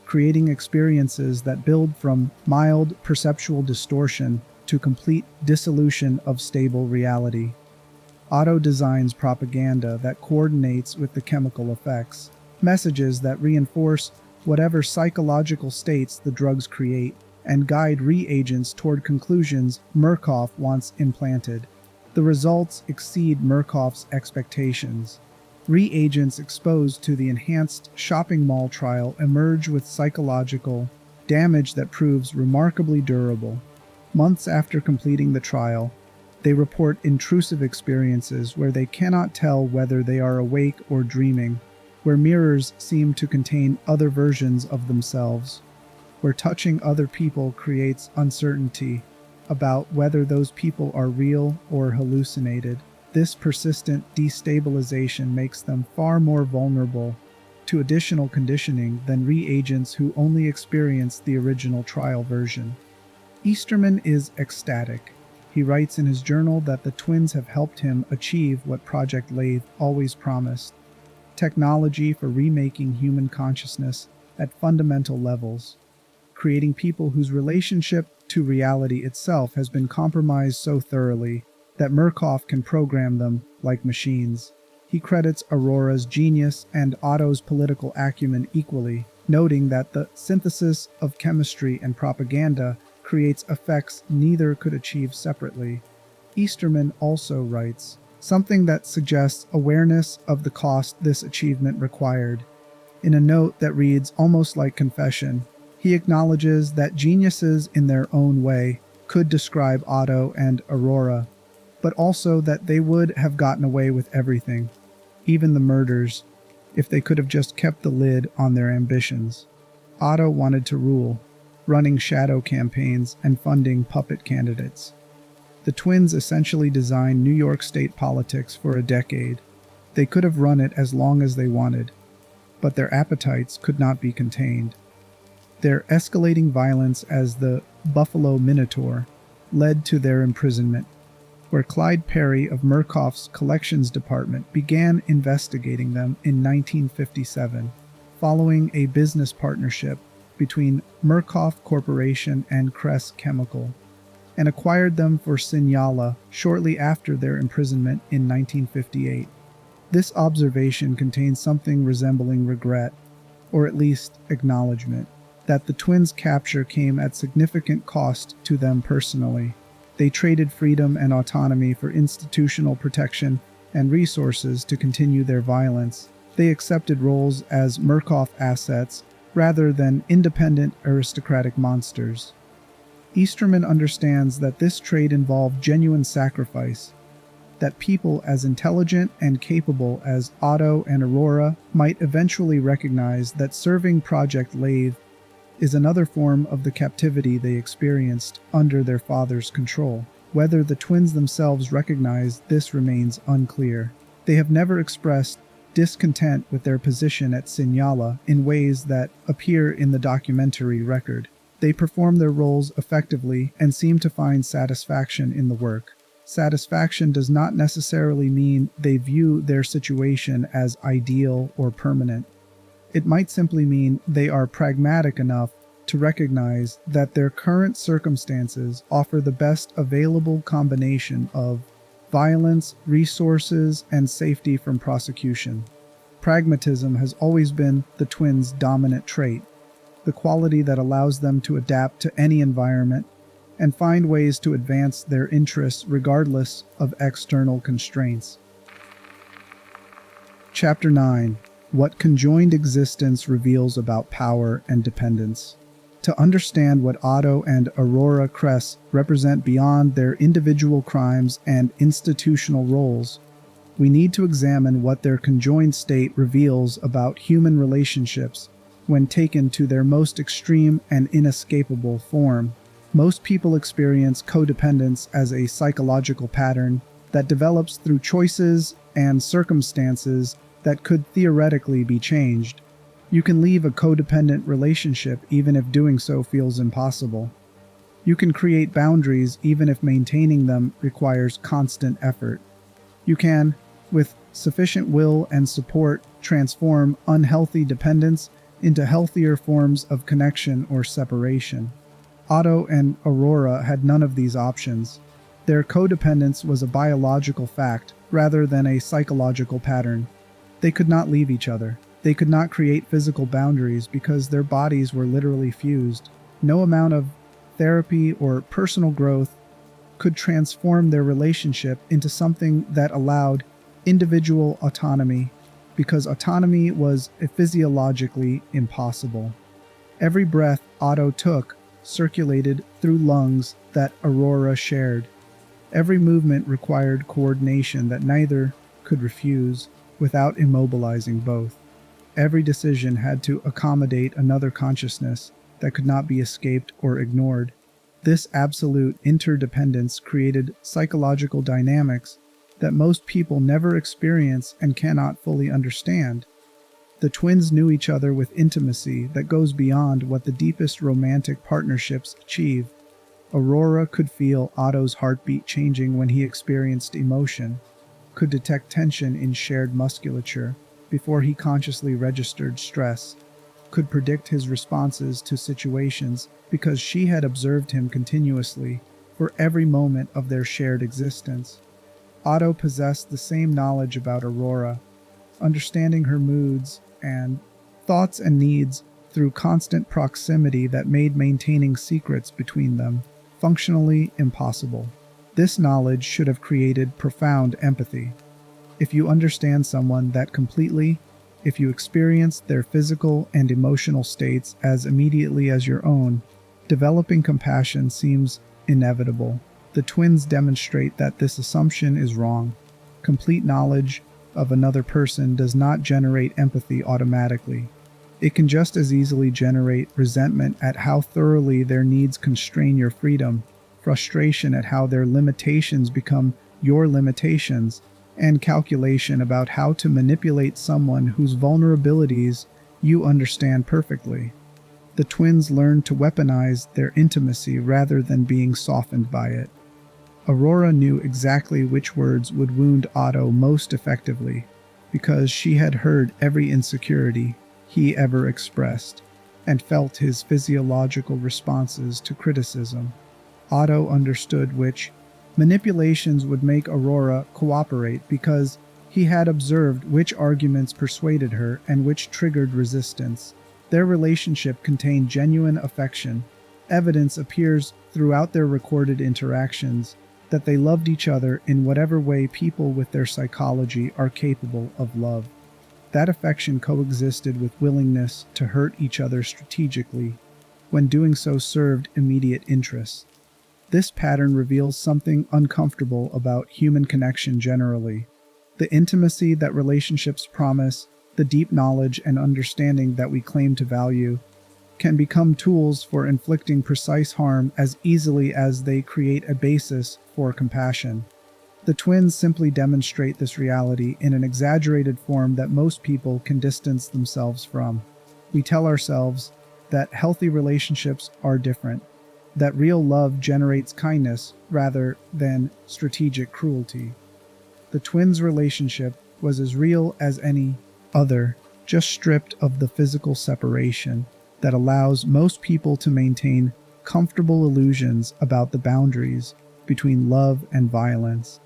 Speaker 1: creating experiences that build from mild perceptual distortion to complete dissolution of stable reality. Otto designs propaganda that coordinates with the chemical effects, messages that reinforce whatever psychological states the drugs create, and guide reagents toward conclusions Murkoff wants implanted. The results exceed Murkoff's expectations. Reagents exposed to the enhanced shopping mall trial emerge with psychological damage that proves remarkably durable. Months after completing the trial, they report intrusive experiences where they cannot tell whether they are awake or dreaming, where mirrors seem to contain other versions of themselves, where touching other people creates uncertainty about whether those people are real or hallucinated. This persistent destabilization makes them far more vulnerable to additional conditioning than reagents who only experienced the original trial version. Easterman is ecstatic. He writes in his journal that the twins have helped him achieve what Project LATHE always promised: technology for remaking human consciousness at fundamental levels, creating people whose relationship to reality itself has been compromised so thoroughly that Murkoff can program them like machines. He credits Aurora's genius and Otto's political acumen equally, noting that the synthesis of chemistry and propaganda creates effects neither could achieve separately. Easterman also writes something that suggests awareness of the cost this achievement required. In a note that reads almost like confession, he acknowledges that geniuses in their own way could describe Otto and Arora, but also that they would have gotten away with everything, even the murders, if they could have just kept the lid on their ambitions. Otto wanted to rule, running shadow campaigns and funding puppet candidates. The twins essentially designed New York state politics for a decade. They could have run it as long as they wanted, but their appetites could not be contained. Their escalating violence as the Buffalo Minotaur led to their imprisonment, where Clyde Perry of Murkoff's collections department began investigating them in 1957, following a business partnership between Murkoff Corporation and Kress Chemical, and acquired them for Signala shortly after their imprisonment in 1958. This observation contains something resembling regret, or at least acknowledgement, that the twins' capture came at significant cost to them personally. They traded freedom and autonomy for institutional protection and resources to continue their violence. They accepted roles as Murkoff assets rather than independent aristocratic monsters. Easterman understands that this trade involved genuine sacrifice, that people as intelligent and capable as Otto and Arora might eventually recognize that serving Project LATHE is another form of the captivity they experienced under their father's control. Whether the twins themselves recognize this remains unclear. They have never expressed discontent with their position at Signala in ways that appear in the documentary record. They perform their roles effectively and seem to find satisfaction in the work. Satisfaction does not necessarily mean they view their situation as ideal or permanent. It might simply mean they are pragmatic enough to recognize that their current circumstances offer the best available combination of violence, resources, and safety from prosecution. Pragmatism has always been the twins' dominant trait, the quality that allows them to adapt to any environment and find ways to advance their interests regardless of external constraints. Chapter 9. What conjoined existence reveals about power and dependence. To understand what Otto and Arora Kress represent beyond their individual crimes and institutional roles, we need to examine what their conjoined state reveals about human relationships when taken to their most extreme and inescapable form. Most people experience codependence as a psychological pattern that develops through choices and circumstances that could theoretically be changed. You can leave a codependent relationship even if doing so feels impossible. You can create boundaries even if maintaining them requires constant effort. You can, with sufficient will and support, transform unhealthy dependence into healthier forms of connection or separation. Otto and Arora had none of these options. Their codependence was a biological fact rather than a psychological pattern. They could not leave each other. They could not create physical boundaries because their bodies were literally fused. No amount of therapy or personal growth could transform their relationship into something that allowed individual autonomy, because autonomy was physiologically impossible. Every breath Otto took circulated through lungs that Arora shared. Every movement required coordination that neither could refuse without immobilizing both. Every decision had to accommodate another consciousness that could not be escaped or ignored. This absolute interdependence created psychological dynamics that most people never experience and cannot fully understand. The twins knew each other with intimacy that goes beyond what the deepest romantic partnerships achieve. Aurora could feel Otto's heartbeat changing when he experienced emotion, could detect tension in shared musculature before he consciously registered stress, could predict his responses to situations because she had observed him continuously for every moment of their shared existence. Otto possessed the same knowledge about Aurora, understanding her moods and thoughts and needs through constant proximity that made maintaining secrets between them functionally impossible. This knowledge should have created profound empathy. If you understand someone that completely, if you experience their physical and emotional states as immediately as your own, developing compassion seems inevitable. The twins demonstrate that this assumption is wrong. Complete knowledge of another person does not generate empathy automatically. It can just as easily generate resentment at how thoroughly their needs constrain your freedom, frustration at how their limitations become your limitations, and calculation about how to manipulate someone whose vulnerabilities you understand perfectly. The twins learned to weaponize their intimacy rather than being softened by it. Aurora knew exactly which words would wound Otto most effectively, because she had heard every insecurity he ever expressed, and felt his physiological responses to criticism. Otto understood which manipulations would make Aurora cooperate because he had observed which arguments persuaded her and which triggered resistance. Their relationship contained genuine affection. Evidence appears throughout their recorded interactions that they loved each other in whatever way people with their psychology are capable of love. That affection coexisted with willingness to hurt each other strategically, when doing so served immediate interests. This pattern reveals something uncomfortable about human connection generally. The intimacy that relationships promise, the deep knowledge and understanding that we claim to value, can become tools for inflicting precise harm as easily as they create a basis for compassion. The twins simply demonstrate this reality in an exaggerated form that most people can distance themselves from. We tell ourselves that healthy relationships are different, that real love generates kindness rather than strategic cruelty. The twins' relationship was as real as any other, just stripped of the physical separation that allows most people to maintain comfortable illusions about the boundaries between love and violence.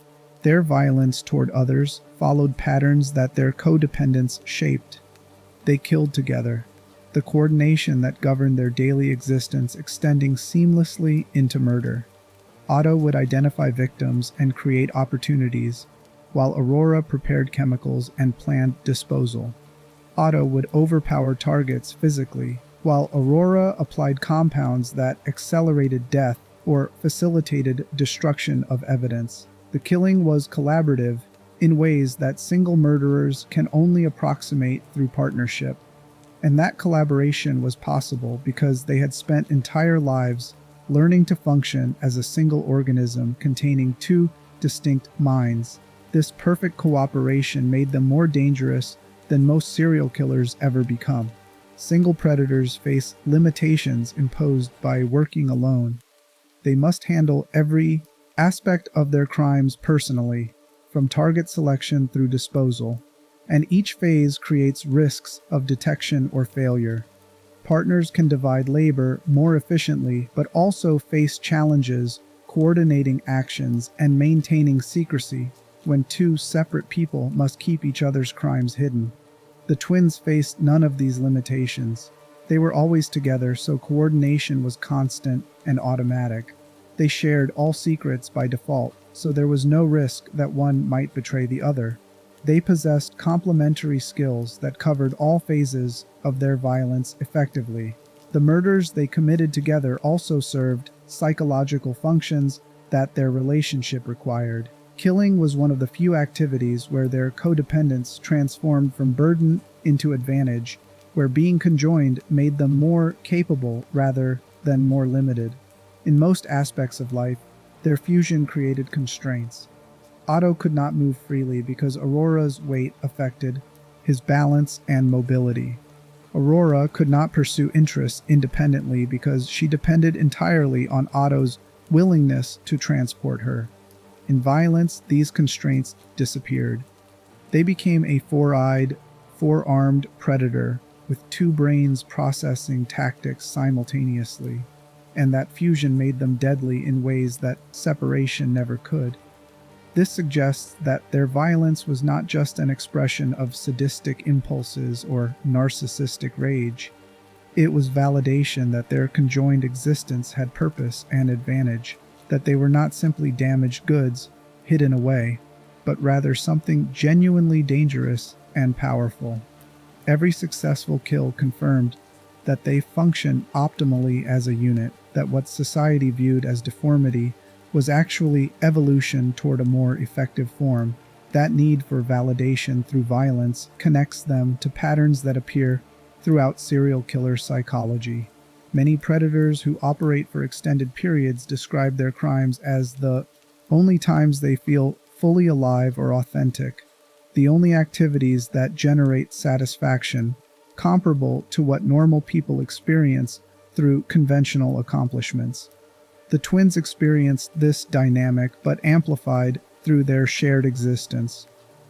Speaker 1: Their violence toward others followed patterns that their codependence shaped. They killed together, the coordination that governed their daily existence extending seamlessly into murder. Otto would identify victims and create opportunities, while Aurora prepared chemicals and planned disposal. Otto would overpower targets physically, while Aurora applied compounds that accelerated death or facilitated destruction of evidence. The killing was collaborative in ways that single murderers can only approximate through partnership. And that collaboration was possible because they had spent entire lives learning to function as a single organism containing two distinct minds. This perfect cooperation made them more dangerous than most serial killers ever become. Single predators face limitations imposed by working alone. They must handle every aspect of their crimes personally, from target selection through disposal, and each phase creates risks of detection or failure. Partners can divide labor more efficiently, but also face challenges coordinating actions and maintaining secrecy when two separate people must keep each other's crimes hidden. The twins faced none of these limitations. They were always together, so coordination was constant and automatic. They shared all secrets by default, so there was no risk that one might betray the other. They possessed complementary skills that covered all phases of their violence effectively. The murders they committed together also served psychological functions that their relationship required. Killing was one of the few activities where their codependence transformed from burden into advantage, where being conjoined made them more capable rather than more limited. In most aspects of life, their fusion created constraints. Otto could not move freely because Aurora's weight affected his balance and mobility. Aurora could not pursue interests independently because she depended entirely on Otto's willingness to transport her. In violence, these constraints disappeared. They became a four-eyed, four-armed predator with two brains processing tactics simultaneously, and that fusion made them deadly in ways that separation never could. This suggests that their violence was not just an expression of sadistic impulses or narcissistic rage. It was validation that their conjoined existence had purpose and advantage, that they were not simply damaged goods hidden away, but rather something genuinely dangerous and powerful. Every successful kill confirmed that they functioned optimally as a unit, that what society viewed as deformity was actually evolution toward a more effective form. That need for validation through violence connects them to patterns that appear throughout serial killer psychology. Many predators who operate for extended periods describe their crimes as the only times they feel fully alive or authentic, the only activities that generate satisfaction, comparable to what normal people experience through conventional accomplishments. The twins experienced this dynamic but amplified through their shared existence.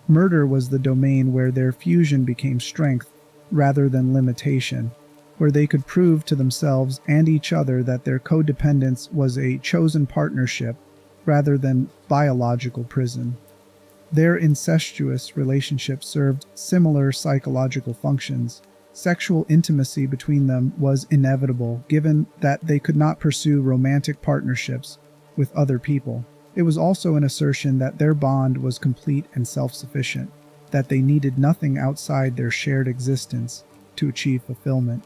Speaker 1: Murder was the domain where their fusion became strength rather than limitation, where they could prove to themselves and each other that their codependence was a chosen partnership rather than biological prison. Their incestuous relationship served similar psychological functions. Sexual intimacy between them was inevitable, given that they could not pursue romantic partnerships with other people. It was also an assertion that their bond was complete and self-sufficient, that they needed nothing outside their shared existence to achieve fulfillment.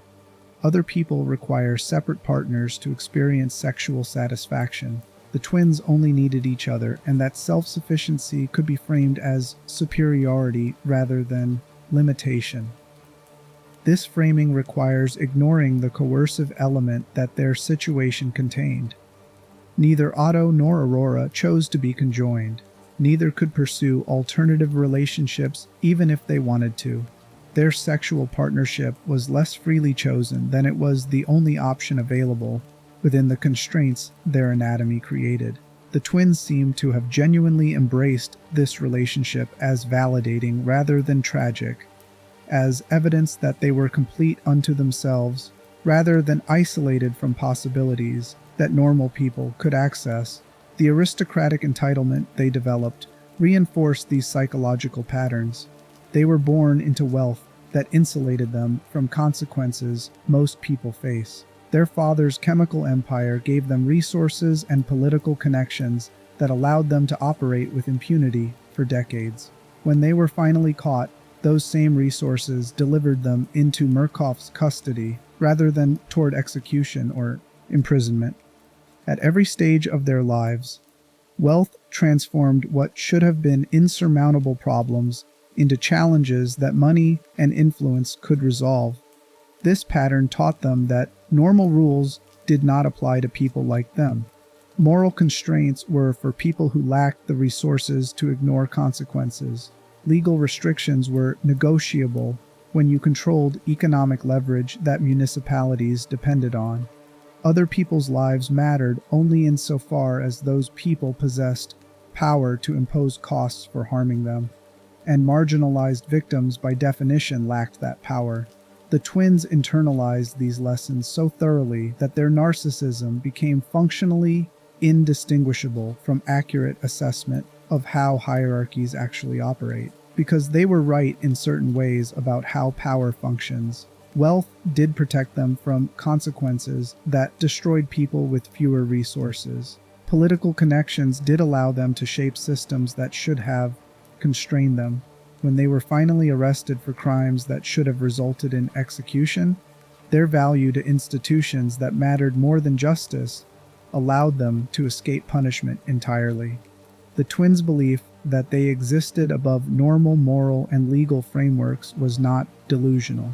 Speaker 1: Other people require separate partners to experience sexual satisfaction. The twins only needed each other, and that self-sufficiency could be framed as superiority rather than limitation. This framing requires ignoring the coercive element that their situation contained. Neither Otto nor Aurora chose to be conjoined. Neither could pursue alternative relationships even if they wanted to. Their sexual partnership was less freely chosen than it was the only option available within the constraints their anatomy created. The twins seemed to have genuinely embraced this relationship as validating rather than tragic, as evidence that they were complete unto themselves, rather than isolated from possibilities that normal people could access. The aristocratic entitlement they developed reinforced these psychological patterns. They were born into wealth that insulated them from consequences most people face. Their father's chemical empire gave them resources and political connections that allowed them to operate with impunity for decades. When they were finally caught, those same resources delivered them into Murkoff's custody rather than toward execution or imprisonment. At every stage of their lives, wealth transformed what should have been insurmountable problems into challenges that money and influence could resolve. This pattern taught them that normal rules did not apply to people like them. Moral constraints were for people who lacked the resources to ignore consequences. Legal restrictions were negotiable when you controlled economic leverage that municipalities depended on. Other people's lives mattered only insofar as those people possessed power to impose costs for harming them, and marginalized victims by definition lacked that power. The twins internalized these lessons so thoroughly that their narcissism became functionally indistinguishable from accurate assessment of how hierarchies actually operate. Because they were right in certain ways about how power functions, wealth did protect them from consequences that destroyed people with fewer resources. Political connections did allow them to shape systems that should have constrained them. When they were finally arrested for crimes that should have resulted in execution, their value to institutions that mattered more than justice allowed them to escape punishment entirely. The twins' belief that they existed above normal moral and legal frameworks was not delusional.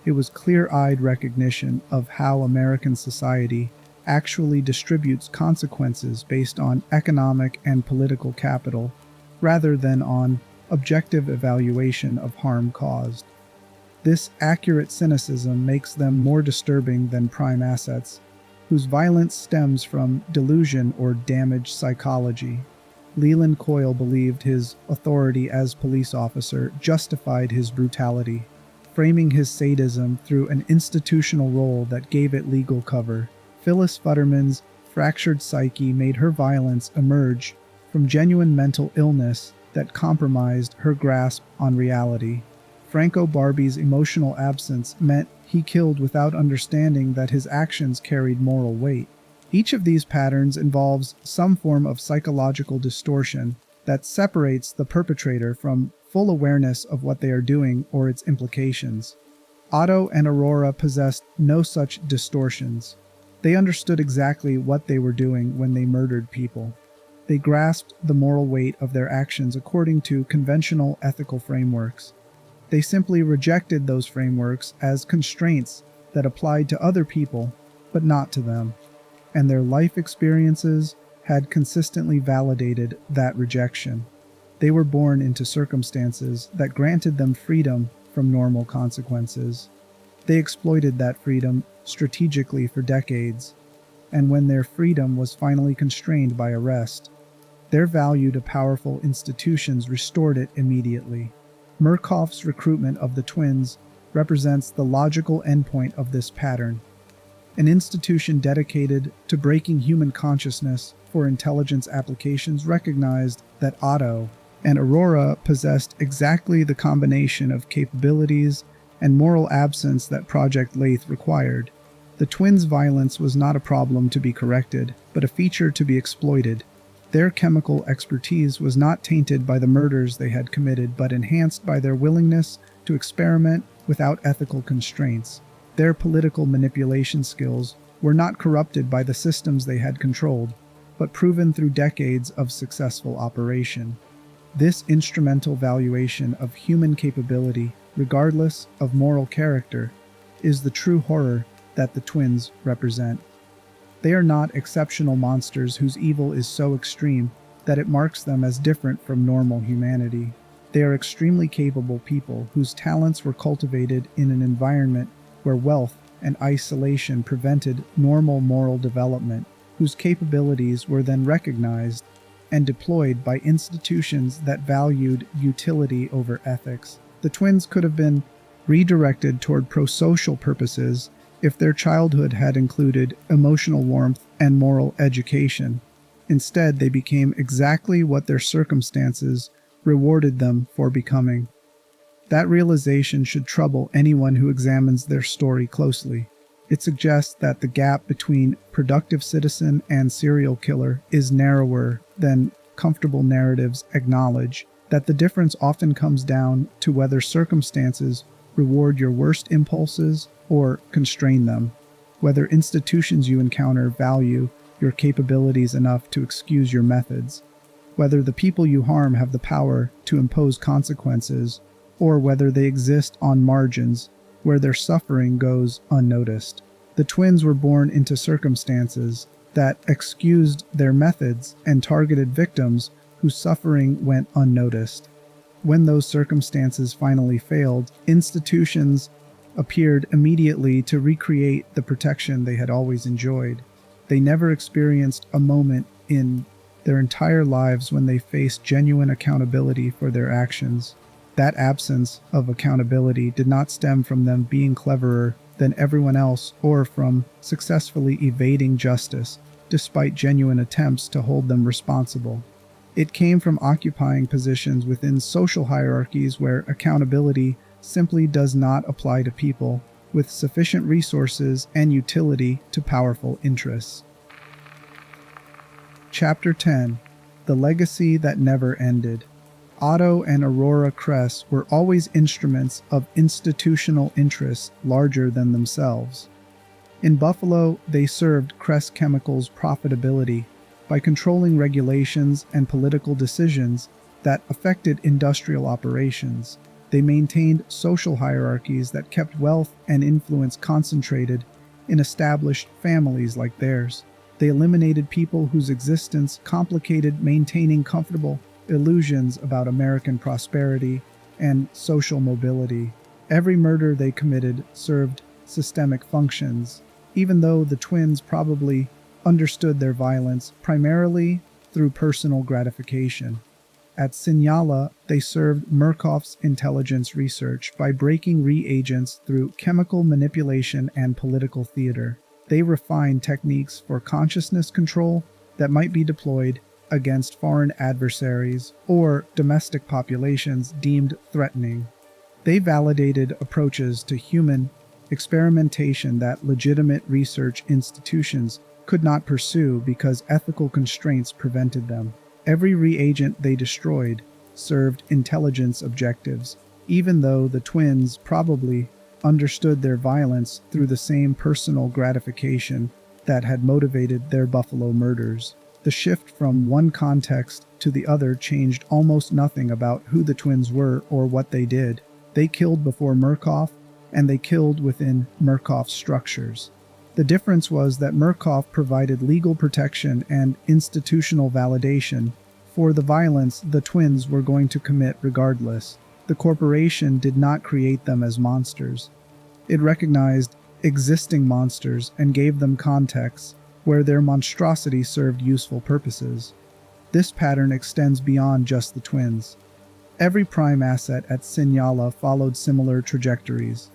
Speaker 1: It was clear-eyed recognition of how American society actually distributes consequences based on economic and political capital rather than on objective evaluation of harm caused. This accurate cynicism makes them more disturbing than prime assets, whose violence stems from delusion or damaged psychology. Leland Coyle believed his authority as police officer justified his brutality, framing his sadism through an institutional role that gave it legal cover. Phyllis Futterman's fractured psyche made her violence emerge from genuine mental illness that compromised her grasp on reality. Franco Barbie's emotional absence meant he killed without understanding that his actions carried moral weight. Each of these patterns involves some form of psychological distortion that separates the perpetrator from full awareness of what they are doing or its implications. Otto and Arora possessed no such distortions. They understood exactly what they were doing when they murdered people. They grasped the moral weight of their actions according to conventional ethical frameworks. They simply rejected those frameworks as constraints that applied to other people, but not to them. And their life experiences had consistently validated that rejection. They were born into circumstances that granted them freedom from normal consequences. They exploited that freedom strategically for decades, and when their freedom was finally constrained by arrest, their value to powerful institutions restored it immediately. Murkoff's recruitment of the twins represents the logical endpoint of this pattern. An institution dedicated to breaking human consciousness for intelligence applications recognized that Otto and Arora possessed exactly the combination of capabilities and moral absence that Project LATHE required. The twins' violence was not a problem to be corrected, but a feature to be exploited. Their chemical expertise was not tainted by the murders they had committed, but enhanced by their willingness to experiment without ethical constraints. Their political manipulation skills were not corrupted by the systems they had controlled, but proven through decades of successful operation. This instrumental valuation of human capability, regardless of moral character, is the true horror that the twins represent. They are not exceptional monsters whose evil is so extreme that it marks them as different from normal humanity. They are extremely capable people whose talents were cultivated in an environment where wealth and isolation prevented normal moral development, whose capabilities were then recognized and deployed by institutions that valued utility over ethics. The twins could have been redirected toward pro-social purposes if their childhood had included emotional warmth and moral education. Instead, they became exactly what their circumstances rewarded them for becoming. That realization should trouble anyone who examines their story closely. It suggests that the gap between productive citizen and serial killer is narrower than comfortable narratives acknowledge, that the difference often comes down to whether circumstances reward your worst impulses or constrain them, whether institutions you encounter value your capabilities enough to excuse your methods, whether the people you harm have the power to impose consequences, or whether they exist on margins where their suffering goes unnoticed. The twins were born into circumstances that excused their methods and targeted victims whose suffering went unnoticed. When those circumstances finally failed, institutions appeared immediately to recreate the protection they had always enjoyed. They never experienced a moment in their entire lives when they faced genuine accountability for their actions. That absence of accountability did not stem from them being cleverer than everyone else or from successfully evading justice, despite genuine attempts to hold them responsible. It came from occupying positions within social hierarchies where accountability simply does not apply to people with sufficient resources and utility to powerful interests. Chapter 10: The Legacy That Never Ended. Otto and Arora Kress were always instruments of institutional interests larger than themselves. In Buffalo, they served Kress Chemical's profitability by controlling regulations and political decisions that affected industrial operations. They maintained social hierarchies that kept wealth and influence concentrated in established families like theirs. They eliminated people whose existence complicated maintaining comfortable illusions about American prosperity and social mobility. Every murder they committed served systemic functions, even though the twins probably understood their violence primarily through personal gratification. At Signala, they served Murkoff's intelligence research by breaking reagents through chemical manipulation and political theater. They refined techniques for consciousness control that might be deployed against foreign adversaries or domestic populations deemed threatening. They validated approaches to human experimentation that legitimate research institutions could not pursue because ethical constraints prevented them. Every reagent they destroyed served intelligence objectives, even though the twins probably understood their violence through the same personal gratification that had motivated their Buffalo murders. The shift from one context to the other changed almost nothing about who the twins were or what they did. They killed before Murkoff, and they killed within Murkoff's structures. The difference was that Murkoff provided legal protection and institutional validation for the violence the twins were going to commit regardless. The corporation did not create them as monsters. It recognized existing monsters and gave them contexts where their monstrosity served useful purposes. This pattern extends beyond just the twins. Every prime asset at Signala followed similar trajectories.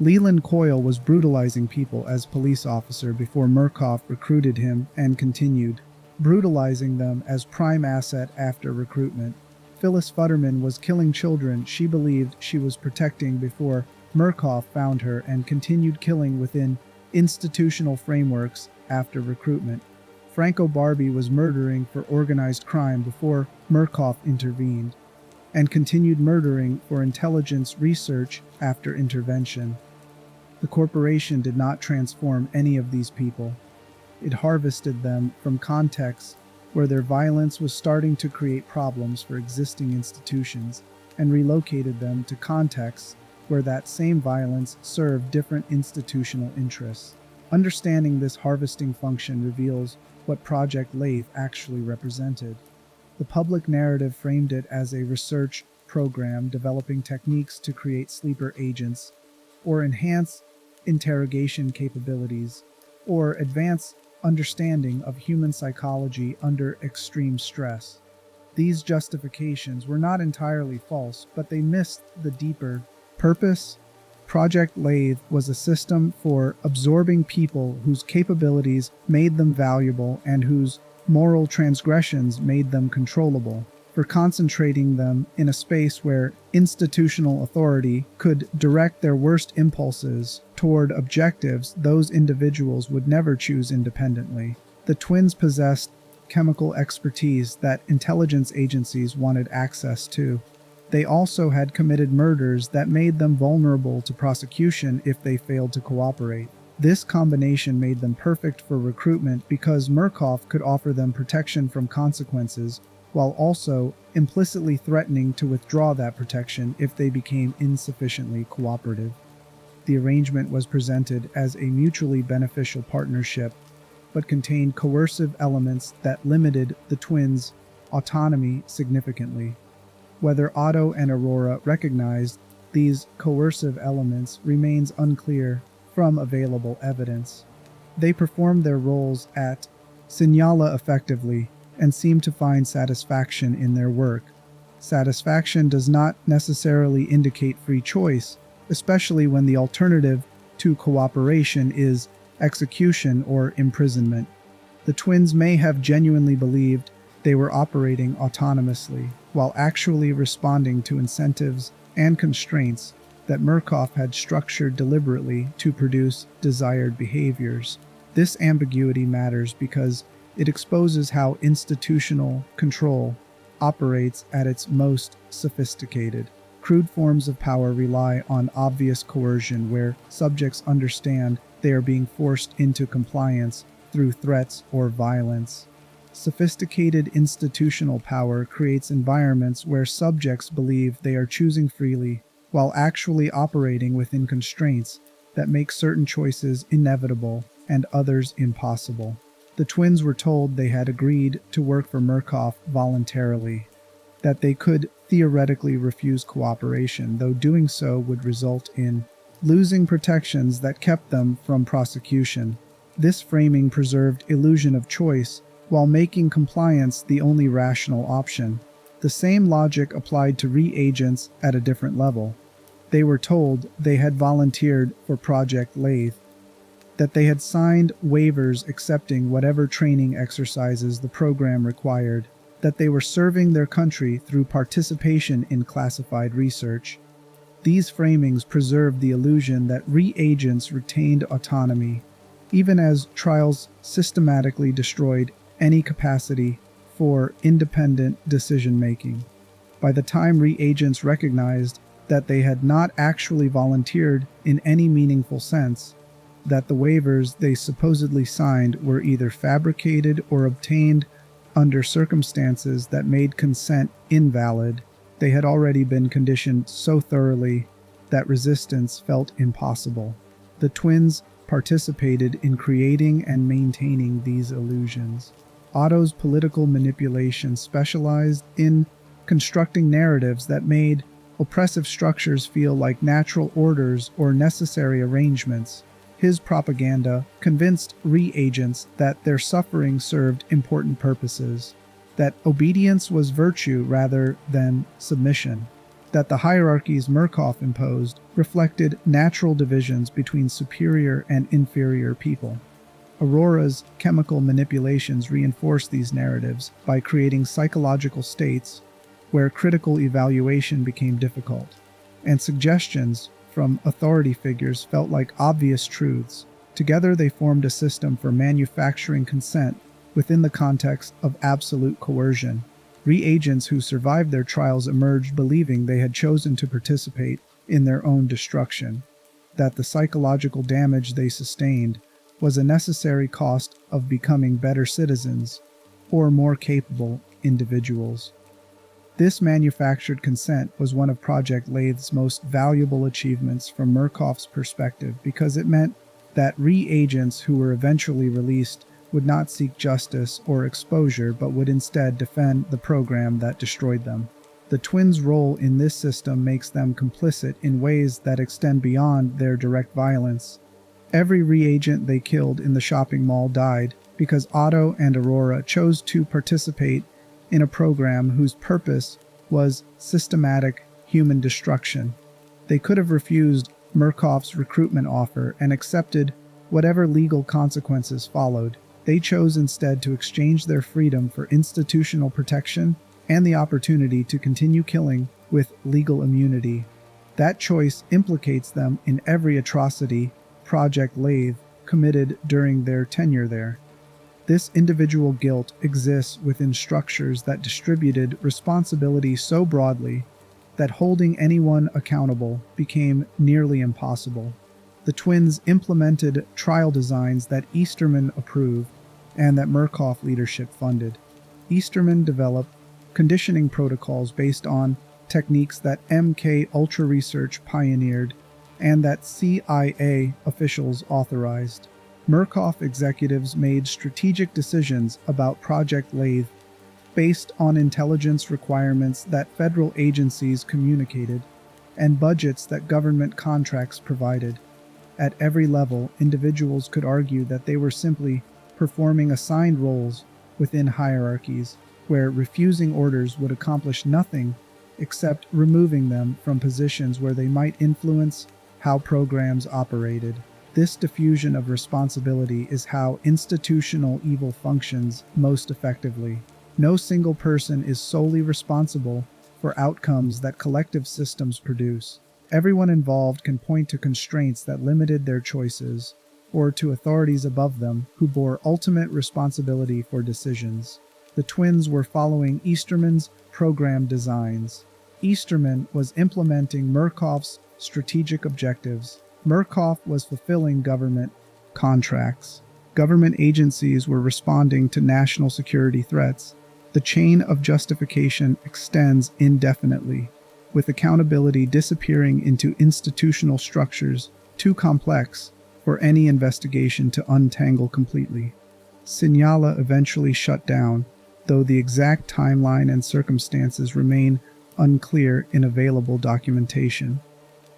Speaker 1: Leland Coyle was brutalizing people as police officer before Murkoff recruited him and continued brutalizing them as prime asset after recruitment. Phyllis Futterman was killing children she believed she was protecting before Murkoff found her and continued killing within institutional frameworks after recruitment. Franco Barbie was murdering for organized crime before Murkoff intervened, and continued murdering for intelligence research after intervention. The corporation did not transform any of these people. It harvested them from contexts where their violence was starting to create problems for existing institutions and relocated them to contexts where that same violence served different institutional interests. Understanding this harvesting function reveals what Project LATHE actually represented. The public narrative framed it as a research program developing techniques to create sleeper agents, or enhance interrogation capabilities, or advance understanding of human psychology under extreme stress. These justifications were not entirely false, but they missed the deeper purpose. Project LATHE was a system for absorbing people whose capabilities made them valuable and whose moral transgressions made them controllable, for concentrating them in a space where institutional authority could direct their worst impulses toward objectives those individuals would never choose independently. The twins possessed chemical expertise that intelligence agencies wanted access to. They also had committed murders that made them vulnerable to prosecution if they failed to cooperate. This combination made them perfect for recruitment because Murkoff could offer them protection from consequences while also implicitly threatening to withdraw that protection if they became insufficiently cooperative. The arrangement was presented as a mutually beneficial partnership, but contained coercive elements that limited the twins' autonomy significantly. Whether Otto and Arora recognized these coercive elements remains unclear from available evidence. They performed their roles at Signala effectively and seemed to find satisfaction in their work. Satisfaction does not necessarily indicate free choice, especially when the alternative to cooperation is execution or imprisonment. The twins may have genuinely believed they were operating autonomously, while actually responding to incentives and constraints that Murkoff had structured deliberately to produce desired behaviors. This ambiguity matters because it exposes how institutional control operates at its most sophisticated. Crude forms of power rely on obvious coercion where subjects understand they are being forced into compliance through threats or violence. Sophisticated institutional power creates environments where subjects believe they are choosing freely while actually operating within constraints that make certain choices inevitable and others impossible. The twins were told they had agreed to work for Murkoff voluntarily. that they could theoretically refuse cooperation, though doing so would result in losing protections that kept them from prosecution. This framing preserved illusion of choice while making compliance the only rational option. The same logic applied to reagents at a different level. They were told they had volunteered for Project LATHE, that they had signed waivers accepting whatever training exercises the program required, that they were serving their country through participation in classified research. These framings preserved the illusion that reagents retained autonomy, even as trials systematically destroyed any capacity for independent decision-making. By the time reagents recognized that they had not actually volunteered in any meaningful sense, that the waivers they supposedly signed were either fabricated or obtained under circumstances that made consent invalid, they had already been conditioned so thoroughly that resistance felt impossible. The twins participated in creating and maintaining these illusions. Otto's political manipulation specialized in constructing narratives that made oppressive structures feel like natural orders or necessary arrangements. His propaganda convinced reagents that their suffering served important purposes, that obedience was virtue rather than submission, that the hierarchies Murkoff imposed reflected natural divisions between superior and inferior people. Aurora's chemical manipulations reinforced these narratives by creating psychological states where critical evaluation became difficult, and suggestions from authority figures felt like obvious truths. Together they formed a system for manufacturing consent within the context of absolute coercion. Reagents who survived their trials emerged believing they had chosen to participate in their own destruction, that the psychological damage they sustained was a necessary cost of becoming better citizens or more capable individuals. This manufactured consent was one of Project LATHE's most valuable achievements from Murkoff's perspective because it meant that reagents who were eventually released would not seek justice or exposure but would instead defend the program that destroyed them. The twins' role in this system makes them complicit in ways that extend beyond their direct violence. Every reagent they killed in the shopping mall died because Otto and Arora chose to participate in a program whose purpose was systematic human destruction. They could have refused Murkoff's recruitment offer and accepted whatever legal consequences followed. They chose instead to exchange their freedom for institutional protection and the opportunity to continue killing with legal immunity. That choice implicates them in every atrocity Project LATHE committed during their tenure there. This individual guilt exists within structures that distributed responsibility so broadly that holding anyone accountable became nearly impossible. The twins implemented trial designs that Easterman approved and that Murkoff leadership funded. Easterman developed conditioning protocols based on techniques that MK Ultra Research pioneered and that CIA officials authorized. Murkoff executives made strategic decisions about Project LATHE based on intelligence requirements that federal agencies communicated and budgets that government contracts provided. At every level, individuals could argue that they were simply performing assigned roles within hierarchies, where refusing orders would accomplish nothing except removing them from positions where they might influence how programs operated. This diffusion of responsibility is how institutional evil functions most effectively. No single person is solely responsible for outcomes that collective systems produce. Everyone involved can point to constraints that limited their choices, or to authorities above them who bore ultimate responsibility for decisions. The twins were following Easterman's program designs. Easterman was implementing Murkoff's strategic objectives. Murkoff was fulfilling government contracts. Government agencies were responding to national security threats. The chain of justification extends indefinitely, with accountability disappearing into institutional structures too complex for any investigation to untangle completely. Signala eventually shut down, though the exact timeline and circumstances remain unclear in available documentation.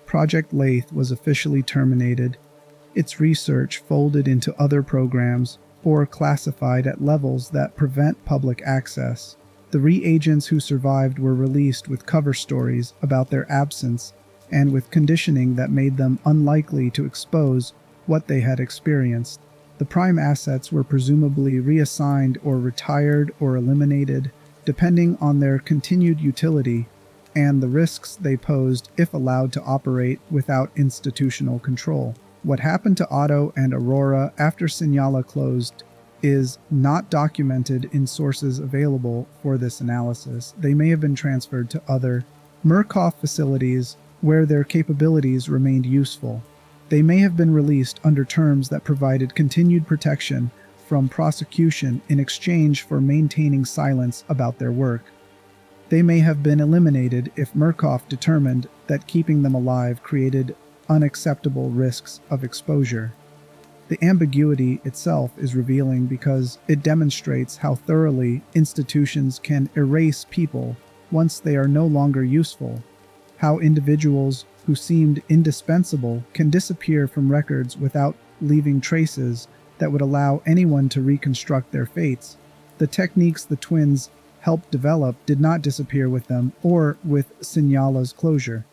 Speaker 1: Project LATHE was officially terminated, its research folded into other programs or classified at levels that prevent public access. The reagents who survived were released with cover stories about their absence and with conditioning that made them unlikely to expose what they had experienced. The prime assets were presumably reassigned or retired or eliminated, depending on their continued utility and the risks they posed if allowed to operate without institutional control. What happened to Otto and Arora after Signala closed is not documented in sources available for this analysis. They may have been transferred to other Murkoff facilities where their capabilities remained useful. They may have been released under terms that provided continued protection from prosecution in exchange for maintaining silence about their work. They may have been eliminated if Murkoff determined that keeping them alive created unacceptable risks of exposure. The ambiguity itself is revealing because it demonstrates how thoroughly institutions can erase people once they are no longer useful, how individuals who seemed indispensable can disappear from records without leaving traces that would allow anyone to reconstruct their fates. The techniques the twins helped develop did not disappear with them or with Signala's closure.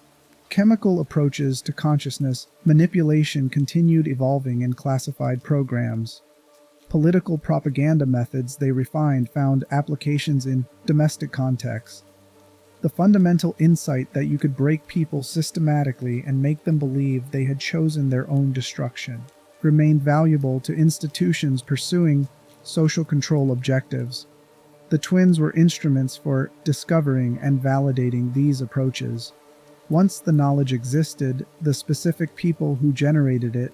Speaker 1: Chemical approaches to consciousness manipulation continued evolving in classified programs. Political propaganda methods they refined found applications in domestic contexts. The fundamental insight that you could break people systematically and make them believe they had chosen their own destruction remained valuable to institutions pursuing social control objectives. The twins were instruments for discovering and validating these approaches. Once the knowledge existed, the specific people who generated it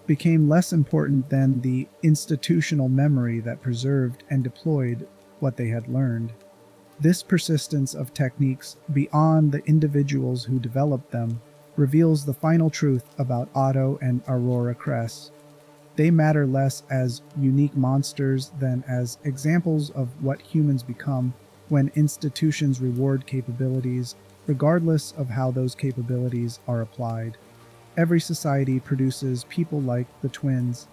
Speaker 1: became less important than the institutional memory that preserved and deployed what they had learned. This persistence of techniques beyond the individuals who developed them reveals the final truth about Otto and Arora Kress. They matter less as unique monsters than as examples of what humans become when institutions reward capabilities, regardless of how those capabilities are applied. Every society produces people like the twins,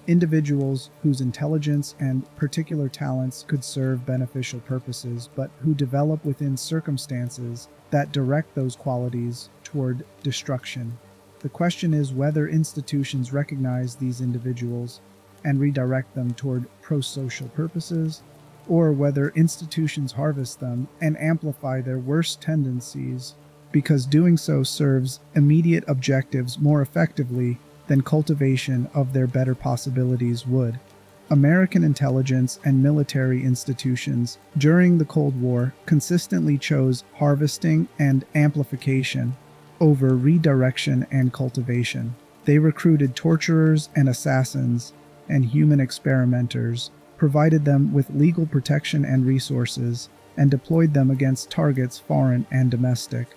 Speaker 1: individuals whose intelligence and particular talents could serve beneficial purposes, but who develop within circumstances that direct those qualities toward destruction. The question is whether institutions recognize these individuals and redirect them toward pro-social purposes, or whether institutions harvest them and amplify their worst tendencies, because doing so serves immediate objectives more effectively than cultivation of their better possibilities would. American intelligence and military institutions during the Cold War consistently chose harvesting and amplification over redirection and cultivation. They recruited torturers and assassins and human experimenters, provided them with legal protection and resources, and deployed them against targets foreign and domestic.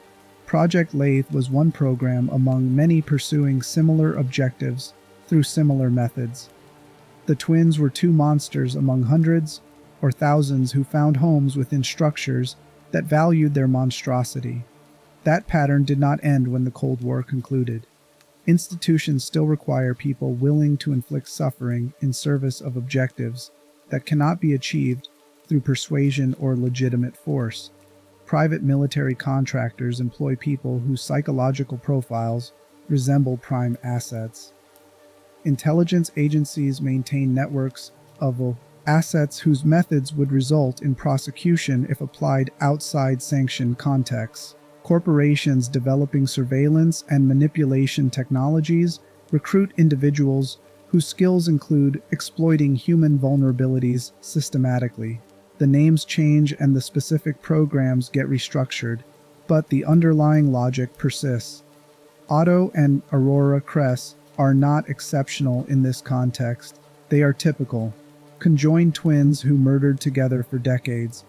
Speaker 1: Project LATHE was one program among many pursuing similar objectives through similar methods. The twins were two monsters among hundreds or thousands who found homes within structures that valued their monstrosity. That pattern did not end when the Cold War concluded. Institutions still require people willing to inflict suffering in service of objectives that cannot be achieved through persuasion or legitimate force. Private military contractors employ people whose psychological profiles resemble prime assets. Intelligence agencies maintain networks of assets whose methods would result in prosecution if applied outside sanctioned contexts. Corporations developing surveillance and manipulation technologies recruit individuals whose skills include exploiting human vulnerabilities systematically. The names change and the specific programs get restructured, but the underlying logic persists. Otto and Arora Kress are not exceptional in this context. They are typical. Conjoined twins who murdered together for decades,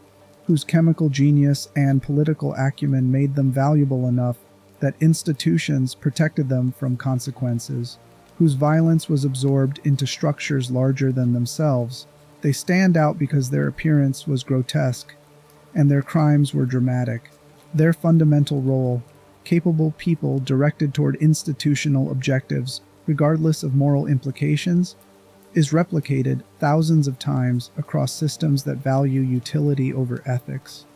Speaker 1: whose chemical genius and political acumen made them valuable enough that institutions protected them from consequences, whose violence was absorbed into structures larger than themselves. They stand out because their appearance was grotesque and their crimes were dramatic. Their fundamental role, capable people directed toward institutional objectives, regardless of moral implications, is replicated thousands of times across systems that value utility over ethics.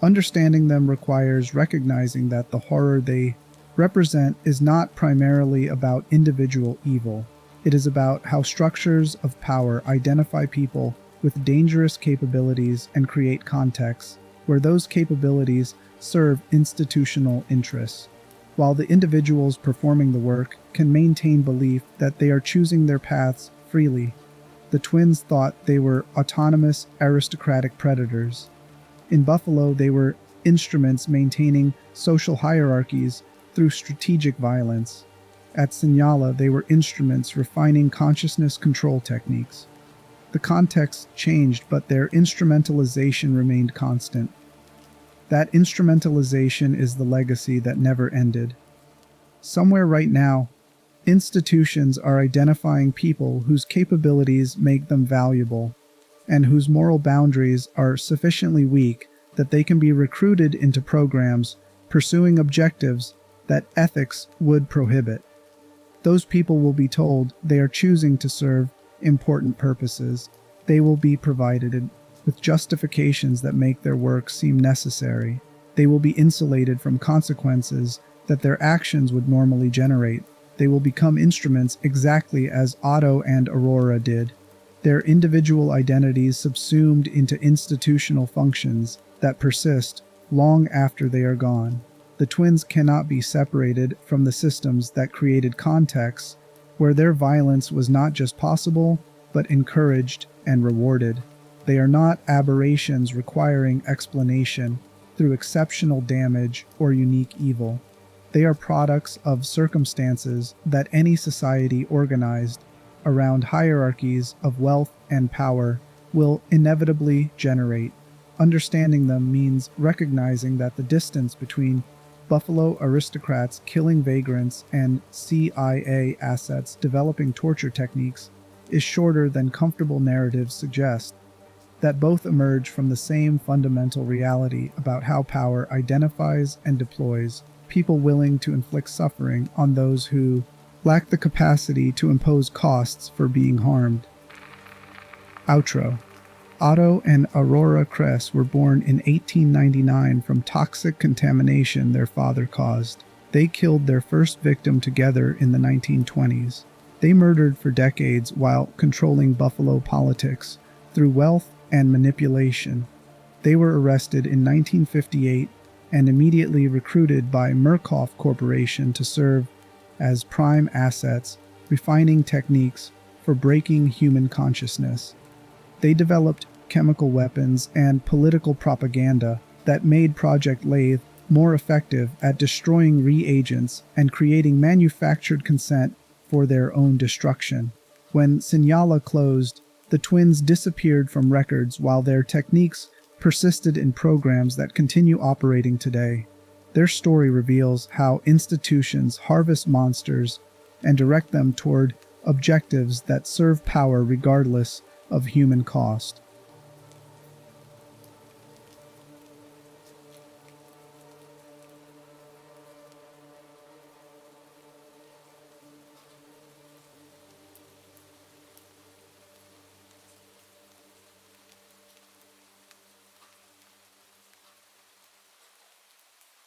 Speaker 1: Understanding them requires recognizing that the horror they represent is not primarily about individual evil. It is about how structures of power identify people with dangerous capabilities and create contexts where those capabilities serve institutional interests, while the individuals performing the work can maintain belief that they are choosing their paths freely. The twins thought they were autonomous, aristocratic predators. In Buffalo, they were instruments maintaining social hierarchies through strategic violence. At Signala, they were instruments refining consciousness control techniques. The context changed, but their instrumentalization remained constant. That instrumentalization is the legacy that never ended. Somewhere right now, institutions are identifying people whose capabilities make them valuable, and whose moral boundaries are sufficiently weak that they can be recruited into programs pursuing objectives that ethics would prohibit. Those people will be told they are choosing to serve important purposes. They will be provided with justifications that make their work seem necessary. They will be insulated from consequences that their actions would normally generate. They will become instruments exactly as Otto and Arora did, their individual identities subsumed into institutional functions that persist long after they are gone. The twins cannot be separated from the systems that created contexts where their violence was not just possible, but encouraged and rewarded. They are not aberrations requiring explanation through exceptional damage or unique evil. They are products of circumstances that any society organized around hierarchies of wealth and power will inevitably generate. Understanding them means recognizing that the distance between Buffalo aristocrats killing vagrants and CIA assets developing torture techniques is shorter than comfortable narratives suggest, that both emerge from the same fundamental reality about how power identifies and deploys people willing to inflict suffering on those who lack the capacity to impose costs for being harmed. Outro. Otto and Arora Kress were born in 1899 from toxic contamination their father caused. They killed their first victim together in the 1920s. They murdered for decades while controlling Buffalo politics through wealth and manipulation. They were arrested in 1958 and immediately recruited by Murkoff Corporation to serve as prime assets, refining techniques for breaking human consciousness. They developed chemical weapons and political propaganda that made Project LATHE more effective at destroying reagents and creating manufactured consent for their own destruction. When Signala closed, the twins disappeared from records while their techniques persisted in programs that continue operating today. Their story reveals how institutions harvest monsters and direct them toward objectives that serve power regardless of human cost.